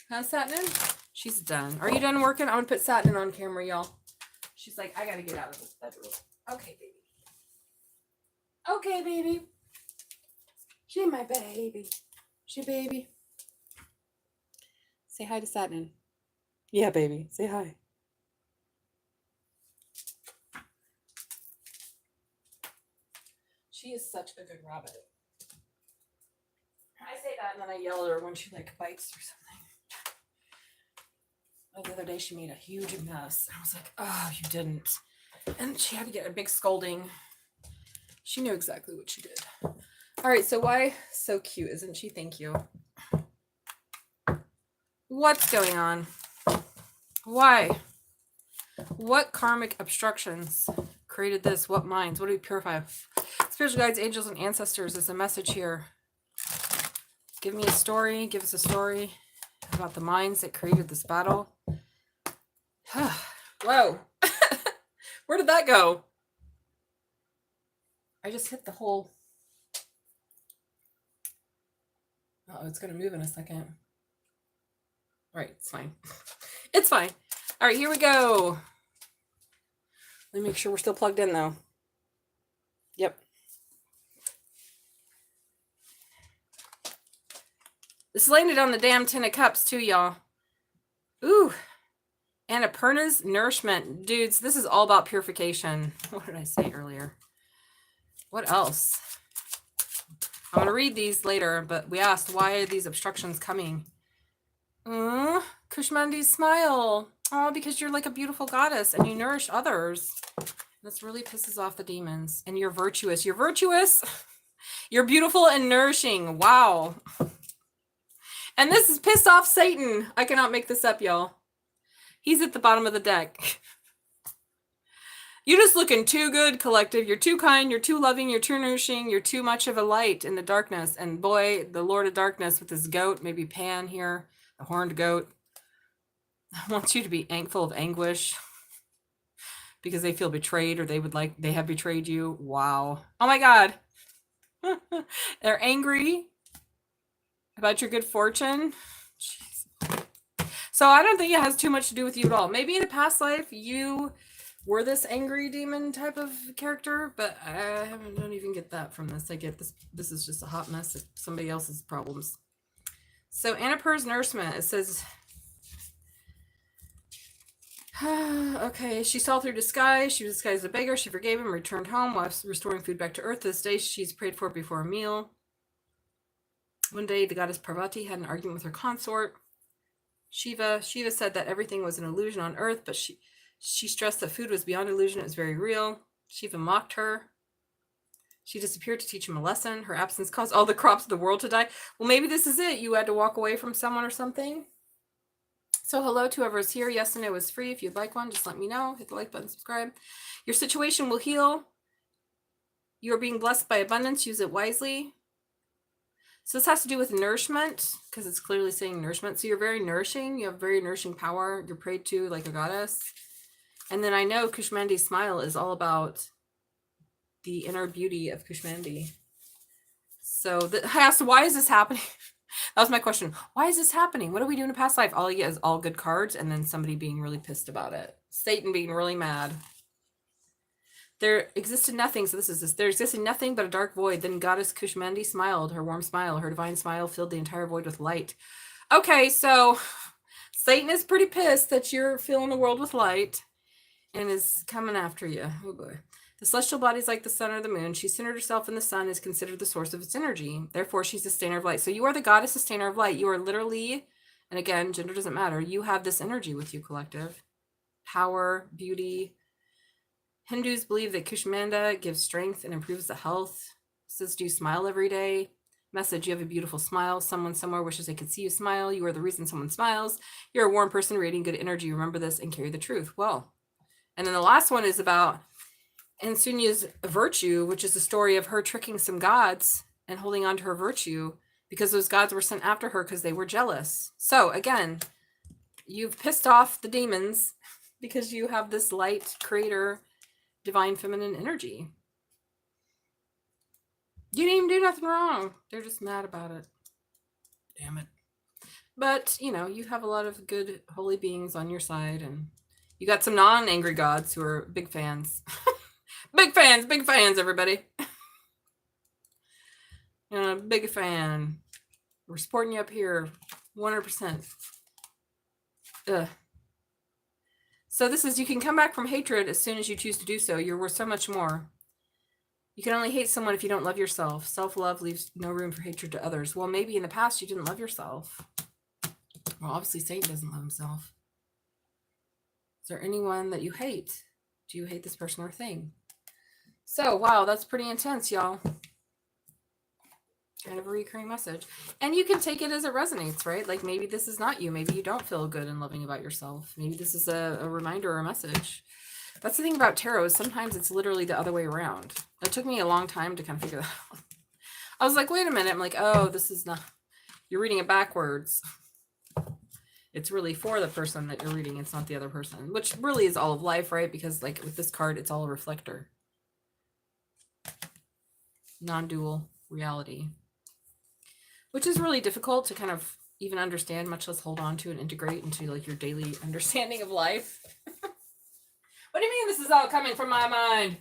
How's Saturn? She's done. Are you done working? I'm going to put Saturn on camera, y'all. She's like, I got to get out of this bedroom. Okay, baby. Okay, baby. She my baby. She baby. Say hi to Saturn. Yeah, baby. Say hi. is such a good rabbit. I say that and then I yell at her when she like bites or something. The other day she made a huge mess. I was like, oh, you didn't. And she had to get a big scolding. She knew exactly what she did. All right, so why? So cute, isn't she? Thank you. What's going on? Why? What karmic obstructions created this? What minds? What do we purify? Spiritual guides, angels, and ancestors is a message here. Give me a story. Give us a story about the minds that created this battle. Whoa. Where did that go? I just hit the whole... Oh, it's going to move in a second. Right, it's fine. It's fine. All right, here we go. Let me make sure we're still plugged in, though. Yep. This landed on the damn Ten of Cups, too, y'all. Ooh. Annapurna's nourishment. Dudes, this is all about purification. What did I say earlier? What else? I'm going to read these later, but we asked, why are these obstructions coming? Kushmandi's smile. Oh, because you're like a beautiful goddess and you nourish others. This really pisses off the demons. And you're virtuous. You're virtuous. You're beautiful and nourishing. Wow. And this is pissed off Satan. I cannot make this up, y'all. He's at the bottom of the deck. You're just looking too good, collective. You're too kind. You're too loving. You're too nourishing. You're too much of a light in the darkness. And boy, the Lord of Darkness with his goat, maybe Pan here, the horned goat, wants you to be full of anguish because they feel betrayed or they have betrayed you. Wow. Oh my God. They're angry about your good fortune. Jeez. So I don't think it has too much to do with you at all. Maybe in a past life you were this angry demon type of character, but I don't even get that from this. I get this. This is just a hot mess of somebody else's problems. So Annapurna's nourishment, it says, okay, she saw through disguise. She was disguised as a beggar. She forgave him, returned home while restoring food back to earth. This day she's prayed for before a meal. One day the goddess Parvati had an argument with her consort, Shiva. Shiva said that everything was an illusion on earth, but she stressed that food was beyond illusion. It was very real. Shiva mocked her. She disappeared to teach him a lesson. Her absence caused all the crops of the world to die. Well, maybe this is it. You had to walk away from someone or something. So hello to whoever is here. Yes and no is free. If you'd like one, just let me know. Hit the like button, subscribe. Your situation will heal. You are being blessed by abundance. Use it wisely. So this has to do with nourishment, because it's clearly saying nourishment. So you're very nourishing. You have very nourishing power. You're prayed to like a goddess. And then I know Kushmandi's smile is all about the inner beauty of Kushmandi. So I asked, why is this happening? That was my question. Why is this happening? What do we do in a past life? All you get is all good cards and then somebody being really pissed about it. Satan being really mad. There existed nothing. So there existed nothing but a dark void. Then goddess Kushmandi smiled. Her warm smile, her divine smile filled the entire void with light. Okay, so Satan is pretty pissed that you're filling the world with light and is coming after you. Oh boy. The celestial body is like the sun or the moon. She centered herself in the sun, is considered the source of its energy. Therefore, she's the sustainer of light. So you are the goddess sustainer of light. You are literally, and again, gender doesn't matter. You have this energy with you, collective. Power, beauty. Hindus believe that Kushmanda gives strength and improves the health. Says, do you smile every day? Message, you have a beautiful smile. Someone somewhere wishes they could see you smile. You are the reason someone smiles. You're a warm person radiating good energy. Remember this and carry the truth. Well, and then the last one is about Ansunya's virtue, which is the story of her tricking some gods and holding on to her virtue because those gods were sent after her because they were jealous. So again, you've pissed off the demons because you have this light creator, divine feminine energy. You didn't even do nothing wrong. They're just mad about it. Damn it. But, you know, you have a lot of good holy beings on your side, and you got some non-angry gods who are big fans. Big fans, everybody. Big fan. We're supporting you up here, 100%. Ugh. So this is, you can come back from hatred as soon as you choose to do so. You're worth so much more. You can only hate someone if you don't love yourself. Self-love leaves no room for hatred to others. Well, maybe in the past you didn't love yourself. Well, obviously Satan doesn't love himself. Is there anyone that you hate? Do you hate this person or thing? So, wow, that's pretty intense, y'all. Kind of a recurring message. And you can take it as it resonates, right? Like maybe this is not you. Maybe you don't feel good and loving about yourself. Maybe this is a reminder or a message. That's the thing about tarot, is sometimes it's literally the other way around. It took me a long time to kind of figure that out. I was like, wait a minute. I'm like, oh, this is not, you're reading it backwards. It's really for the person that you're reading. It's not the other person, which really is all of life, right? Because like with this card, it's all a reflector. Non-dual reality. Which is really difficult to kind of even understand, much less hold on to and integrate into like your daily understanding of life. What do you mean this is all coming from my mind?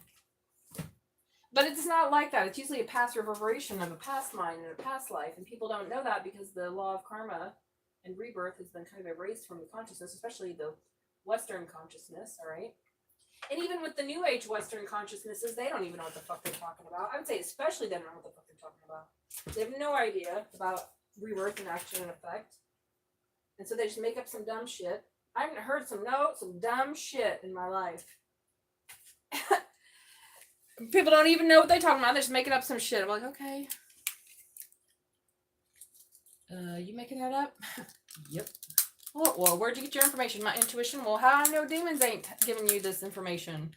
But it's not like that. It's usually a past reverberation of a past mind and a past life. And people don't know that because the law of karma and rebirth has been kind of erased from the consciousness, especially the Western consciousness, all right? And even with the New Age Western consciousnesses, they don't even know what the fuck they're talking about. I would say especially they don't know what the fuck they're talking about. They have no idea about rebirth and action and effect. And so they just make up some dumb shit. I haven't heard some dumb shit in my life. People don't even know what they're talking about. They're just making up some shit. I'm like, okay. You making that up? Yep. Well, where'd you get your information? My intuition? Well, how I know demons ain't giving you this information?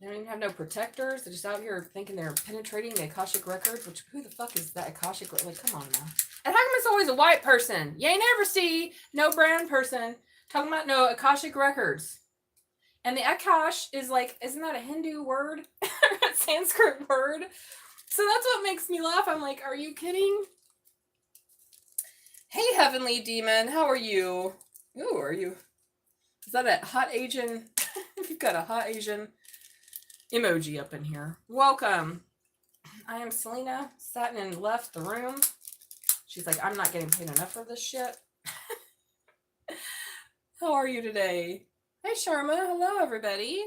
They don't even have no protectors. They're just out here thinking they're penetrating the Akashic records, which, who the fuck is that Akashic? Like, come on now. And how come it's always a white person? You ain't never see no brown person talking about no Akashic records. And the Akash is like, isn't that a Hindu word? A Sanskrit word? So that's what makes me laugh. I'm like, are you kidding? Hey, Heavenly Demon, how are you? Ooh, are you? Is that a hot Asian? You've got a hot Asian emoji up in here. Welcome. I am Selena. Satin and left the room. She's like, I'm not getting paid enough for this shit. How are you today? Hi, Sharma. Hello, everybody.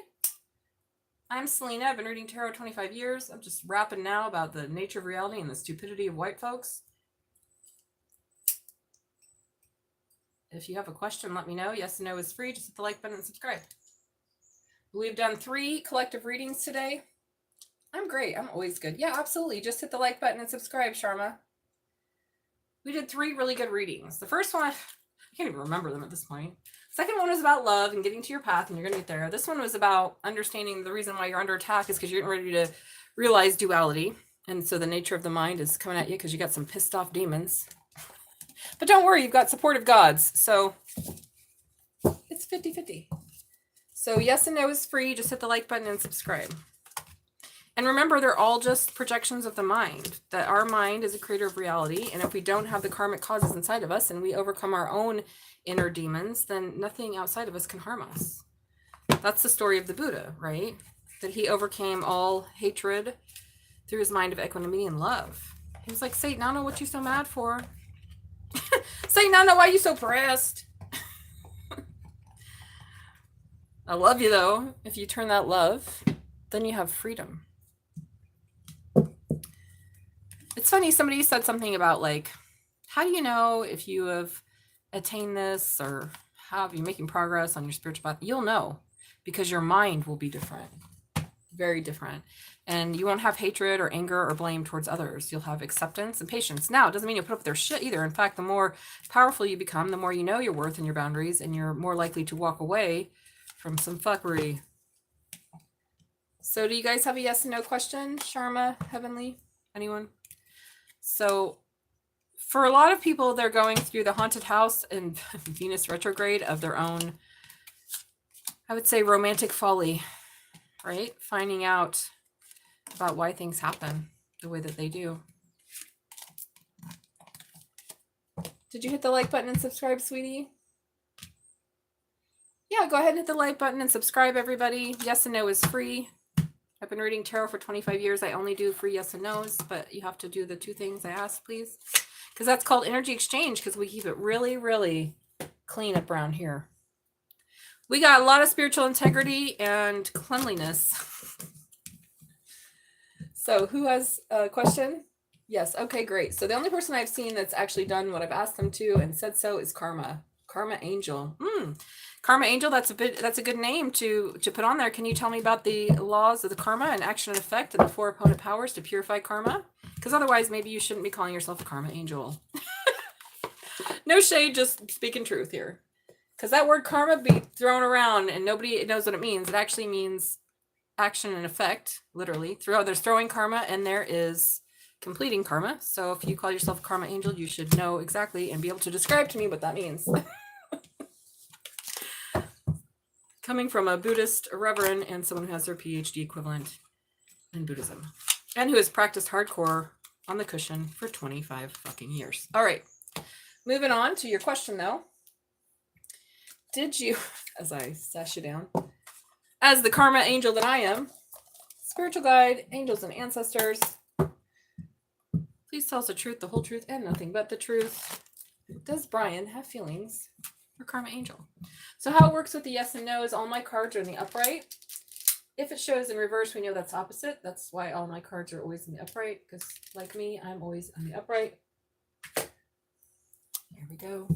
I'm Selena. I've been reading tarot 25 years. I'm just rapping now about the nature of reality and the stupidity of white folks. If you have a question, let me know. Yes and no is free. Just hit the like button and subscribe. We've done 3 collective readings today. I'm great. I'm always good. Yeah, absolutely. Just hit the like button and subscribe, Sharma. We did 3 really good readings. The first one, I can't even remember them at this point. Second one was about love and getting to your path, and you're going to get there. This one was about understanding the reason why you're under attack is because you're getting ready to realize duality. And so the nature of the mind is coming at you because you got some pissed off demons. But don't worry, you've got supportive gods. So it's 50-50. So yes and no is free. Just hit the like button and subscribe. And remember, they're all just projections of the mind. That our mind is a creator of reality. And if we don't have the karmic causes inside of us and we overcome our own inner demons, then nothing outside of us can harm us. That's the story of the Buddha, right? That he overcame all hatred through his mind of equanimity and love. He was like, Satan, I don't know what you're so mad for. Satan, I don't know why you're so pressed. I love you, though. If you turn that love, then you have freedom. It's funny, somebody said something about, like, how do you know if you have attained this or how you're making progress on your spiritual path? You'll know because your mind will be different. Very different. And you won't have hatred or anger or blame towards others. You'll have acceptance and patience. Now, it doesn't mean you'll put up with their shit either. In fact, the more powerful you become, the more you know your worth and your boundaries, and you're more likely to walk away from some fuckery. So do you guys have a yes and no question? Sharma, Heavenly? Anyone? So for a lot of people, they're going through the haunted house and Venus retrograde of their own, I would say, romantic folly, right? Finding out about why things happen the way that they do. Did you hit the like button and subscribe, sweetie? Yeah, go ahead and hit the like button and subscribe, everybody. Yes and no is free. I've been reading tarot for 25 years. I only do free yes and no's, but you have to do the 2 things I ask, please. Because that's called energy exchange, because we keep it really, really clean up around here. We got a lot of spiritual integrity and cleanliness. So who has a question? Yes. Okay, great. So the only person I've seen that's actually done what I've asked them to and said so is Karma. Karma Angel. Karma Angel, that's a good name to put on there. Can you tell me about the laws of the karma and action and effect and the 4 opponent powers to purify karma? Because otherwise maybe you shouldn't be calling yourself a Karma Angel. No shade, just speaking truth here. Because that word karma be thrown around and nobody knows what it means. It actually means action and effect, literally. There's throwing karma and there is completing karma. So if you call yourself a Karma Angel, you should know exactly and be able to describe to me what that means. Coming from a Buddhist reverend and someone who has their PhD equivalent in Buddhism and who has practiced hardcore on the cushion for 25 fucking years. All right, moving on to your question though. Did you, as I sash you down, as the Karma Angel that I am, spiritual guide, angels and ancestors, please tell us the truth, the whole truth, and nothing but the truth. Does Brian have feelings for Karma Angel? So how it works with the yes and no is all my cards are in the upright. If it shows in reverse, we know that's opposite. That's why all my cards are always in the upright, because like me, I'm always in the upright. Here we go.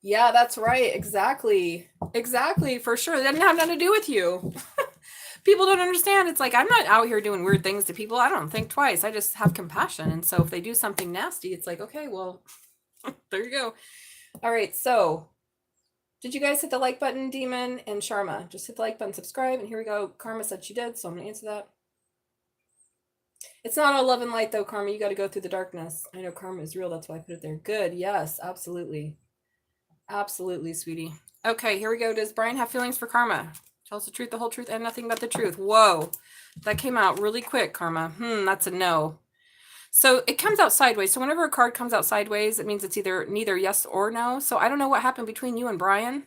Yeah, that's right. Exactly. Exactly, for sure. It didn't have nothing to do with you. People don't understand. It's like, I'm not out here doing weird things to people. I don't think twice. I just have compassion. And so if they do something nasty, it's like, okay, well, there you go. All right. So did you guys hit the like button, Demon and Sharma? Just hit the like button, subscribe. And here we go. Karma said she did. So I'm going to answer that. It's not all love and light though, Karma. You got to go through the darkness. I know karma is real. That's why I put it there. Good. Yes, absolutely. Absolutely, sweetie. Okay, here we go. Does Brian have feelings for Karma? Tell us the truth, the whole truth, and nothing but the truth. Whoa, that came out really quick, Karma. That's a no. So it comes out sideways. So whenever a card comes out sideways, it means it's either neither yes or no. So I don't know what happened between you and Brian,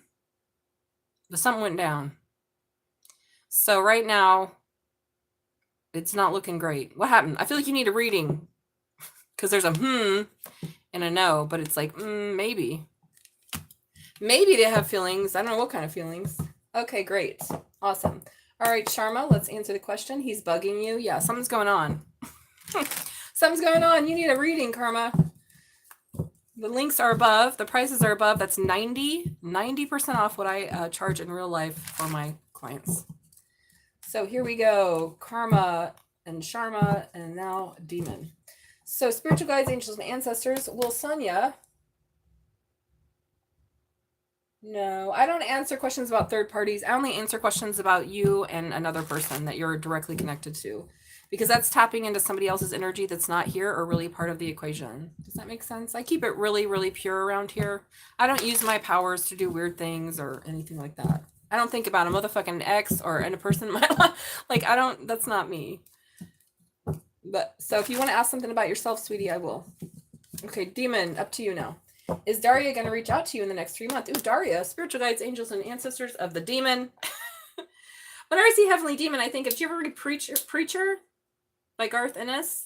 but something went down. So right now, it's not looking great. What happened? I feel like you need a reading because there's a and a no, but it's like maybe. Maybe they have feelings. I don't know what kind of feelings. Okay, great. Awesome. All right, Sharma, let's answer the question. He's bugging you. Yeah, something's going on. Something's going on. You need a reading, Karma. The links are above. The prices are above. That's 90% off what I charge in real life for my clients. So here we go. Karma and Sharma and now Demon. So spiritual guides, angels, and ancestors. Will Sonia... No, I don't answer questions about third parties. I only answer questions about you and another person that you're directly connected to, because that's tapping into somebody else's energy that's not here or really part of the equation. Does that make sense? I keep it really, really pure around here. I don't use my powers to do weird things or anything like that. I don't think about a motherfucking ex or a person in my life. Like, I don't, that's not me. But so if you want to ask something about yourself, sweetie, I will. Okay, Demon, up to you now. Is Daria going to reach out to you in the next 3 months? Ooh, Daria, spiritual guides, angels, and ancestors of the Demon. Whenever I see Heavenly Demon, I think, did you ever read Preacher by Garth Ennis?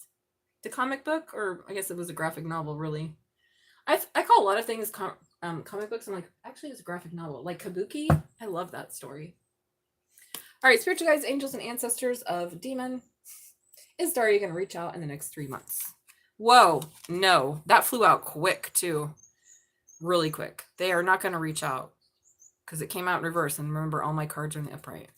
The comic book? Or I guess it was a graphic novel, really. I call a lot of things comic books. I'm like, actually, it's a graphic novel. Like Kabuki. I love that story. All right, spiritual guides, angels, and ancestors of Demon. Is Daria going to reach out in the next 3 months? Whoa, no. That flew out quick, too. Really quick. They are not going to reach out because it came out in reverse. And remember, all my cards are in the upright.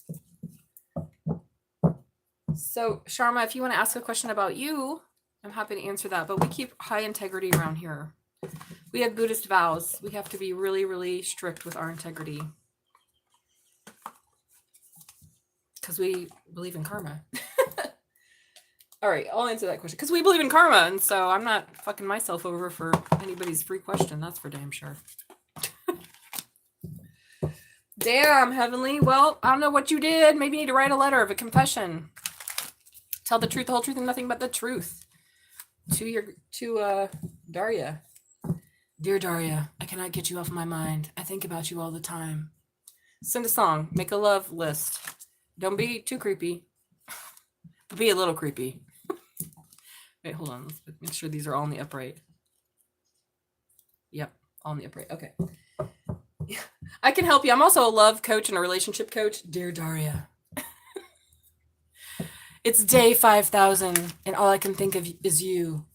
So, Sharma, if you want to ask a question about you, I'm happy to answer that. But we keep high integrity around here. We have Buddhist vows. We have to be really, really strict with our integrity because we believe in karma. All right, I'll answer that question because we believe in karma, and so I'm not fucking myself over for anybody's free question. That's for damn sure. Damn, Heavenly. Well, I don't know what you did. Maybe you need to write a letter of a confession. Tell the truth, the whole truth, and nothing but the truth. To Daria. Dear Daria, I cannot get you off my mind. I think about you all the time. Send a song. Make a love list. Don't be too creepy. Be a little creepy. Wait, hold on. Let's make sure these are all in the upright. Yep, all in the upright. Okay. I can help you. I'm also a love coach and a relationship coach. Dear Daria. It's day 5,000, and all I can think of is you.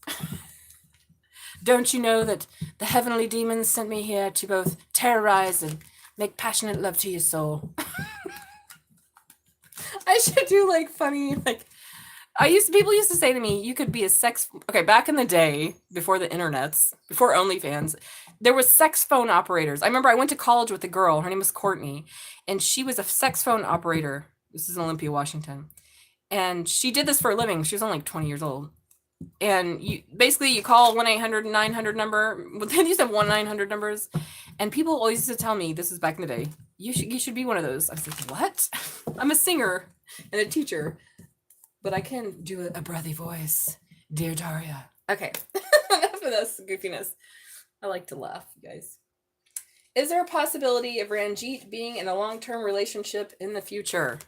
Don't you know that the heavenly demons sent me here to both terrorize and make passionate love to your soul? I should do like funny, like, people used to say to me, you could be a sex, okay, back in the day, before the internets, before OnlyFans, there was sex phone operators. I remember I went to college with a girl, her name was Courtney, and she was a sex phone operator. This is in Olympia, Washington. And she did this for a living. She was only like 20 years old. And you call 1-800-900 number. They used to have 1-900 numbers, and people always used to tell me, this is back in the day, you should be one of those. I was like, what? I'm a singer and a teacher, but I can do a breathy voice. Dear Daria. Okay. Enough of this goofiness. I like to laugh, you guys. Is there a possibility of Ranjit being in a long-term relationship in the future?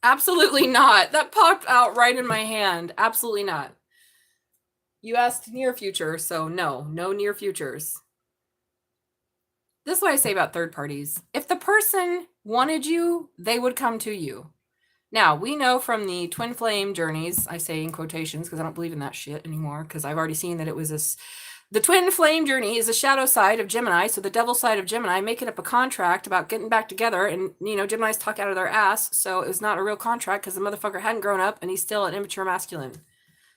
Absolutely not. That popped out right in my hand. Absolutely not. You asked near future, so no near futures. This is what I say about third parties. If the person wanted you, they would come to you. Now, we know from the twin flame journeys, I say in quotations because I don't believe in that shit anymore, because I've already seen that it was this. The twin flame journey is the shadow side of Gemini, so the devil side of Gemini making up a contract about getting back together, and, Gemini's talk out of their ass, so it was not a real contract because the motherfucker hadn't grown up, and he's still an immature masculine.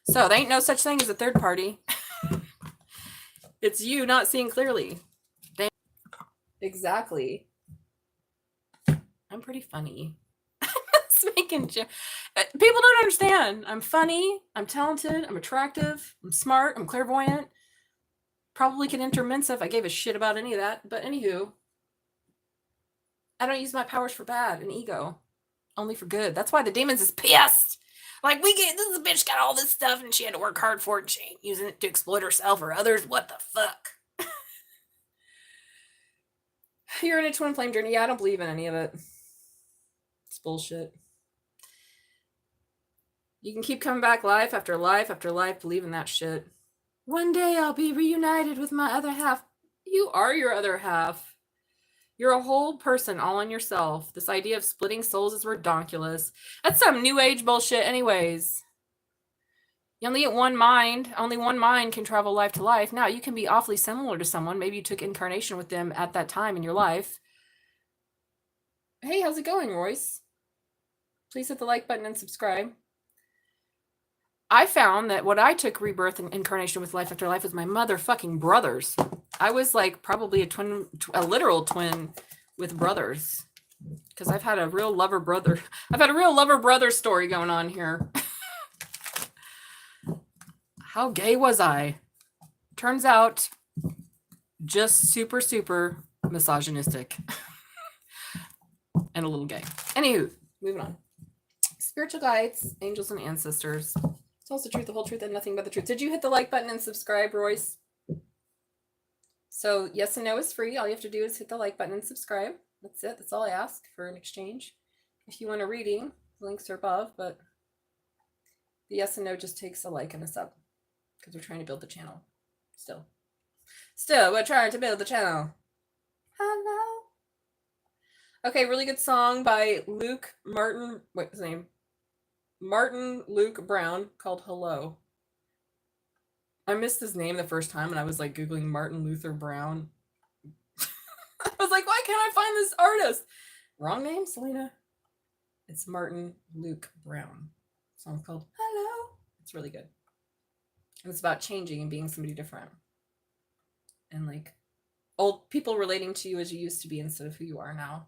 So there ain't no such thing as a third party. It's you not seeing clearly. Exactly. I'm pretty funny. Making people don't understand. I'm funny, I'm talented, I'm attractive, I'm smart, I'm clairvoyant. Probably can enter Mensa if I gave a shit about any of that. But anywho, I don't use my powers for bad and ego. Only for good. That's why the demons is pissed. Like, this bitch got all this stuff and she had to work hard for it and she ain't using it to exploit herself or others. What the fuck? You're in a twin flame journey. Yeah, I don't believe in any of it. It's bullshit. You can keep coming back life after life after life believing that shit. One day I'll be reunited with my other half. You are your other half. You're a whole person all on yourself. This idea of splitting souls is redonkulous. That's some new age bullshit anyways. You only get one mind. Only one mind can travel life to life. Now, you can be awfully similar to someone. Maybe you took incarnation with them at that time in your life. Hey, how's it going, Royce? Please hit the like button and subscribe. I found that what I took rebirth and incarnation with life after life was my motherfucking brothers. I was like probably a literal twin with brothers. Because I've had a real lover brother story going on here. How gay was I? Turns out, just super misogynistic. And a little gay. Anywho, moving on. Spiritual guides, angels, and ancestors. Tells the truth, the whole truth, and nothing but the truth. Did you hit the like button and subscribe, Royce? So yes and no is free. All you have to do is hit the like button and subscribe. That's it. That's all I ask for an exchange. If you want a reading, the links are above, but the yes and no just takes a like and a sub because we're trying to build the channel. Still, we're trying to build the channel. Hello. Okay, really good song by Luke Martin. What's his name? Martin Luke Brown, called Hello. I missed his name the first time and I was like Googling Martin Luther Brown. I was like, why can't I find this artist? Wrong name, Selena. It's Martin Luke Brown. The song's called Hello. It's really good. And it's about changing and being somebody different. And like old people relating to you as you used to be instead of who you are now.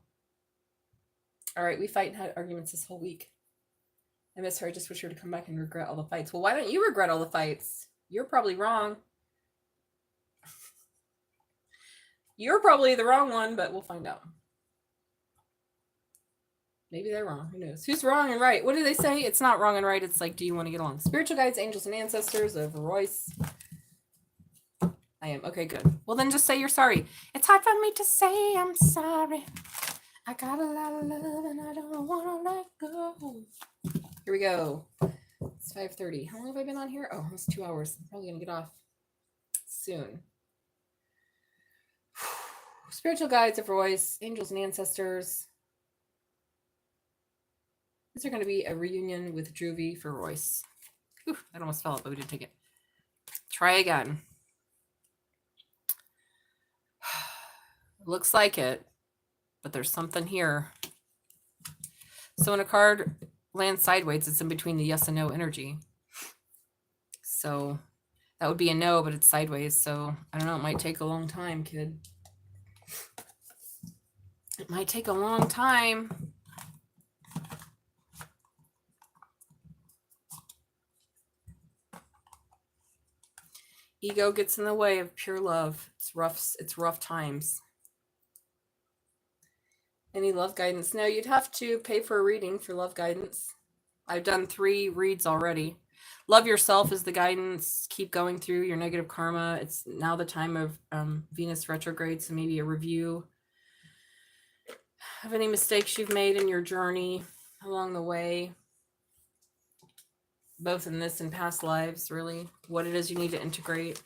All right, we fight and had arguments this whole week. I miss her. I just wish her to come back and regret all the fights. Well, why don't you regret all the fights? You're probably wrong. You're probably the wrong one, but we'll find out. Maybe they're wrong. Who knows? Who's wrong and right? What do they say? It's not wrong and right. It's like, do you want to get along? Spiritual guides, angels, and ancestors of Royce. I am. Okay, good. Well, then just say you're sorry. It's hard for me to say I'm sorry. I got a lot of love and I don't want to let go. Here we go. It's 5:30. How long have I been on here? Oh, almost 2 hours. I'm probably going to get off soon. Spiritual guides of Royce, angels and ancestors. Is there going to be a reunion with Juvie for Royce? Whew, that almost fell out, but we didn't take it. Try again. Looks like it, but there's something here. So when a card lands sideways, it's in between the yes and no energy. So that would be a no, but it's sideways. So I don't know. It might take a long time, kid. It might take a long time. Ego gets in the way of pure love. It's rough times. Any love guidance? No, you'd have to pay for a reading for love guidance. I've done 3 reads already. Love yourself is the guidance. Keep going through your negative karma. It's now the time of Venus retrograde, so maybe a review of any mistakes you've made in your journey along the way, both in this and past lives, really. What it is you need to integrate.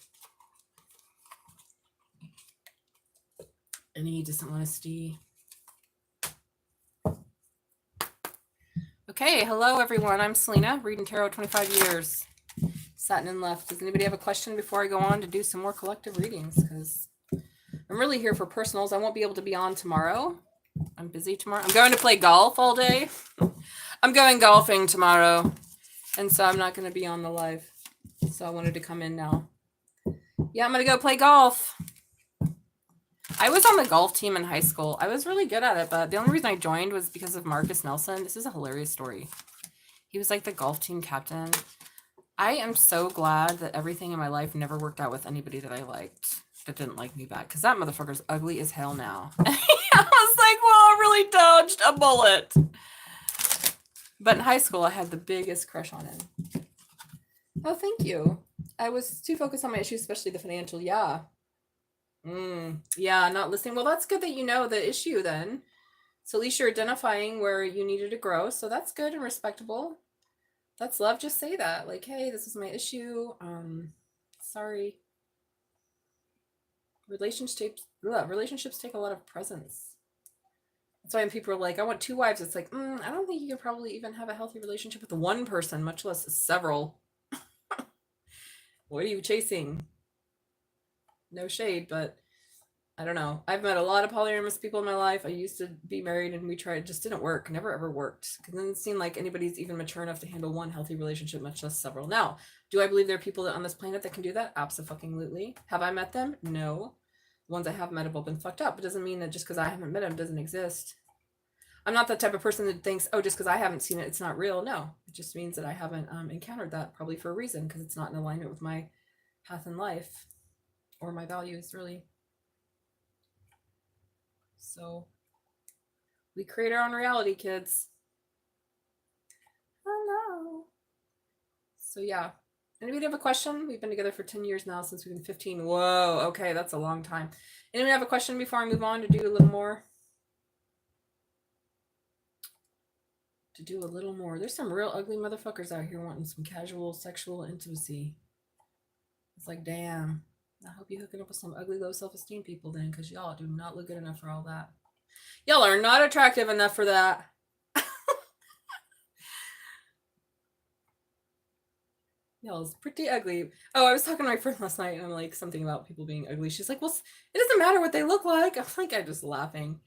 Any dishonesty. Okay, hello everyone. I'm Selena, reading tarot 25 years. Satin and left. Does anybody have a question before I go on to do some more collective readings? Because I'm really here for personals. I won't be able to be on tomorrow. I'm busy tomorrow. I'm going to play golf all day. I'm going golfing tomorrow. And so I'm not going to be on the live. So I wanted to come in now. Yeah, I'm going to go play golf. I was on the golf team in high school. I was really good at it, but the only reason I joined was because of Marcus Nelson. This is a hilarious story. He was like the golf team captain. I am so glad that everything in my life never worked out with anybody that I liked that didn't like me back, because that motherfucker's ugly as hell now. I was like, well, I really dodged a bullet. But in high school, I had the biggest crush on him. Oh, thank you. I was too focused on my issues, especially the financial. Yeah. Yeah, not listening. Well, that's good that you know the issue then. So at least you're identifying where you needed to grow. So that's good and respectable. That's love. Just say that. Like, hey, this is my issue. Sorry. Relationships take a lot of presence. That's why when people are like, I want 2 wives, it's like, I don't think you could probably even have a healthy relationship with one person, much less several. What are you chasing? No shade, but I don't know. I've met a lot of polyamorous people in my life. I used to be married and we tried, it just didn't work. Never ever worked. Because it didn't seem like anybody's even mature enough to handle one healthy relationship, much less several. Now, do I believe there are people on this planet that can do that? Absolutely. Have I met them? No. The ones I have met have all been fucked up. It doesn't mean that just because I haven't met them doesn't exist. I'm not that type of person that thinks, oh, just because I haven't seen it, it's not real. No, it just means that I haven't encountered that, probably for a reason, because it's not in alignment with my path in life. Or my values, really. So we create our own reality, kids. Hello. So yeah. Anybody have a question? We've been together for 10 years now, since we've been 15. Whoa, okay, that's a long time. Anybody have a question before I move on to do a little more? There's some real ugly motherfuckers out here wanting some casual sexual intimacy. It's like, damn. I hope you're hooking up with some ugly, low self-esteem people then, because y'all do not look good enough for all that. Y'all are not attractive enough for that. Y'all's pretty ugly. Oh, I was talking to my friend last night, and I'm like, something about people being ugly. She's like, well, it doesn't matter what they look like. I'm like, I'm just laughing.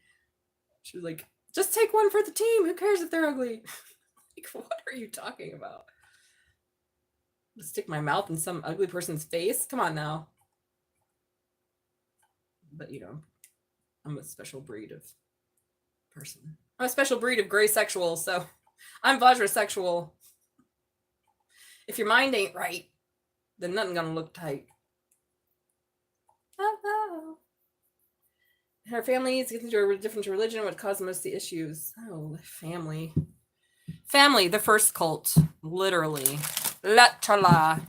She was like, just take one for the team. Who cares if they're ugly? Like, what are you talking about? Stick my mouth in some ugly person's face? Come on now. But you know, I'm a special breed of person. I'm a special breed of gray sexual, so I'm vajrasexual. If your mind ain't right, then nothing gonna look tight. Oh. Her family is getting to a different religion. What caused most of the issues? Oh, family. Family, the first cult, literally. Literally.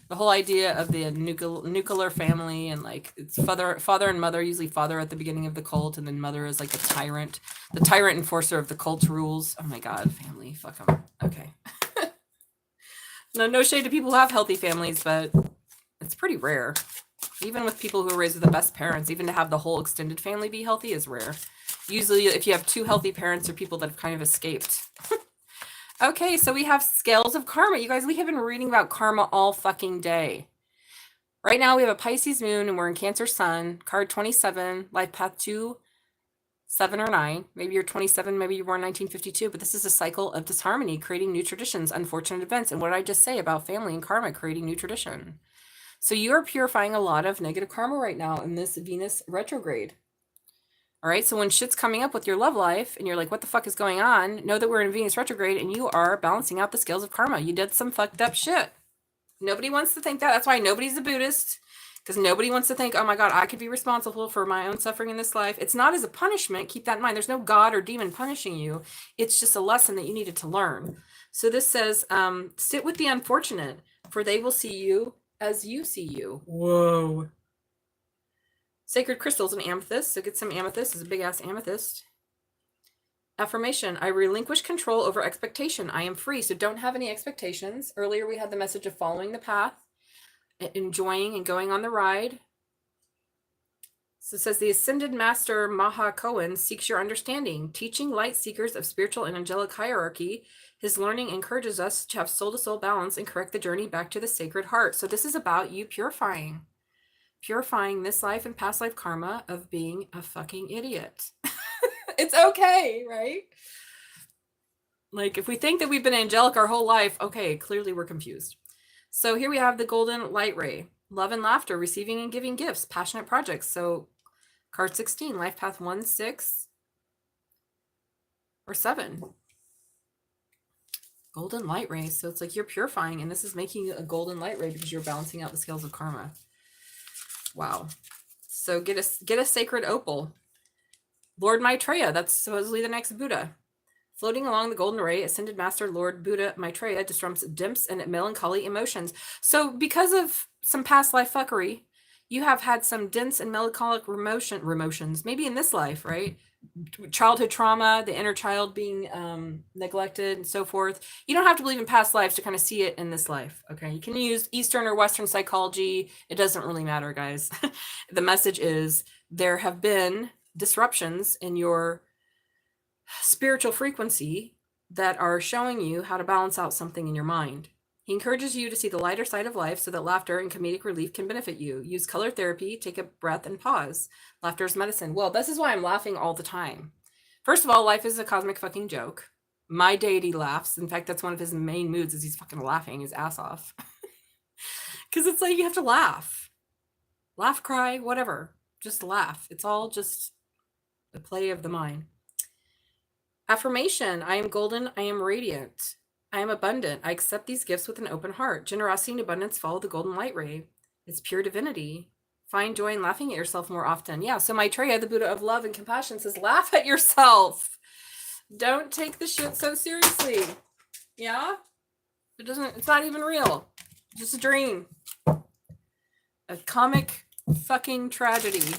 The whole idea of the nuclear family, and like it's father and mother, usually father at the beginning of the cult, and then mother is like the tyrant enforcer of the cult's rules. Oh my god, family, fuck them. Okay. No shade to people who have healthy families, but it's pretty rare. Even with people who are raised with the best parents, even to have the whole extended family be healthy is rare. Usually if you have two healthy parents or people that have kind of escaped. Okay, so we have scales of karma. You guys, we have been reading about karma all fucking day. Right now we have a Pisces moon and we're in Cancer sun, card 27, life path 2, 7 or 9. Maybe you're 27, maybe you were born 1952, but this is a cycle of disharmony, creating new traditions, unfortunate events. And what did I just say about family and karma creating new tradition? So you are purifying a lot of negative karma right now in this Venus retrograde. All right, so when shit's coming up with your love life and you're like, what the fuck is going on? Know that we're in Venus retrograde and you are balancing out the scales of karma. You did some fucked up shit. Nobody wants to think that. That's why nobody's a Buddhist, because nobody wants to think, oh my God, I could be responsible for my own suffering in this life. It's not as a punishment. Keep that in mind. There's no God or demon punishing you. It's just a lesson that you needed to learn. So this says, sit with the unfortunate, for they will see you as you see you. Whoa. Sacred crystals and amethyst. So get some amethyst. It's a big ass amethyst. Affirmation. I relinquish control over expectation. I am free. So don't have any expectations. Earlier we had the message of following the path, enjoying and going on the ride. So it says the ascended master Maha Kohen seeks your understanding, teaching light seekers of spiritual and angelic hierarchy. His learning encourages us to have soul-to-soul balance and correct the journey back to the sacred heart. So this is about you purifying this life and past life karma of being a fucking idiot. It's okay, right? Like if we think that we've been angelic our whole life, okay, clearly we're confused. So here we have the golden light ray, love and laughter, receiving and giving gifts, passionate projects. So card 16, life path 1, 6, or 7. Golden light ray. So it's like you're purifying, and this is making you a golden light ray because you're balancing out the scales of karma. Wow. So get a sacred opal. Lord Maitreya, that's supposedly the next Buddha. Floating along the golden ray, ascended master Lord Buddha Maitreya disrupts dimps and melancholy emotions. So because of some past life fuckery, you have had some dense and melancholic emotions, maybe in this life, right? Childhood trauma, the inner child being neglected and so forth. You don't have to believe in past lives to kind of see it in this life, okay? You can use Eastern or Western psychology. It doesn't really matter, guys. The message is there have been disruptions in your spiritual frequency that are showing you how to balance out something in your mind. He encourages you to see the lighter side of life so that laughter and comedic relief can benefit you. Use color therapy, take a breath and pause. Laughter is medicine. Well, this is why I'm laughing all the time. First of all, life is a cosmic fucking joke. My deity laughs. In fact, that's one of his main moods is he's fucking laughing his ass off. Because it's like you have to laugh. Laugh, cry, whatever. Just laugh. It's all just the play of the mind. Affirmation. I am golden. I am radiant. I am abundant. I accept these gifts with an open heart. Generosity and abundance follow the golden light ray. It's pure divinity. Find joy in laughing at yourself more often. Yeah, so Maitreya, the Buddha of love and compassion, says laugh at yourself. Don't take the shit so seriously. Yeah? It's not even real. It's just a dream. A comic fucking tragedy.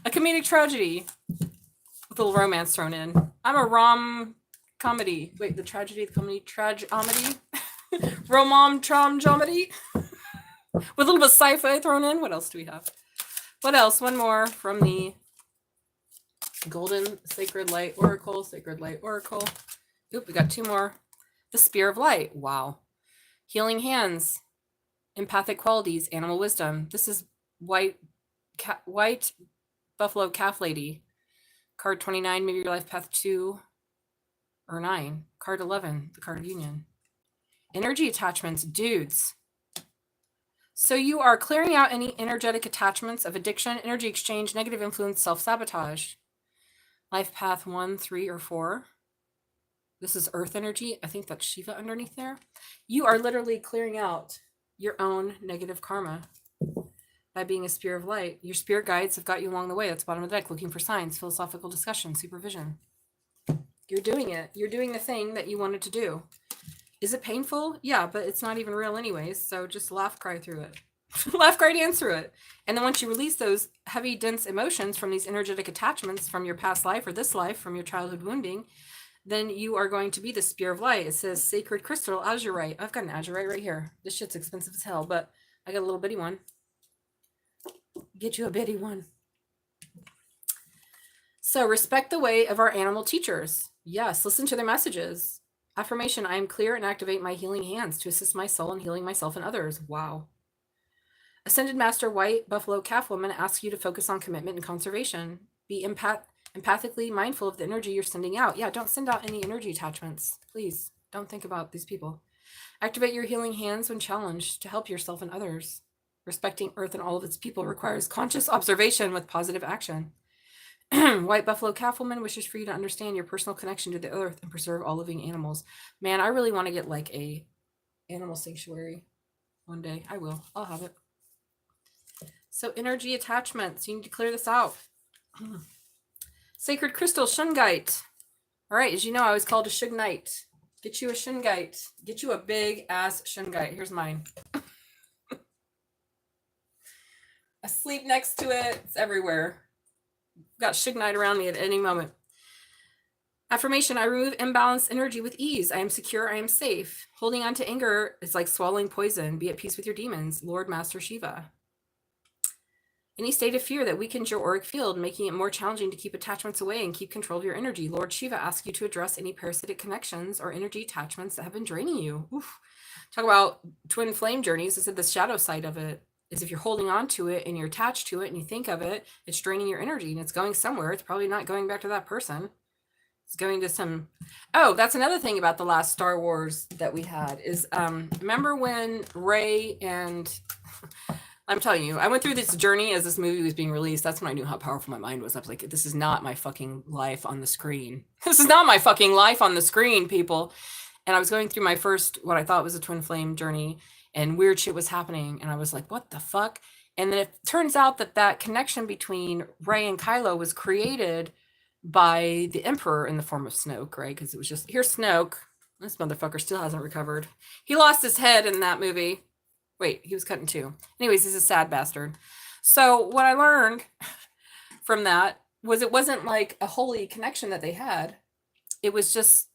A comedic tragedy with a little romance thrown in. I'm a rom comedy. Wait, the tragedy, the comedy, tragedy? Romom trom-jomedy? With a little bit of sci-fi thrown in. What else do we have? What else? One more from the Golden Sacred Light Oracle. Sacred Light Oracle. Oop, we got 2 more. The Spear of Light. Wow. Healing hands. Empathic qualities. Animal wisdom. This is white buffalo calf lady. Card 29, maybe your life path 2 or 9. Card 11, the card of union. Energy attachments, dudes. So you are clearing out any energetic attachments of addiction, energy exchange, negative influence, self-sabotage. Life path 1, 3, or 4. This is earth energy. I think that's Shiva underneath there. You are literally clearing out your own negative karma by being a spear of light. Your spirit guides have got you along the way. That's the bottom of the deck, looking for signs, philosophical discussion, supervision. You're doing it. You're doing the thing that you wanted to do. Is it painful? Yeah, but it's not even real anyways. So just laugh, cry through it. Laugh, cry, dance through it. And then once you release those heavy, dense emotions from these energetic attachments from your past life or this life, from your childhood wounding, then you are going to be the spear of light. It says sacred crystal azurite. I've got an azurite right here. This shit's expensive as hell, but I got a little bitty one. Get you a bitty one. So respect the way of our animal teachers. Yes, listen to their messages. Affirmation, I am clear and activate my healing hands to assist my soul in healing myself and others. Wow. Ascended Master White Buffalo Calf Woman asks you to focus on commitment and conservation. Be empathically mindful of the energy you're sending out. Yeah, don't send out any energy attachments. Please, don't think about these people. Activate your healing hands when challenged to help yourself and others. Respecting Earth and all of its people requires conscious observation with positive action. White Buffalo Calf Woman wishes for you to understand your personal connection to the earth and preserve all living animals. Man, I really want to get like a animal sanctuary one day. I will. I'll have it. So energy attachments. You need to clear this out. Sacred crystal shungite. All right, as you know, I was called a shungite. Get you a shungite. Get you a big ass shungite. Here's mine. I sleep next to it. It's everywhere. Got shungite around me at any moment. Affirmation, I remove imbalanced energy with ease. I am secure. I am safe. Holding on to anger is like swallowing poison. Be at peace with your demons. Lord Master Shiva. Any state of fear that weakens your auric field, making it more challenging to keep attachments away and keep control of your energy. Lord Shiva asks you to address any parasitic connections or energy attachments that have been draining you. Oof. Talk about twin flame journeys. I said the shadow side of it is if you're holding on to it and you're attached to it and you think of it, it's draining your energy and it's going somewhere. It's probably not going back to that person. It's going to some. Oh, that's another thing about the last Star Wars that we had is remember when Rey and I'm telling you, I went through this journey as this movie was being released. That's when I knew how powerful my mind was. I was like, this is not my fucking life on the screen. This is not my fucking life on the screen, people. And I was going through my first, what I thought was a twin flame journey, and weird shit was happening. And I was like, what the fuck? And then it turns out that that connection between Rey and Kylo was created by the Emperor in the form of Snoke, right? Because it was just, here's Snoke. This motherfucker still hasn't recovered. He lost his head in that movie. Wait, he was cut in two. Anyways, he's a sad bastard. So what I learned from that was it wasn't like a holy connection that they had. It was just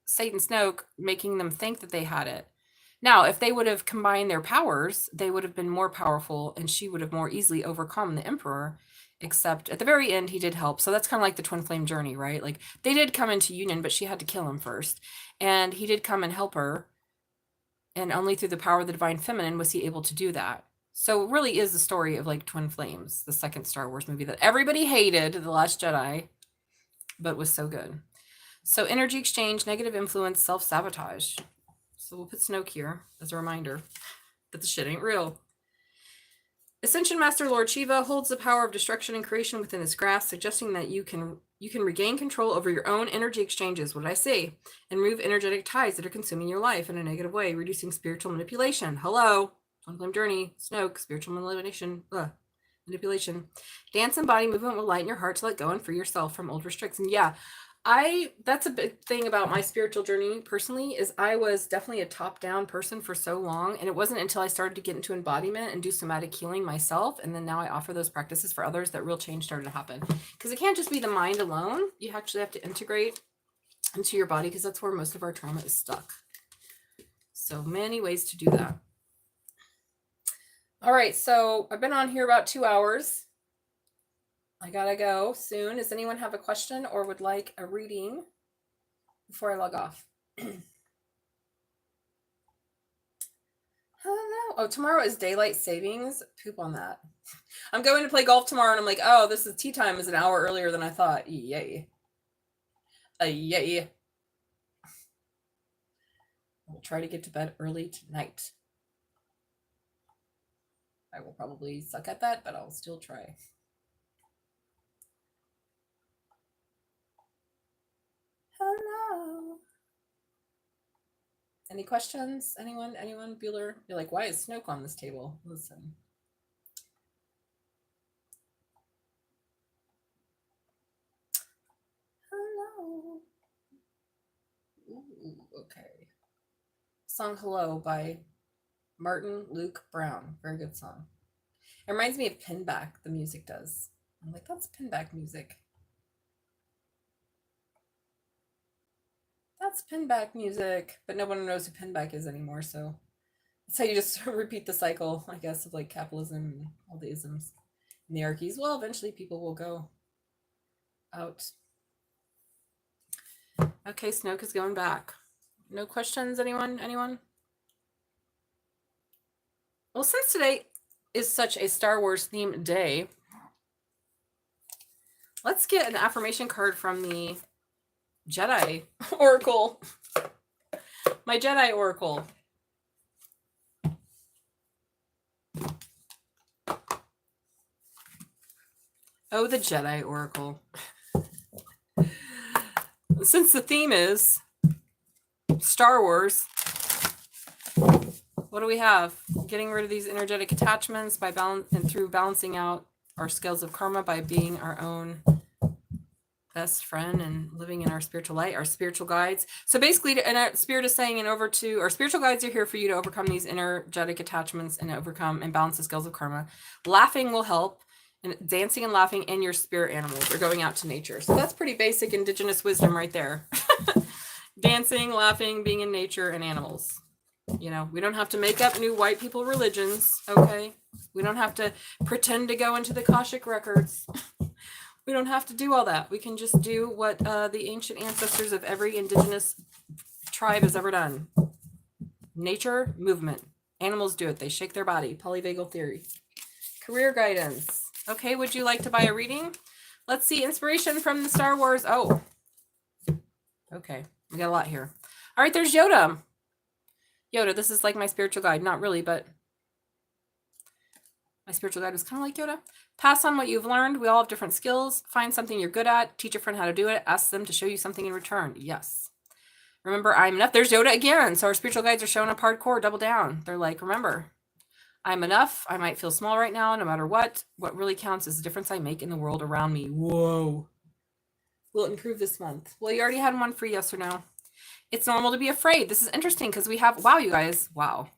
Satan Snoke making them think that they had it. Now, if they would have combined their powers, they would have been more powerful and she would have more easily overcome the Emperor, except at the very end, he did help. So that's kind of like the twin flame journey, right? Like they did come into union, but she had to kill him first. And he did come and help her. And only through the power of the divine feminine was he able to do that. So it really is the story of like Twin Flames, the second Star Wars movie that everybody hated, The Last Jedi, but was so good. So energy exchange, negative influence, self-sabotage. So we'll put Snoke here as a reminder that the shit ain't real. Ascension Master Lord Shiva holds the power of destruction and creation within his grasp, suggesting that you can regain control over your own energy exchanges, what did I say? And remove energetic ties that are consuming your life in a negative way, reducing spiritual manipulation. Hello, Twin Flame Journey, Snoke, spiritual manipulation. Dance and body movement will lighten your heart to let go and free yourself from old restrictions. Yeah, that's a big thing about my spiritual journey personally is I was definitely a top-down person for so long, and it wasn't until I started to get into embodiment and do somatic healing myself, and then now I offer those practices for others, that real change started to happen. Because it can't just be the mind alone. You actually have to integrate into your body, because that's where most of our trauma is stuck. So many ways to do that. All right, so I've been on here about 2 hours. I gotta go soon. Does anyone have a question or would like a reading before I log off? Hello. Oh, tomorrow is daylight savings. Poop on that. I'm going to play golf tomorrow, and I'm like, oh, this is tea time is an hour earlier than I thought. Yay. Yay. I'll try to get to bed early tonight. I will probably suck at that, but I'll still try. Hello. Any questions? Anyone? Bueller? You're like, why is Snoke on this table? Listen. Hello. Ooh, okay. Song Hello by Martin Luke Brown. Very good song. It reminds me of Pinback, the music does. I'm like, that's Pinback music. That's Pinback music. But no one knows who Pinback is anymore, so that's how you just repeat the cycle, I guess, of like capitalism and all the isms and the archies. Well, eventually people will go out. Okay, Snoke is going back. No questions, anyone? Anyone? Well, since today is such a Star Wars themed day, let's get an affirmation card from the Jedi Oracle. My Jedi Oracle. Oh, the Jedi Oracle. Since the theme is Star Wars, what do we have? Getting rid of these energetic attachments by through balancing out our scales of karma by being our own best friend and living in our spiritual light, our spiritual guides. So basically, and our spirit is saying, our spiritual guides are here for you to overcome these energetic attachments and overcome and balance the scales of karma. Laughing will help, and dancing and laughing, and your spirit animals are going out to nature. So that's pretty basic indigenous wisdom right there. Dancing, laughing, being in nature, and animals. You know, we don't have to make up new white people religions, okay? We don't have to pretend to go into the Akashic records. We don't have to do all that. We can just do what the ancient ancestors of every indigenous tribe has ever done. Nature, movement. Animals do it. They shake their body. Polyvagal theory. Career guidance. Okay, would you like to buy a reading? Let's see. Inspiration from the Star Wars. Oh. Okay, we got a lot here. All right, there's Yoda. Yoda, this is like my spiritual guide. Not really, but my spiritual guide was kind of like Yoda. Pass on what you've learned. We all have different skills. Find something you're good at. Teach a friend how to do it. Ask them to show you something in return. Yes. Remember, I'm enough. There's Yoda again. So our spiritual guides are showing up hardcore. Double down. They're like, remember, I'm enough. I might feel small right now, no matter what. What really counts is the difference I make in the world around me. Whoa. Will it improve this month? Well, you already had one for yes or no. It's normal to be afraid. This is interesting because we have, wow, you guys. Wow.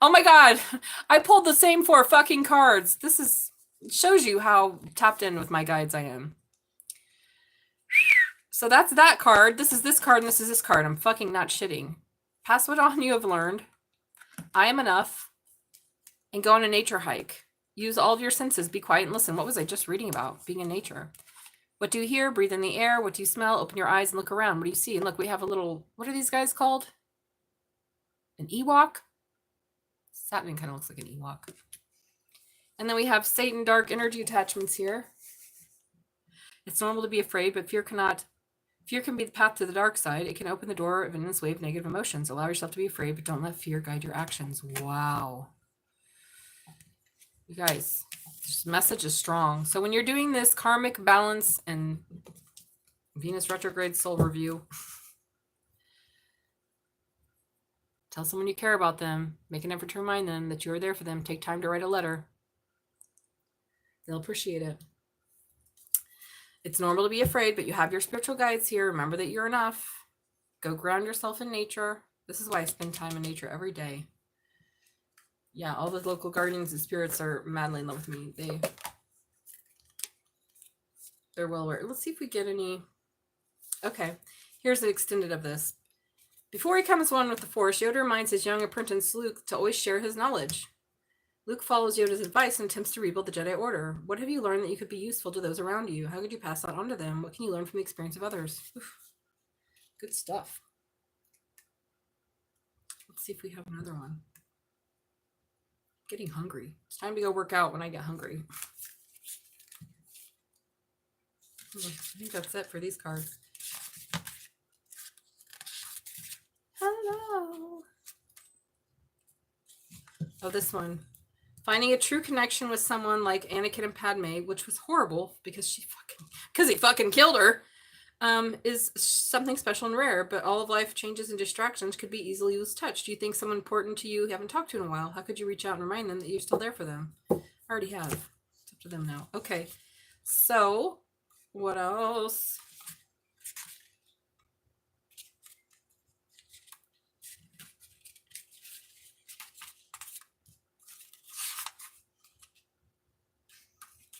Oh my God, I pulled the same 4 fucking cards. This shows you how tapped in with my guides I am. So that's that card. This is this card, and this is this card. I'm fucking not shitting. Pass what on you have learned. I am enough. And go on a nature hike. Use all of your senses. Be quiet and listen. What was I just reading about? Being in nature. What do you hear? Breathe in the air. What do you smell? Open your eyes and look around. What do you see? And look, we have a little, what are these guys called? An Ewok? Saturn kind of looks like an Ewok. And then we have Satan dark energy attachments here. It's normal to be afraid, but fear can be the path to the dark side. It can open the door of an endless wave of negative emotions. Allow yourself to be afraid, but don't let fear guide your actions. Wow. You guys, this message is strong. So when you're doing this karmic balance and Venus retrograde soul review, tell someone you care about them. Make an effort to remind them that you are there for them. Take time to write a letter. They'll appreciate it. It's normal to be afraid, but you have your spiritual guides here. Remember that you're enough. Go ground yourself in nature. This is why I spend time in nature every day. Yeah, all the local guardians and spirits are madly in love with me. They're well aware. Let's see if we get any. Okay, here's the extended of this. Before he comes one with the Force, Yoda reminds his young apprentice Luke to always share his knowledge. Luke follows Yoda's advice and attempts to rebuild the Jedi Order. What have you learned that you could be useful to those around you? How could you pass that on to them? What can you learn from the experience of others? Oof. Good stuff. Let's see if we have another one. Getting hungry. It's time to go work out when I get hungry. I think that's it for these cards. Hello. Oh, this one. Finding a true connection with someone like Anakin and Padme, which was horrible because he fucking killed her, is something special and rare, but all of life changes and distractions could be easily lose touch. Do you think someone important to you haven't talked to in a while? How could you reach out and remind them that you're still there for them? I already have. It's up to them now. Okay. So, what else?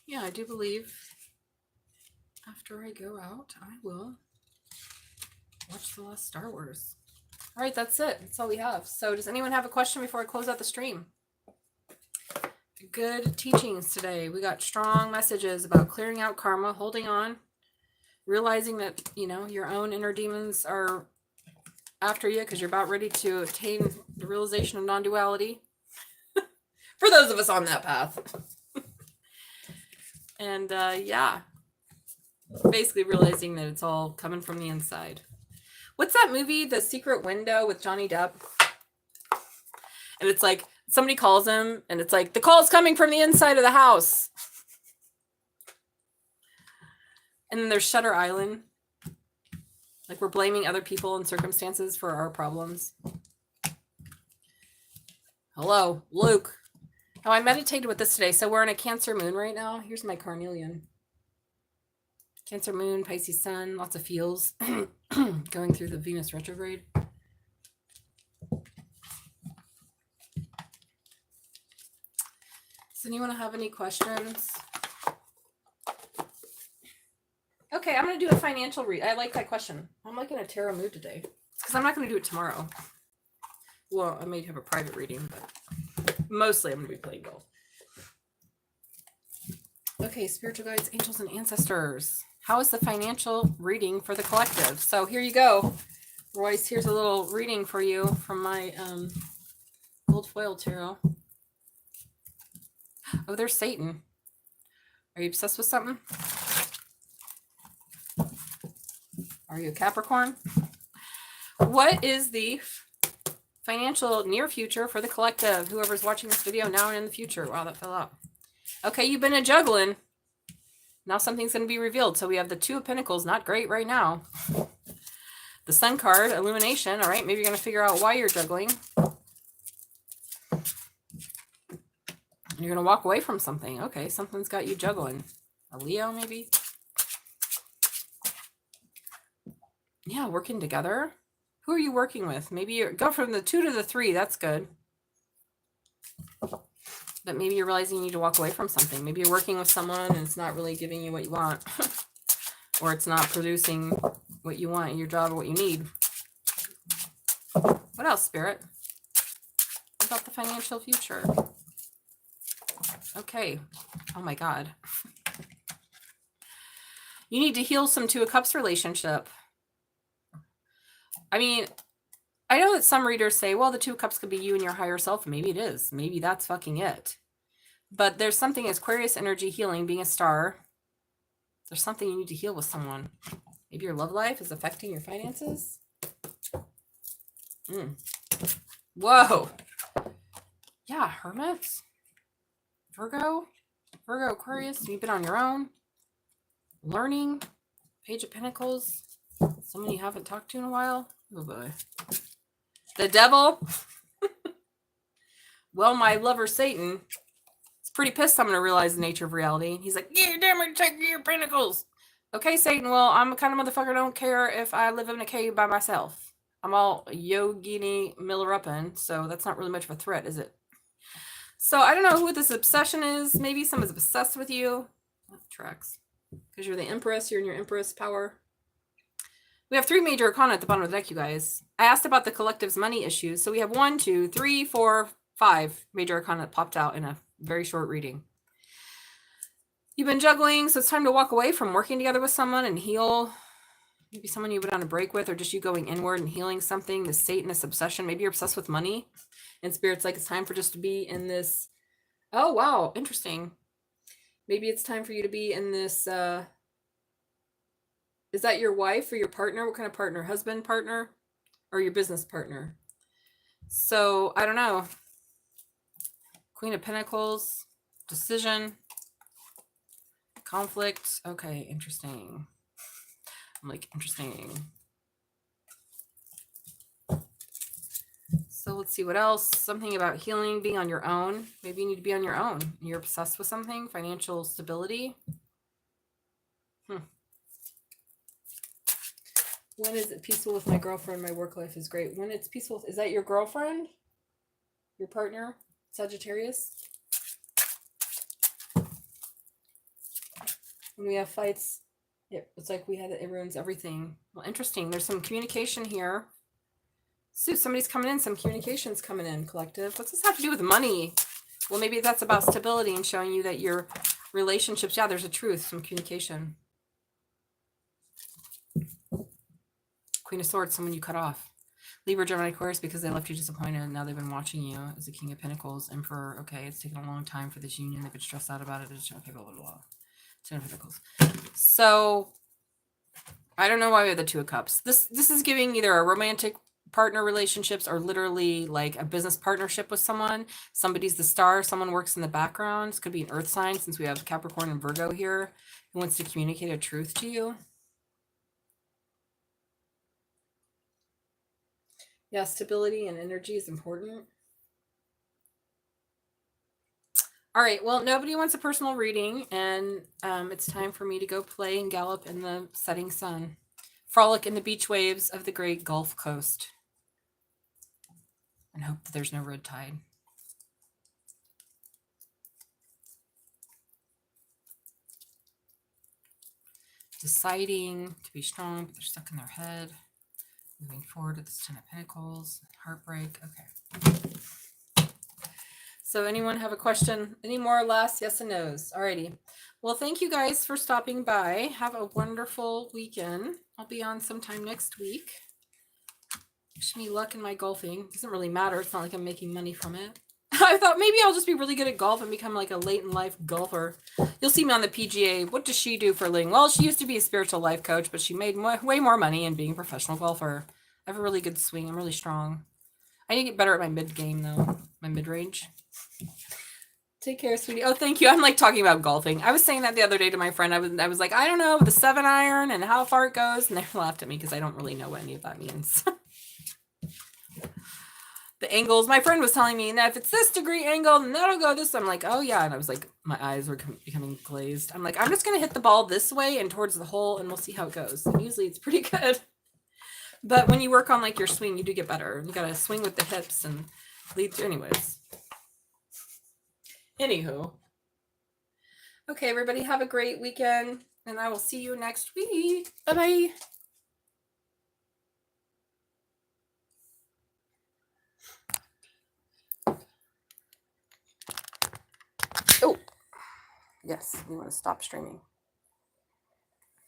Yeah, I do believe after I go out, I will watch the last Star Wars. All right, that's it. That's all we have. So does anyone have a question before I close out the stream? If Good teachings today. We got strong messages about clearing out karma, holding on, realizing that, you know, your own inner demons are after you because you're about ready to attain the realization of non-duality. For those of us on that path. And yeah, basically realizing that it's all coming from the inside. What's that movie, The Secret Window, with Johnny Depp? And it's like somebody calls him and it's like, the call's coming from the inside of the house. And then there's Shutter Island. Like we're blaming other people and circumstances for our problems. Hello, Luke. Oh, I meditated with this today. So we're in a Cancer moon right now. Here's my carnelian. Cancer moon, Pisces sun, lots of feels going through the Venus retrograde. Does anyone have any questions? Okay, I'm going to do a financial read. I like that question. I'm like in a tarot mood today. Because I'm not going to do it tomorrow. Well, I may have a private reading, but mostly I'm going to be playing golf. Okay, spiritual guides, angels, and ancestors. How is the financial reading for the collective? So here you go. Royce, here's a little reading for you from my gold foil tarot. Oh, there's Satan. Are you obsessed with something? Are you a Capricorn? What is the financial near future for the collective? Whoever's watching this video now and in the future. Wow, that fell out. Okay, you've been a juggling. Now something's going to be revealed. So we have the Two of Pentacles. Not great right now. The Sun card, illumination. All right, maybe you're going to figure out why you're juggling. You're going to walk away from something. Okay, something's got you juggling. A Leo, maybe? Yeah, working together. Who are you working with? Maybe you go from the 2 to the 3. That's good. But maybe you're realizing you need to walk away from something. Maybe you're working with someone and it's not really giving you what you want. Or it's not producing what you want in your job or what you need. What else, Spirit? What about the financial future? Okay. Oh my God. You need to heal some Two of Cups relationship. I mean, I know that some readers say, well, the Two of Cups could be you and your higher self. Maybe it is. Maybe that's fucking it. But there's something as Aquarius energy healing, being a star. There's something you need to heal with someone. Maybe your love life is affecting your finances. Whoa. Yeah, Hermits. Virgo, Aquarius, you've been on your own. Learning. Page of Pentacles. Someone you haven't talked to in a while. Oh boy. The Devil. Well, my lover Satan is pretty pissed I'm going to realize the nature of reality. He's like, yeah, damn it, take your pentacles. Okay, Satan, well, I'm the kind of motherfucker don't care if I live in a cave by myself. I'm all Yogini Milleruppin, so that's not really much of a threat, is it? So I don't know who this obsession is. Maybe someone's obsessed with you. That tracks. Because you're the Empress. You're in your Empress power. We have 3 major arcana at the bottom of the deck, you guys. I asked about the collective's money issues. So we have 1, 2, 3, 4, 5 major arcana that popped out in a very short reading. You've been juggling, so it's time to walk away from working together with someone and heal. Maybe someone you've been on a break with, or just you going inward and healing something. The Satanist obsession. Maybe you're obsessed with money. And Spirit's like, it's time for just to be in this. Oh, wow. Interesting. Maybe it's time for you to be in this. Is that your wife or your partner? What kind of partner? Husband, partner, or your business partner? So, I don't know. Queen of Pentacles, decision, conflict. Okay, interesting. I'm like, interesting. So let's see what else. Something about healing, being on your own. Maybe you need to be on your own. You're obsessed with something. Financial stability. When is it peaceful with my girlfriend? My work life is great. When it's peaceful, is that your girlfriend? Your partner? Sagittarius? When we have fights, it's like it ruins everything. Well, interesting. There's some communication here. So somebody's coming in. Some communication's coming in, collective. What's this have to do with money? Well, maybe that's about stability and showing you that your relationships, yeah, there's a truth, some communication. Queen of Swords, someone you cut off. Libra, Gemini, Aquarius, because they left you disappointed. Now they've been watching you as the King of Pentacles. Emperor, okay, it's taken a long time for this union. They've been stressed out about it. Okay, blah, blah, blah. Ten of Pentacles. So, I don't know why we have the Two of Cups. This is giving either a romantic partner relationships or literally like a business partnership with someone. Somebody's the star. Someone works in the background. This could be an earth sign since we have Capricorn and Virgo here who wants to communicate a truth to you. Yeah, stability and energy is important. All right, well, nobody wants a personal reading, and it's time for me to go play and gallop in the setting sun. Frolic in the beach waves of the great Gulf Coast. And hope that there's no red tide. Deciding to be strong, but they're stuck in their head. Moving forward with this Ten of Pentacles. Heartbreak. Okay. So anyone have a question? Any more or less? Yes and no's. Alrighty. Well, thank you guys for stopping by. Have a wonderful weekend. I'll be on sometime next week. Wish me luck in my golfing. It doesn't really matter. It's not like I'm making money from it. I thought maybe I'll just be really good at golf and become like a late in life golfer. You'll see me on the PGA. What does she do for a living? Well, she used to be a spiritual life coach, but she made way more money in being a professional golfer. I have a really good swing. I'm really strong. I need to get better at my mid game though. My mid range. Take care, sweetie. Oh, thank you. I'm like talking about golfing. I was saying that the other day to my friend. I was like, I don't know, the 7-iron and how far it goes. And they laughed at me because I don't really know what any of that means. The angles. My friend was telling me that if it's this degree angle, then that'll go this. I'm like, oh yeah. And I was like, my eyes were becoming glazed. I'm like, I'm just going to hit the ball this way and towards the hole and we'll see how it goes. And usually it's pretty good. But when you work on like your swing, you do get better. You got to swing with the hips and lead through anyways. Anywho. Okay, everybody have a great weekend and I will see you next week. Bye-bye. Oh, yes, you want to stop streaming.